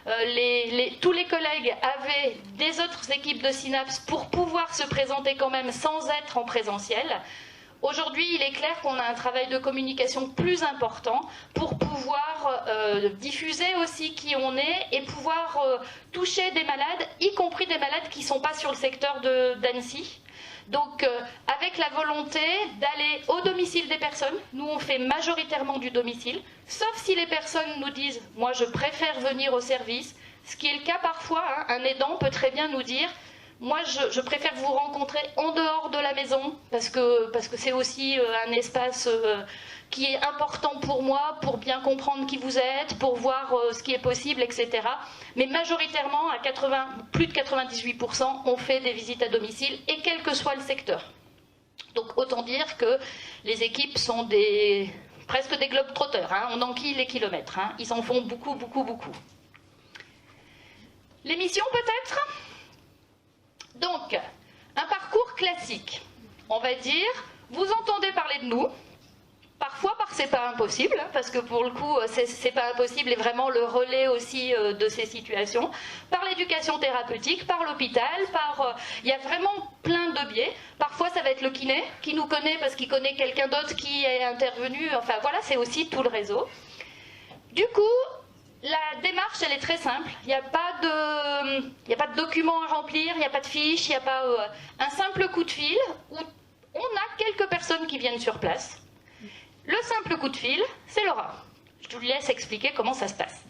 tous les collègues avaient des autres équipes de Synapse pour pouvoir se présenter quand même sans être en présentiel. Aujourd'hui, il est clair qu'on a un travail de communication plus important pour pouvoir diffuser aussi qui on est et pouvoir toucher des malades, y compris des malades qui ne sont pas sur le secteur d'Annecy. Donc, avec la volonté d'aller au domicile des personnes, nous on fait majoritairement du domicile, sauf si les personnes nous disent « moi je préfère venir au service », ce qui est le cas parfois, hein, un aidant peut très bien nous dire « moi je préfère vous rencontrer en dehors de la maison, parce que c'est aussi un espace qui est important pour moi, pour bien comprendre qui vous êtes, pour voir ce qui est possible, etc. » Mais majoritairement, à plus de 98%, on fait des visites à domicile, et quel que soit le secteur. Donc autant dire que les équipes sont presque des globetrotters, hein, on enquille les kilomètres, hein, ils en font beaucoup. Les missions peut-être ? Donc, un parcours classique classique. On va dire, vous entendez parler de nous, parfois par c'est pas impossible, parce que pour le coup, c'est pas impossible et vraiment le relais aussi de ces situations, par l'éducation thérapeutique, par l'hôpital, il y a vraiment plein de biais. Parfois, ça va être le kiné qui nous connaît parce qu'il connaît quelqu'un d'autre qui est intervenu. Enfin voilà, c'est aussi tout le réseau. Du coup, la démarche, elle est très simple. Il n'y a pas de documents à remplir, il n'y a pas de fiche, il n'y a pas un simple coup de fil où on a quelques personnes qui viennent sur place. Le simple coup de fil, c'est Laura. Je vous laisse expliquer comment ça se passe.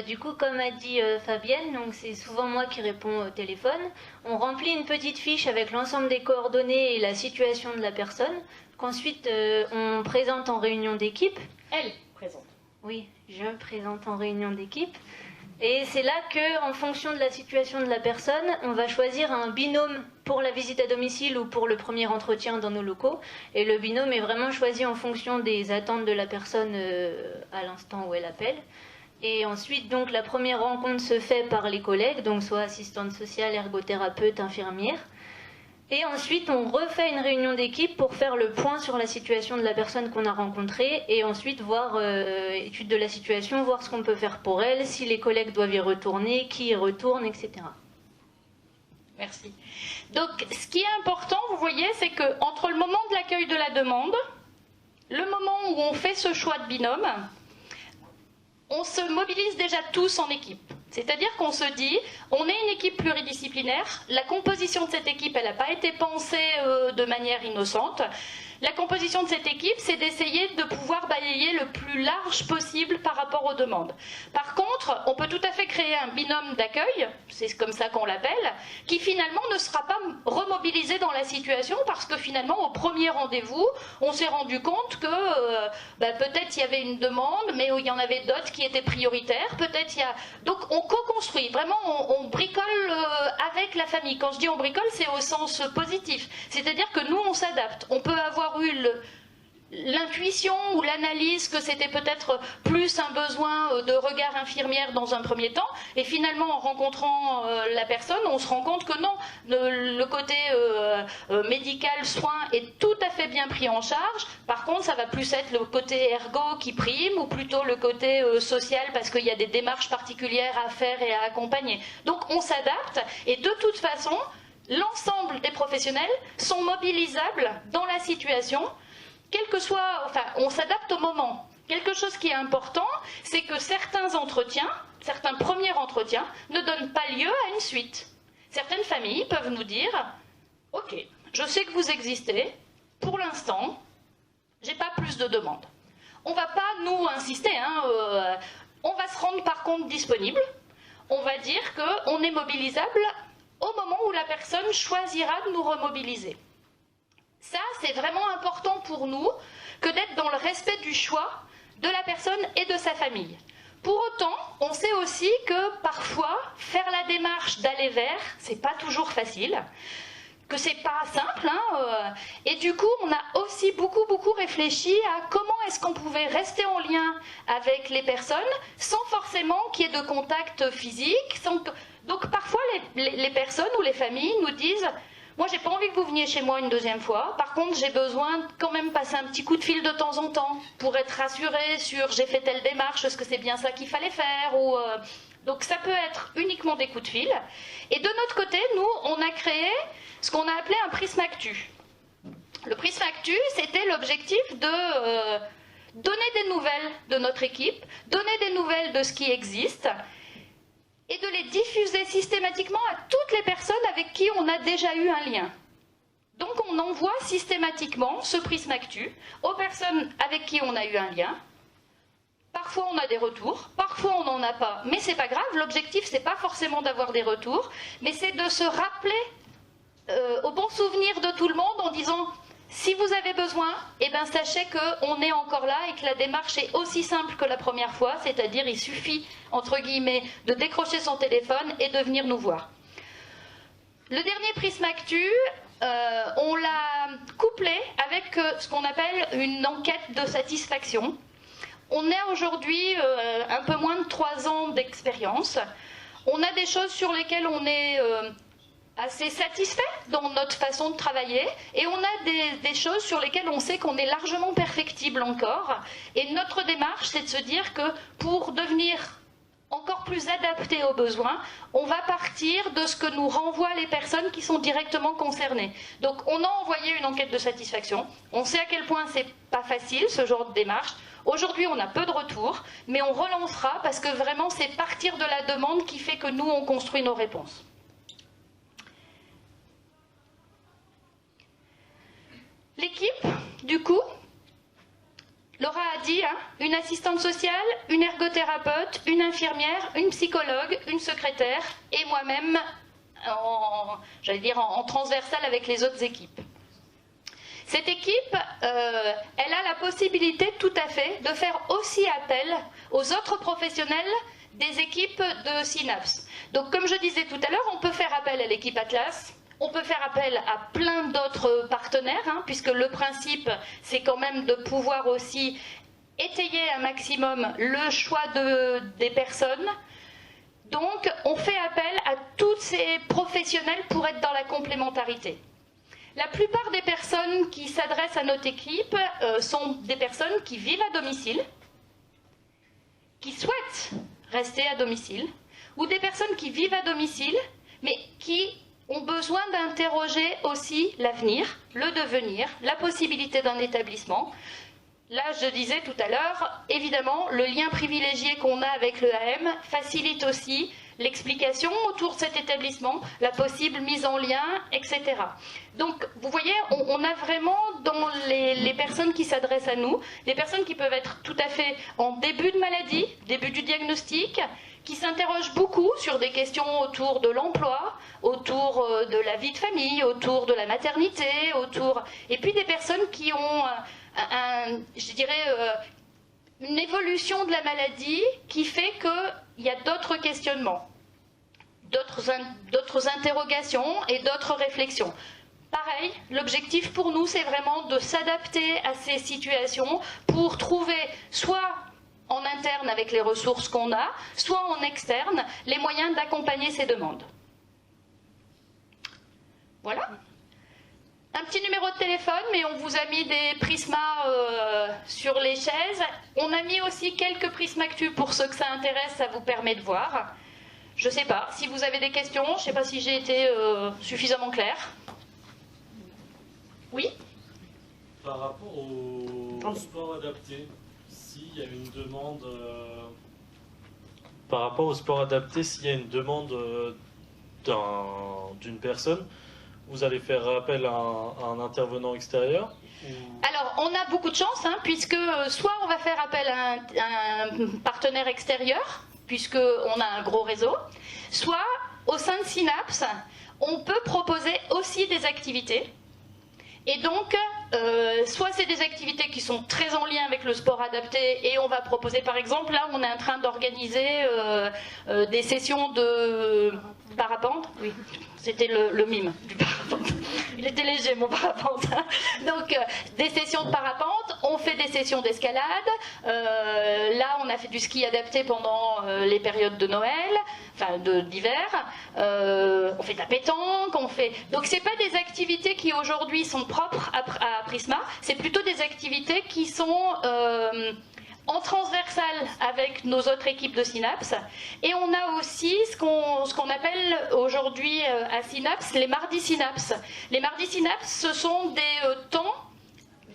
Du coup, comme a dit Fabienne, donc c'est souvent moi qui réponds au téléphone. On remplit une petite fiche avec l'ensemble des coordonnées et la situation de la personne, qu'ensuite on présente en réunion d'équipe. Elle présente. Oui, je présente en réunion d'équipe. Et c'est là que, en fonction de la situation de la personne, on va choisir un binôme pour la visite à domicile ou pour le premier entretien dans nos locaux. Et le binôme est vraiment choisi en fonction des attentes de la personne à l'instant où elle appelle. Et ensuite, donc, la première rencontre se fait par les collègues, donc soit assistante sociale, ergothérapeute, infirmière. Et ensuite, on refait une réunion d'équipe pour faire le point sur la situation de la personne qu'on a rencontrée et ensuite voir, étude de la situation, voir ce qu'on peut faire pour elle, si les collègues doivent y retourner, qui y retourne, etc. Merci. Donc, ce qui est important, vous voyez, c'est qu'entre le moment de l'accueil de la demande, le moment où on fait ce choix de binôme, on se mobilise déjà tous en équipe. C'est-à-dire qu'on se dit, on est une équipe pluridisciplinaire, la composition de cette équipe, elle n'a pas été pensée de manière innocente. La composition de cette équipe, c'est d'essayer de pouvoir balayer le plus large possible par rapport aux demandes. Par contre, on peut tout à fait créer un binôme d'accueil, c'est comme ça qu'on l'appelle, qui finalement ne sera pas remobilisé dans la situation parce que finalement, au premier rendez-vous, on s'est rendu compte que peut-être il y avait une demande, mais il y en avait d'autres qui étaient prioritaires. Peut-être il y a... Donc on co-construit, vraiment on bricole avec la famille. Quand je dis on bricole, c'est au sens positif. C'est-à-dire que nous, on s'adapte. On peut avoir eu l'intuition ou l'analyse que c'était peut-être plus un besoin de regard infirmière dans un premier temps, et finalement en rencontrant la personne, on se rend compte que non, le côté médical, soin est tout à fait bien pris en charge. Par contre, ça va plus être le côté ergo qui prime, ou plutôt le côté social, parce qu'il y a des démarches particulières à faire et à accompagner. Donc on s'adapte, et de toute façon, l'ensemble des professionnels sont mobilisables dans la situation, quel que soit, enfin, on s'adapte au moment. Quelque chose qui est important, c'est que certains entretiens, certains premiers entretiens, ne donnent pas lieu à une suite. Certaines familles peuvent nous dire, ok, je sais que vous existez, pour l'instant, j'ai pas plus de demandes. On va pas nous insister, on va se rendre par contre disponible, on va dire qu'on est mobilisable au moment où la personne choisira de nous remobiliser. Ça, c'est vraiment important pour nous que d'être dans le respect du choix de la personne et de sa famille. Pour autant, on sait aussi que parfois, faire la démarche d'aller vers, c'est pas toujours facile, que c'est pas simple, et du coup, on a aussi beaucoup réfléchi à comment est-ce qu'on pouvait rester en lien avec les personnes sans forcément qu'il y ait de contact physique. Donc parfois, les personnes ou les familles nous disent: moi, j'ai pas envie que vous veniez chez moi une deuxième fois. Par contre, j'ai besoin de quand même passer un petit coup de fil de temps en temps pour être rassurée sur j'ai fait telle démarche, est-ce que c'est bien ça qu'il fallait faire ou Donc ça peut être uniquement des coups de fil. Et de notre côté, nous, on a créé ce qu'on a appelé un prisme actu. Le prisme actu, c'était l'objectif de donner des nouvelles de notre équipe, donner des nouvelles de ce qui existe, et de les diffuser systématiquement à toutes les personnes avec qui on a déjà eu un lien. Donc on envoie systématiquement ce prisme actu aux personnes avec qui on a eu un lien. Parfois on a des retours, parfois on n'en a pas, mais c'est pas grave, l'objectif c'est pas forcément d'avoir des retours, mais c'est de se rappeler au bon souvenir de tout le monde en disant: si vous avez besoin, sachez qu'on est encore là et que la démarche est aussi simple que la première fois, c'est-à-dire il suffit, entre guillemets, de décrocher son téléphone et de venir nous voir. Le dernier prisme actu, on l'a couplé avec ce qu'on appelle une enquête de satisfaction. On a aujourd'hui un peu moins de 3 ans d'expérience. On a des choses sur lesquelles on est assez satisfaits dans notre façon de travailler et on a des choses sur lesquelles on sait qu'on est largement perfectible encore. Et notre démarche, c'est de se dire que pour devenir encore plus adapté aux besoins, on va partir de ce que nous renvoient les personnes qui sont directement concernées. Donc on a envoyé une enquête de satisfaction, on sait à quel point c'est pas facile ce genre de démarche. Aujourd'hui on a peu de retours, mais on relancera parce que vraiment c'est partir de la demande qui fait que nous on construit nos réponses. L'équipe, du coup, Laura a dit, hein, une assistante sociale, une ergothérapeute, une infirmière, une psychologue, une secrétaire et moi-même, en transversal avec les autres équipes. Cette équipe, elle a la possibilité tout à fait de faire aussi appel aux autres professionnels des équipes de Synapse. Donc comme je disais tout à l'heure, on peut faire appel à l'équipe Atlas. On peut faire appel à plein d'autres partenaires, hein, puisque le principe, c'est quand même de pouvoir aussi étayer un maximum le choix des personnes. Donc, on fait appel à tous ces professionnels pour être dans la complémentarité. La plupart des personnes qui s'adressent à notre équipe sont des personnes qui vivent à domicile, qui souhaitent rester à domicile, ou des personnes qui vivent à domicile, mais qui ont besoin d'interroger aussi l'avenir, le devenir, la possibilité d'un établissement. Là, je disais tout à l'heure, évidemment, le lien privilégié qu'on a avec l'EAM facilite aussi l'explication autour de cet établissement, la possible mise en lien, etc. Donc, vous voyez, on a vraiment dans les personnes qui s'adressent à nous, des personnes qui peuvent être tout à fait en début de maladie, début du diagnostic, qui s'interrogent beaucoup sur des questions autour de l'emploi, autour de la vie de famille, autour de la maternité, et puis des personnes qui ont, une évolution de la maladie qui fait qu'il y a d'autres questionnements, d'autres interrogations et d'autres réflexions. Pareil, l'objectif pour nous, c'est vraiment de s'adapter à ces situations pour trouver soit en interne avec les ressources qu'on a, soit en externe, les moyens d'accompagner ces demandes. Voilà. Un petit numéro de téléphone, mais on vous a mis des prismas sur les chaises. On a mis aussi quelques prismactus pour ceux que ça intéresse, ça vous permet de voir. Je ne sais pas, si vous avez des questions, je ne sais pas si j'ai été suffisamment claire. Oui ? Par rapport au sport adapté, s'il y a une demande... Par rapport au sport adapté, s'il y a une demande d'une personne, vous allez faire appel à un intervenant extérieur ou... Alors, on a beaucoup de chance, hein, puisque soit on va faire appel à un partenaire extérieur, puisqu'on a un gros réseau, soit au sein de Synapse, on peut proposer aussi des activités. Et donc, soit c'est des activités qui sont très en lien avec le sport adapté et on va proposer, par exemple, là on est en train d'organiser des sessions de parapente. Oui, c'était le mime du parapente. Il était léger mon parapente. Donc, des sessions de parapente, on fait des sessions d'escalade. Là, on a fait du ski adapté pendant les périodes de Noël, enfin d'hiver. On fait de la pétanque, Donc, c'est pas des activités qui aujourd'hui sont propres à Prisma, c'est plutôt des activités qui sont en transversal avec nos autres équipes de Synapse. Et on a aussi ce qu'on appelle aujourd'hui à Synapse les mardis Synapse. Les mardis Synapse, ce sont des temps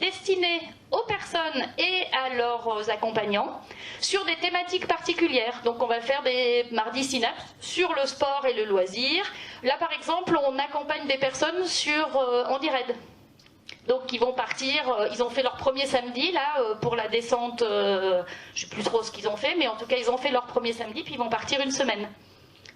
destinés aux personnes et à leurs accompagnants sur des thématiques particulières. Donc on va faire des mardis Synapse sur le sport et le loisir. Là par exemple, on accompagne des personnes sur Handired. Donc ils vont partir, ils ont fait leur premier samedi là pour la descente, je ne sais plus trop ce qu'ils ont fait, mais en tout cas ils ont fait leur premier samedi puis ils vont partir une semaine.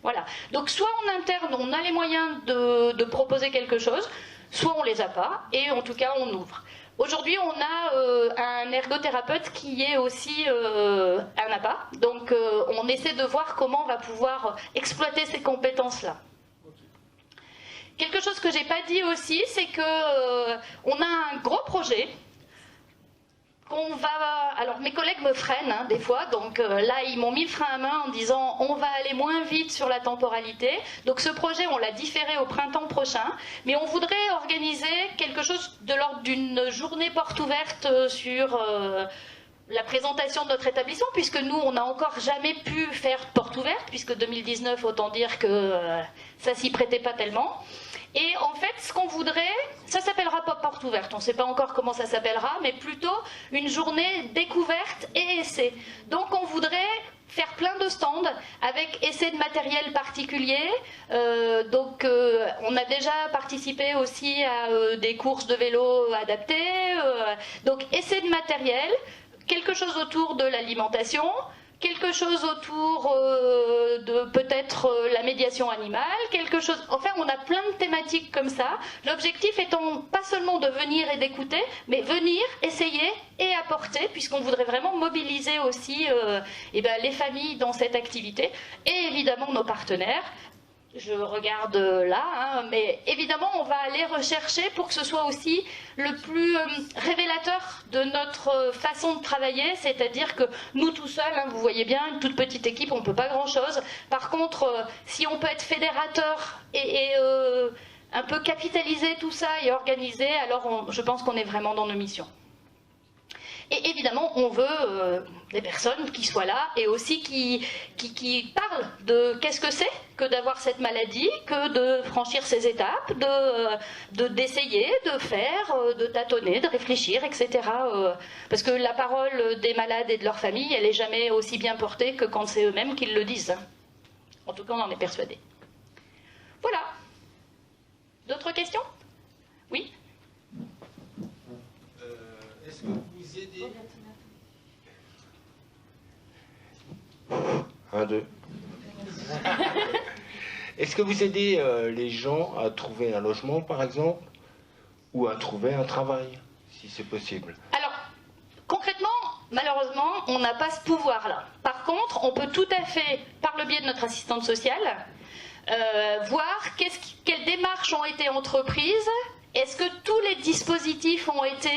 Voilà. Donc soit en interne on a les moyens de proposer quelque chose, soit on les a pas et en tout cas on ouvre. Aujourd'hui on a un ergothérapeute qui est aussi un APA, donc on essaie de voir comment on va pouvoir exploiter ces compétences là. Quelque chose que j'ai pas dit aussi, c'est que on a un gros projet qu'on va... Alors mes collègues me freinent des fois, donc là ils m'ont mis le frein à main en disant on va aller moins vite sur la temporalité. Donc ce projet on l'a différé au printemps prochain, mais on voudrait organiser quelque chose de l'ordre d'une journée porte ouverte sur la présentation de notre établissement, puisque nous on n'a encore jamais pu faire porte ouverte, puisque 2019 autant dire que ça s'y prêtait pas tellement. Et en fait, ce qu'on voudrait, ça s'appellera pas porte ouverte, on ne sait pas encore comment ça s'appellera, mais plutôt une journée découverte et essai. Donc on voudrait faire plein de stands avec essais de matériel particulier. On a déjà participé aussi à des courses de vélo adaptées. Donc essais de matériel, quelque chose autour de l'alimentation, quelque chose autour de peut-être la médiation animale, quelque chose... Enfin, on a plein de thématiques comme ça. L'objectif étant pas seulement de venir et d'écouter, mais venir, essayer et apporter, puisqu'on voudrait vraiment mobiliser aussi les familles dans cette activité, et évidemment nos partenaires. Je regarde là, mais évidemment on va aller rechercher pour que ce soit aussi le plus révélateur de notre façon de travailler, c'est-à-dire que nous tout seuls, vous voyez bien, une toute petite équipe, on ne peut pas grand-chose. Par contre, si on peut être fédérateur et un peu capitaliser tout ça et organiser, alors je pense qu'on est vraiment dans nos missions. Et évidemment, on veut des personnes qui soient là et aussi qui parlent de qu'est-ce que c'est que d'avoir cette maladie, que de franchir ces étapes, d'essayer, de faire, de tâtonner, de réfléchir, etc. Parce que la parole des malades et de leur famille, elle n'est jamais aussi bien portée que quand c'est eux-mêmes qui le disent. En tout cas, on en est persuadé. Voilà. D'autres questions? Oui? Est-ce que vous aidez... 1, 2. Est-ce que vous aidez les gens à trouver un logement, par exemple, ou à trouver un travail, si c'est possible? Alors, concrètement, malheureusement, on n'a pas ce pouvoir-là. Par contre, on peut tout à fait, par le biais de notre assistante sociale, voir quelles démarches ont été entreprises. Est-ce que tous les dispositifs ont été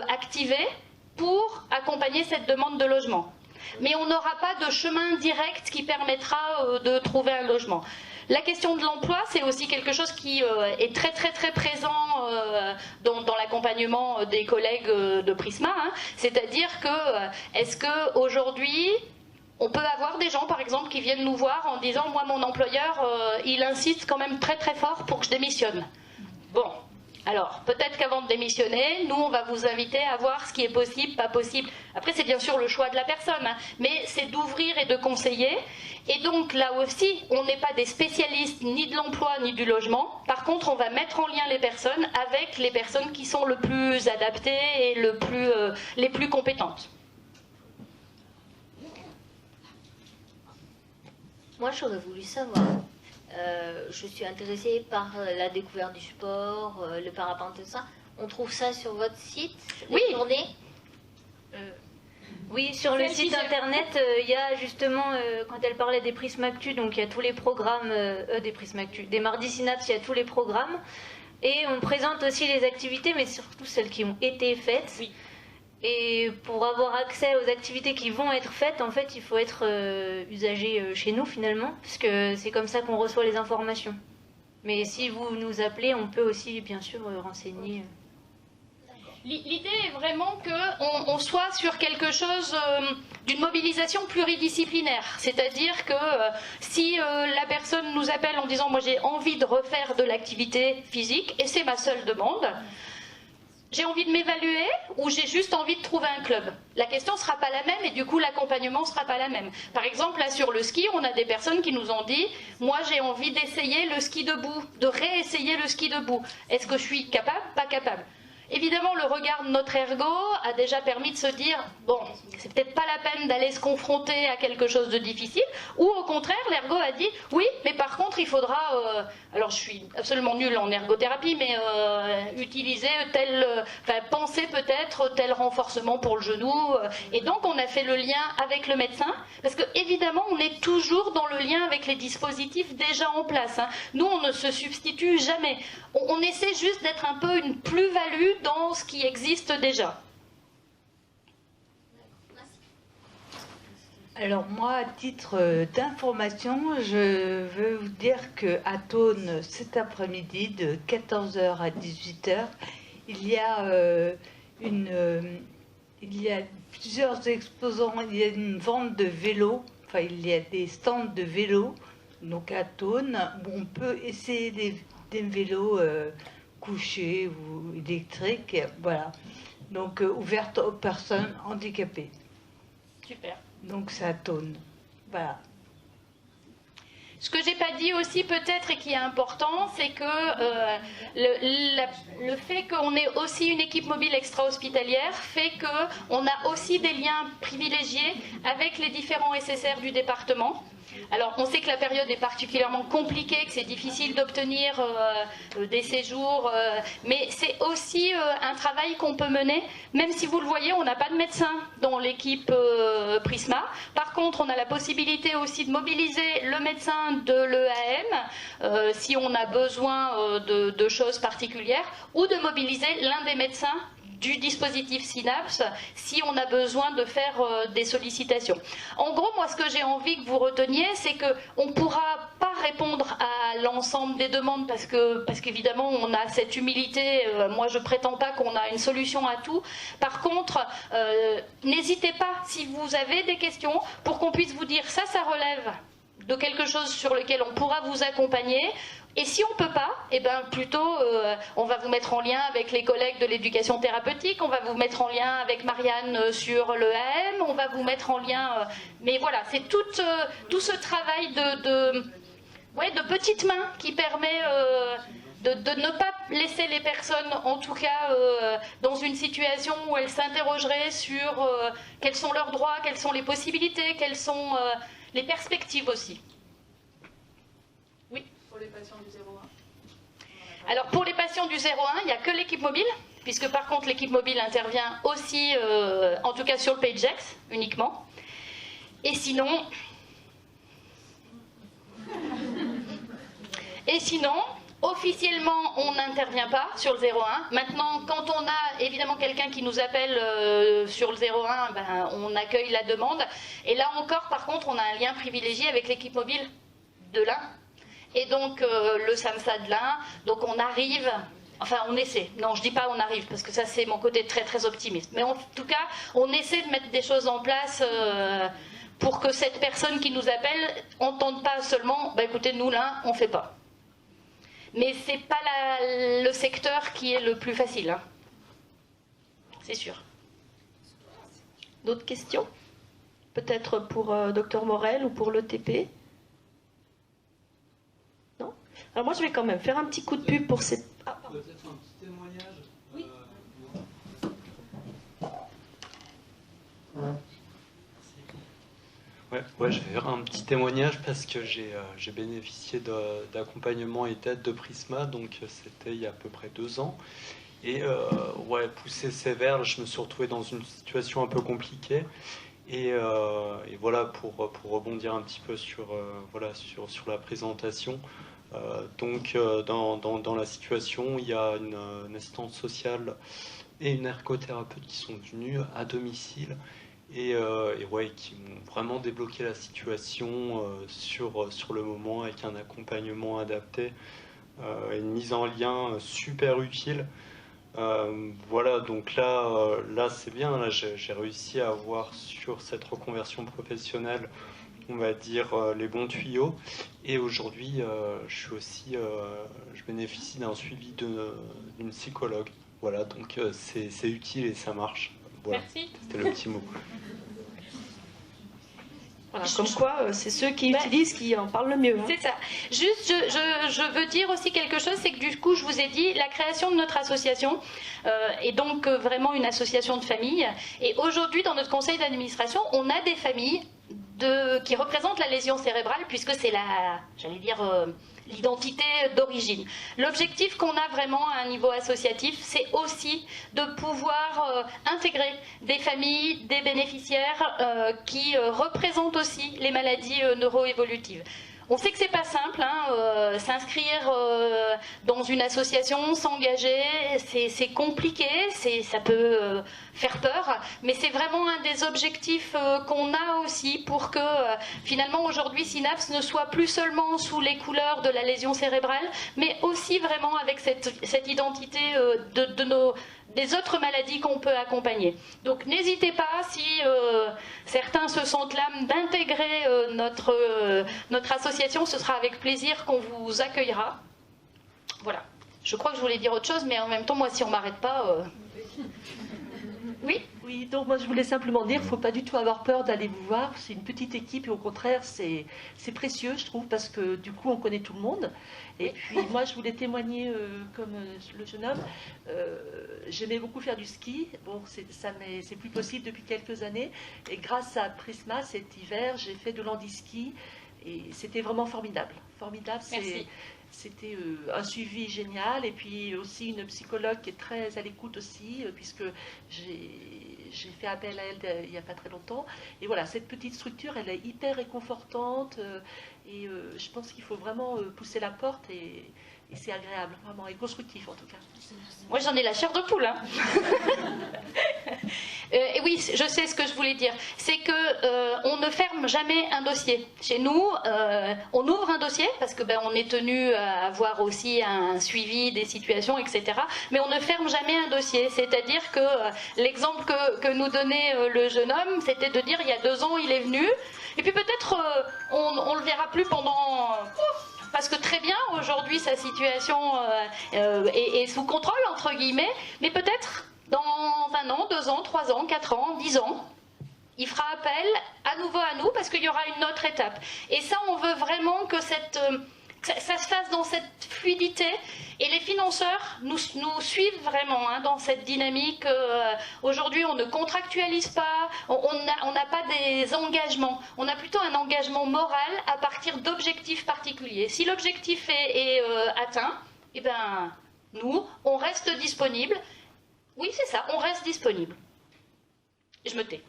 activés pour accompagner cette demande de logement? Mais on n'aura pas de chemin direct qui permettra de trouver un logement. La question de l'emploi, c'est aussi quelque chose qui est très très très présent dans l'accompagnement des collègues de Prisma. C'est-à-dire que, est-ce qu'aujourd'hui, on peut avoir des gens, par exemple, qui viennent nous voir en disant « Moi, mon employeur, il insiste quand même très très fort pour que je démissionne. » Bon. Alors, peut-être qu'avant de démissionner, nous, on va vous inviter à voir ce qui est possible, pas possible. Après, c'est bien sûr le choix de la personne, mais c'est d'ouvrir et de conseiller. Et donc, là aussi, on n'est pas des spécialistes ni de l'emploi ni du logement. Par contre, on va mettre en lien les personnes avec les personnes qui sont le plus adaptées et les plus compétentes. Moi, j'aurais voulu savoir... je suis intéressée par la découverte du sport, le parapente, tout ça. On trouve ça sur votre site? Oui. Oui, sur le site internet, il y a justement, quand elle parlait des Prismactu, donc il y a tous les programmes, des Prismactu, des Mardis Synapses, il y a tous les programmes. Et on présente aussi les activités, mais surtout celles qui ont été faites. Oui. Et pour avoir accès aux activités qui vont être faites, en fait, il faut être usager chez nous, finalement, parce que c'est comme ça qu'on reçoit les informations. Mais si vous nous appelez, on peut aussi, bien sûr, renseigner. L'idée est vraiment qu'on soit sur quelque chose d'une mobilisation pluridisciplinaire. C'est-à-dire que si la personne nous appelle en disant « Moi, j'ai envie de refaire de l'activité physique, et c'est ma seule demande », j'ai envie de m'évaluer ou j'ai juste envie de trouver un club. La question ne sera pas la même et du coup l'accompagnement ne sera pas la même. Par exemple, là sur le ski, on a des personnes qui nous ont dit « Moi j'ai envie d'essayer le ski debout, de réessayer le ski debout. Est-ce que je suis capable? Pas capable. » Évidemment, le regard de notre ergo a déjà permis de se dire « Bon, c'est peut-être pas la peine d'aller se confronter à quelque chose de difficile. » Ou au contraire, l'ergo a dit « Oui, mais par contre, il faudra... alors, je suis absolument nulle en ergothérapie, mais utiliser penser peut-être tel renforcement pour le genou. » Et donc, on a fait le lien avec le médecin, parce que évidemment, on est toujours dans le lien avec les dispositifs déjà en place. Nous, on ne se substitue jamais. On essaie juste d'être un peu une plus-value dans ce qui existe déjà. Alors moi, à titre d'information, je veux vous dire qu'à Thônes, cet après-midi, de 14h à 18h, il y a plusieurs exposants, il y a une vente de vélos, enfin il y a des stands de vélos, donc à Thônes, où on peut essayer des vélos couchés ou électriques, voilà. Donc ouverte aux personnes handicapées. Super. Donc c'est à Thônes. Voilà. Ce que j'ai pas dit aussi peut-être et qui est important, c'est que le fait qu'on ait aussi une équipe mobile extra-hospitalière fait qu'on a aussi des liens privilégiés avec les différents SSR du département. Alors, on sait que la période est particulièrement compliquée, que c'est difficile d'obtenir des séjours, mais c'est aussi un travail qu'on peut mener, même si vous le voyez, on n'a pas de médecin dans l'équipe Prisma. Par contre, on a la possibilité aussi de mobiliser le médecin de l'EAM, si on a besoin de choses particulières, ou de mobiliser l'un des médecins du dispositif Synapse si on a besoin de faire des sollicitations. En gros, moi, ce que j'ai envie que vous reteniez, c'est qu'on ne pourra pas répondre à l'ensemble des demandes parce qu'évidemment, on a cette humilité. Moi, je ne prétends pas qu'on a une solution à tout. Par contre, n'hésitez pas, si vous avez des questions, pour qu'on puisse vous dire ça relève de quelque chose sur lequel on pourra vous accompagner. Et si on ne peut pas, eh ben plutôt on va vous mettre en lien avec les collègues de l'éducation thérapeutique, on va vous mettre en lien avec Marianne sur l'EAM, on va vous mettre en lien... mais voilà, c'est tout ce travail de petites mains qui permet de ne pas laisser les personnes, en tout cas dans une situation où elles s'interrogeraient sur quels sont leurs droits, quelles sont les possibilités, quelles sont les perspectives aussi. Les patients du 01. Alors pour les patients du 01, il n'y a que l'équipe mobile, puisque par contre l'équipe mobile intervient aussi, en tout cas sur le PageX uniquement. Et sinon, officiellement, on n'intervient pas sur le 01. Maintenant, quand on a évidemment quelqu'un qui nous appelle sur le 01, ben, on accueille la demande. Et là encore, par contre, on a un lien privilégié avec l'équipe mobile de l'Ain. Et donc le SAMSA de l'Ain, donc on arrive, enfin on essaie, non je dis pas on arrive parce que ça c'est mon côté très très optimiste, mais en tout cas on essaie de mettre des choses en place pour que cette personne qui nous appelle n'entende pas seulement, bah écoutez nous l'Ain on fait pas. Mais c'est pas le secteur qui est le plus facile, hein. C'est sûr. D'autres questions? Peut-être pour Dr Morel ou pour l'ETP? Alors moi je vais quand même faire un petit coup de pub pour cette... Peut-être un petit témoignage. Oui. Ouais, je vais faire un petit témoignage parce que j'ai bénéficié d'accompagnement et d'aide de Prisma, donc c'était il y a à peu près 2 ans. Et poussé sévère, je me suis retrouvé dans une situation un peu compliquée. Et voilà, pour rebondir un petit peu sur la présentation. Donc dans la situation, il y a une assistante sociale et une ergothérapeute qui sont venues à domicile et qui m'ont vraiment débloqué la situation sur le moment avec un accompagnement adapté et une mise en lien super utile. Voilà, donc là c'est bien, là j'ai réussi à avoir sur cette reconversion professionnelle, on va dire, les bons tuyaux. Et aujourd'hui, je bénéficie d'un suivi d'une psychologue. Voilà, donc c'est utile et ça marche. Voilà. Merci. C'était le petit mot. Voilà, comme quoi, c'est ceux qui utilisent qui en parlent le mieux. Hein. C'est ça. Juste, je veux dire aussi quelque chose, c'est que du coup, je vous ai dit, la création de notre association est donc vraiment une association de familles. Et aujourd'hui, dans notre conseil d'administration, on a des familles qui représentent la lésion cérébrale, puisque c'est l'identité d'origine. L'objectif qu'on a vraiment à un niveau associatif, c'est aussi de pouvoir intégrer des familles, des bénéficiaires qui représentent aussi les maladies neuroévolutives. On sait que c'est pas simple, hein, s'inscrire dans une association, s'engager, c'est compliqué, ça peut faire peur, mais c'est vraiment un des objectifs qu'on a aussi pour que finalement aujourd'hui Synapse ne soit plus seulement sous les couleurs de la lésion cérébrale, mais aussi vraiment avec cette identité des autres maladies qu'on peut accompagner. Donc n'hésitez pas, si certains se sentent l'âme d'intégrer notre association, ce sera avec plaisir qu'on vous accueillera. Voilà. Je crois que je voulais dire autre chose, mais en même temps, moi, si on m'arrête pas... Oui ? Oui, donc moi je voulais simplement dire qu'il ne faut pas du tout avoir peur d'aller vous voir. C'est une petite équipe et au contraire, c'est précieux, je trouve, parce que du coup, on connaît tout le monde. Et puis moi, je voulais témoigner comme le jeune homme. J'aimais beaucoup faire du ski. Bon, c'est plus possible depuis quelques années. Et grâce à Prisma, cet hiver, j'ai fait de l'handiski. Et c'était vraiment formidable. Formidable, c'était un suivi génial. Et puis aussi une psychologue qui est très à l'écoute aussi, puisque j'ai fait appel à elle il n'y a pas très longtemps. Et voilà, cette petite structure, elle est hyper réconfortante. Et je pense qu'il faut vraiment pousser la porte et c'est agréable, vraiment, et constructif en tout cas. Moi j'en ai la chair de poule. Hein. Et oui, je sais ce que je voulais dire. C'est que on ne ferme jamais un dossier. Chez nous, on ouvre un dossier parce que on est tenu à avoir aussi un suivi des situations, etc. Mais on ne ferme jamais un dossier. C'est-à-dire que l'exemple que nous donnait le jeune homme, c'était de dire il y a 2 ans il est venu, et puis peut-être on le verra plus pendant. Parce que très bien, aujourd'hui, sa situation est sous contrôle, entre guillemets, mais peut-être dans 1 an, 2 ans, 3 ans, 4 ans, 10 ans, il fera appel à nouveau à nous parce qu'il y aura une autre étape. Et ça, on veut vraiment que ça se fasse dans cette fluidité. Et les financeurs nous suivent vraiment dans cette dynamique. Aujourd'hui, on ne contractualise pas, on n'a pas des engagements. On a plutôt un engagement moral à partir d'objectifs particuliers. Si l'objectif est atteint, eh ben, nous, on reste disponible. Oui, c'est ça, on reste disponible. Et je me tais.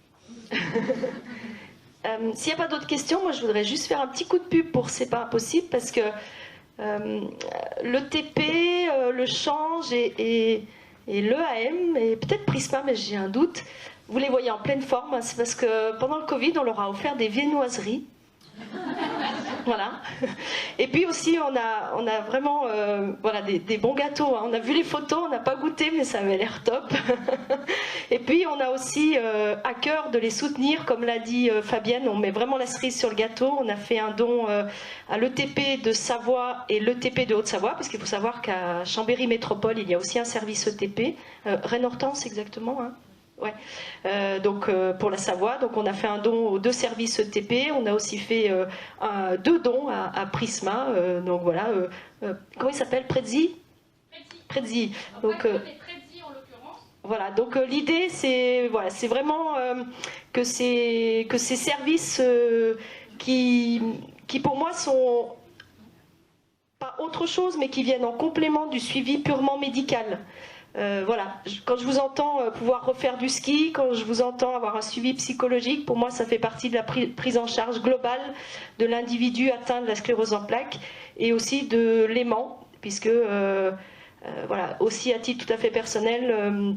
S'il n'y a pas d'autres questions, moi je voudrais juste faire un petit coup de pub pour C'est pas impossible, parce que l'ETP, le change et l'EAM, et peut-être Prisma, mais j'ai un doute, vous les voyez en pleine forme. C'est parce que pendant le Covid, on leur a offert des viennoiseries. Voilà. Et puis aussi, on a vraiment voilà, des bons gâteaux. Hein. On a vu les photos, on n'a pas goûté, mais ça avait l'air top. Et puis, on a aussi à cœur de les soutenir, comme l'a dit Fabienne. On met vraiment la cerise sur le gâteau. On a fait un don à l'ETP de Savoie et l'ETP de Haute-Savoie, parce qu'il faut savoir qu'à Chambéry Métropole, il y a aussi un service ETP. Rennes-Hortense, exactement, hein. Ouais. Donc pour la Savoie, donc on a fait un don aux 2 services ETP. On a aussi fait 2 dons à Prisma. Donc voilà, comment il s'appelle, Prezzi. Donc voilà. Donc l'idée c'est vraiment que ces services qui pour moi sont pas autre chose, mais qui viennent en complément du suivi purement médical. Voilà, quand je vous entends pouvoir refaire du ski, quand je vous entends avoir un suivi psychologique, pour moi ça fait partie de la prise en charge globale de l'individu atteint de la sclérose en plaques et aussi de l'aimant, puisque voilà, aussi à titre tout à fait personnel,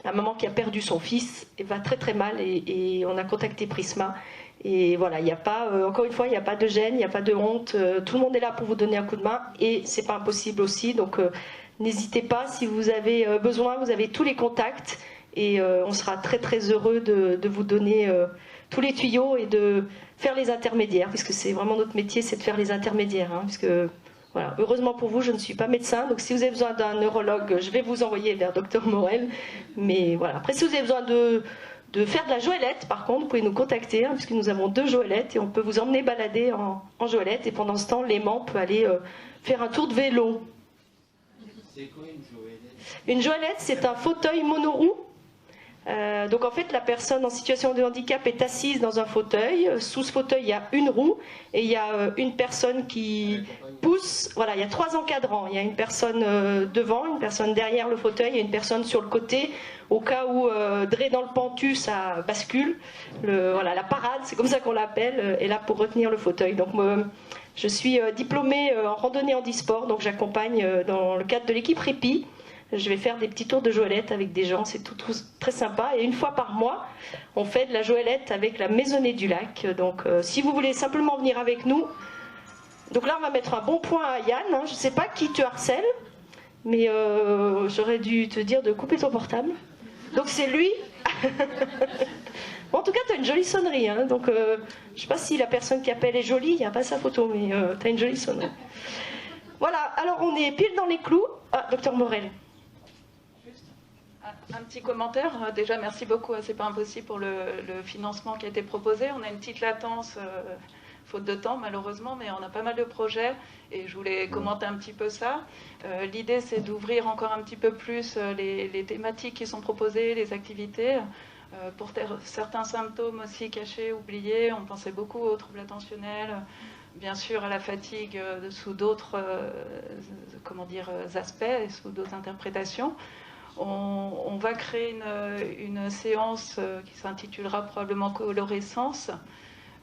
la maman qui a perdu son fils va très très mal et on a contacté Prisma. Et voilà, il n'y a pas, encore une fois, il n'y a pas de gêne, il n'y a pas de honte, tout le monde est là pour vous donner un coup de main et c'est pas impossible aussi, donc n'hésitez pas, si vous avez besoin, vous avez tous les contacts et on sera très très heureux de vous donner tous les tuyaux et de faire les intermédiaires, puisque c'est vraiment notre métier, c'est de faire les intermédiaires. Hein, puisque, voilà, heureusement pour vous, je ne suis pas médecin, donc si vous avez besoin d'un neurologue, je vais vous envoyer vers Dr Morel. Mais voilà, après si vous avez besoin de faire de la joëlette, par contre, vous pouvez nous contacter, hein, puisque nous avons 2 joëlettes et on peut vous emmener balader en joëlette. Et pendant ce temps, l'aimant peut aller faire un tour de vélo. C'est quoi une joëlette ? Une joëlette, c'est un fauteuil monoroue Donc en fait, la personne en situation de handicap est assise dans un fauteuil. Sous ce fauteuil, il y a une roue et il y a une personne qui pousse. Voilà, il y a 3 encadrants. Il y a une personne devant, une personne derrière le fauteuil et une personne sur le côté. Au cas où Dré dans le pentu, ça bascule. Voilà, la parade, c'est comme ça qu'on l'appelle, est là pour retenir le fauteuil. Donc je suis diplômée en randonnée handisport, donc j'accompagne dans le cadre de l'équipe Répit. Je vais faire des petits tours de joëlette avec des gens, c'est tout très sympa. Et une fois par mois, on fait de la joëlette avec la Maisonnée du Lac. Donc si vous voulez simplement venir avec nous, donc là on va mettre un bon point à Yann. Hein. Je ne sais pas qui te harcèle, mais j'aurais dû te dire de couper ton portable. Donc c'est lui. Bon, en tout cas, tu as une jolie sonnerie. Hein. Donc je ne sais pas si la personne qui appelle est jolie, il n'y a pas sa photo, mais tu as une jolie sonnerie. Voilà, alors on est pile dans les clous. Ah, docteur Morel. Un petit commentaire. Déjà, merci beaucoup à C'est pas impossible pour le financement qui a été proposé. On a une petite latence, faute de temps malheureusement, mais on a pas mal de projets et je voulais commenter un petit peu ça. L'idée, c'est d'ouvrir encore un petit peu plus les thématiques qui sont proposées, les activités. Pour certains symptômes aussi cachés, oubliés, on pensait beaucoup aux troubles attentionnels, bien sûr à la fatigue sous d'autres aspects et sous d'autres interprétations. On va créer une séance qui s'intitulera probablement Colorescence.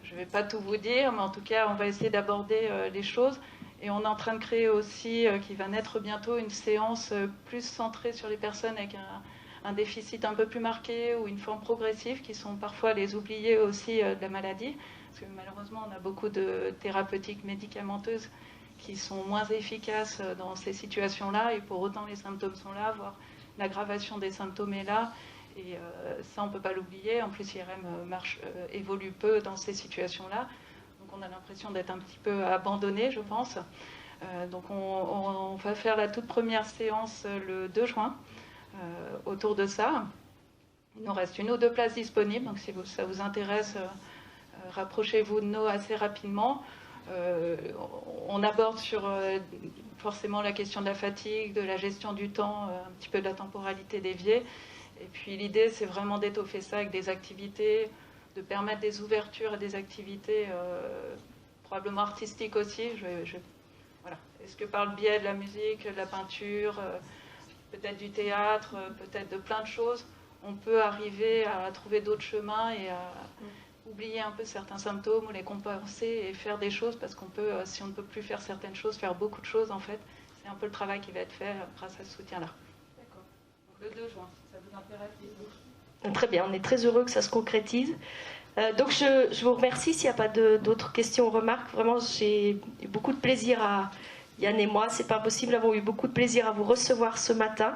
Je ne vais pas tout vous dire, mais en tout cas, on va essayer d'aborder les choses. Et on est en train de créer aussi, qui va naître bientôt, une séance plus centrée sur les personnes avec un déficit un peu plus marqué ou une forme progressive, qui sont parfois les oubliés aussi de la maladie. Parce que malheureusement, on a beaucoup de thérapeutiques médicamenteuses qui sont moins efficaces dans ces situations-là. Et pour autant, les symptômes sont là, voire l'aggravation des symptômes est là, et ça on ne peut pas l'oublier. En plus, IRM évolue peu dans ces situations-là, donc on a l'impression d'être un petit peu abandonné, je pense. Donc on va faire la toute première séance le 2 juin autour de ça. Il nous reste 1 ou 2 places disponibles, donc si ça vous intéresse, rapprochez-vous de nous assez rapidement. On aborde sur forcément la question de la fatigue, de la gestion du temps, un petit peu de la temporalité déviée. Et puis l'idée, c'est vraiment d'étoffer ça avec des activités, de permettre des ouvertures et des activités probablement artistiques aussi. Voilà. Est-ce que par le biais de la musique, de la peinture, peut-être du théâtre, peut-être de plein de choses, on peut arriver à trouver d'autres chemins et à oublier un peu certains symptômes ou les compenser et faire des choses, parce qu'on peut, si on ne peut plus faire certaines choses, faire beaucoup de choses en fait. C'est un peu le travail qui va être fait grâce à ce soutien-là. D'accord. Donc le 2 juin, si ça vous intéresse. Très bien, on est très heureux que ça se concrétise. Donc je vous remercie. S'il n'y a pas d'autres questions ou remarques, vraiment j'ai eu beaucoup de plaisir Yann et moi, c'est pas possible, avons eu beaucoup de plaisir à vous recevoir ce matin.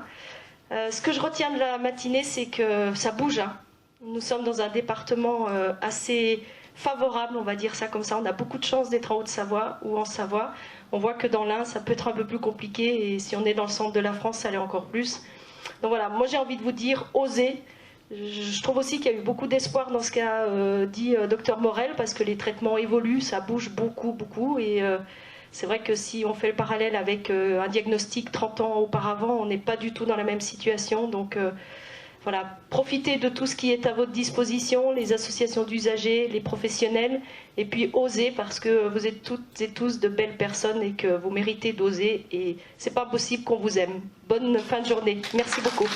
Ce que je retiens de la matinée, c'est que ça bouge. Hein. Nous sommes dans un département assez favorable, on va dire ça comme ça. On a beaucoup de chance d'être en Haute-Savoie ou en Savoie. On voit que dans l'Ain, ça peut être un peu plus compliqué. Et si on est dans le centre de la France, ça l'est encore plus. Donc voilà, moi j'ai envie de vous dire, osez. Je trouve aussi qu'il y a eu beaucoup d'espoir dans ce qu'a dit Dr Morel, parce que les traitements évoluent, ça bouge beaucoup, beaucoup. Et c'est vrai que si on fait le parallèle avec un diagnostic 30 ans auparavant, on n'est pas du tout dans la même situation. Donc voilà, profitez de tout ce qui est à votre disposition, les associations d'usagers, les professionnels, et puis osez, parce que vous êtes toutes et tous de belles personnes et que vous méritez d'oser, et c'est pas possible qu'on vous aime. Bonne fin de journée. Merci beaucoup.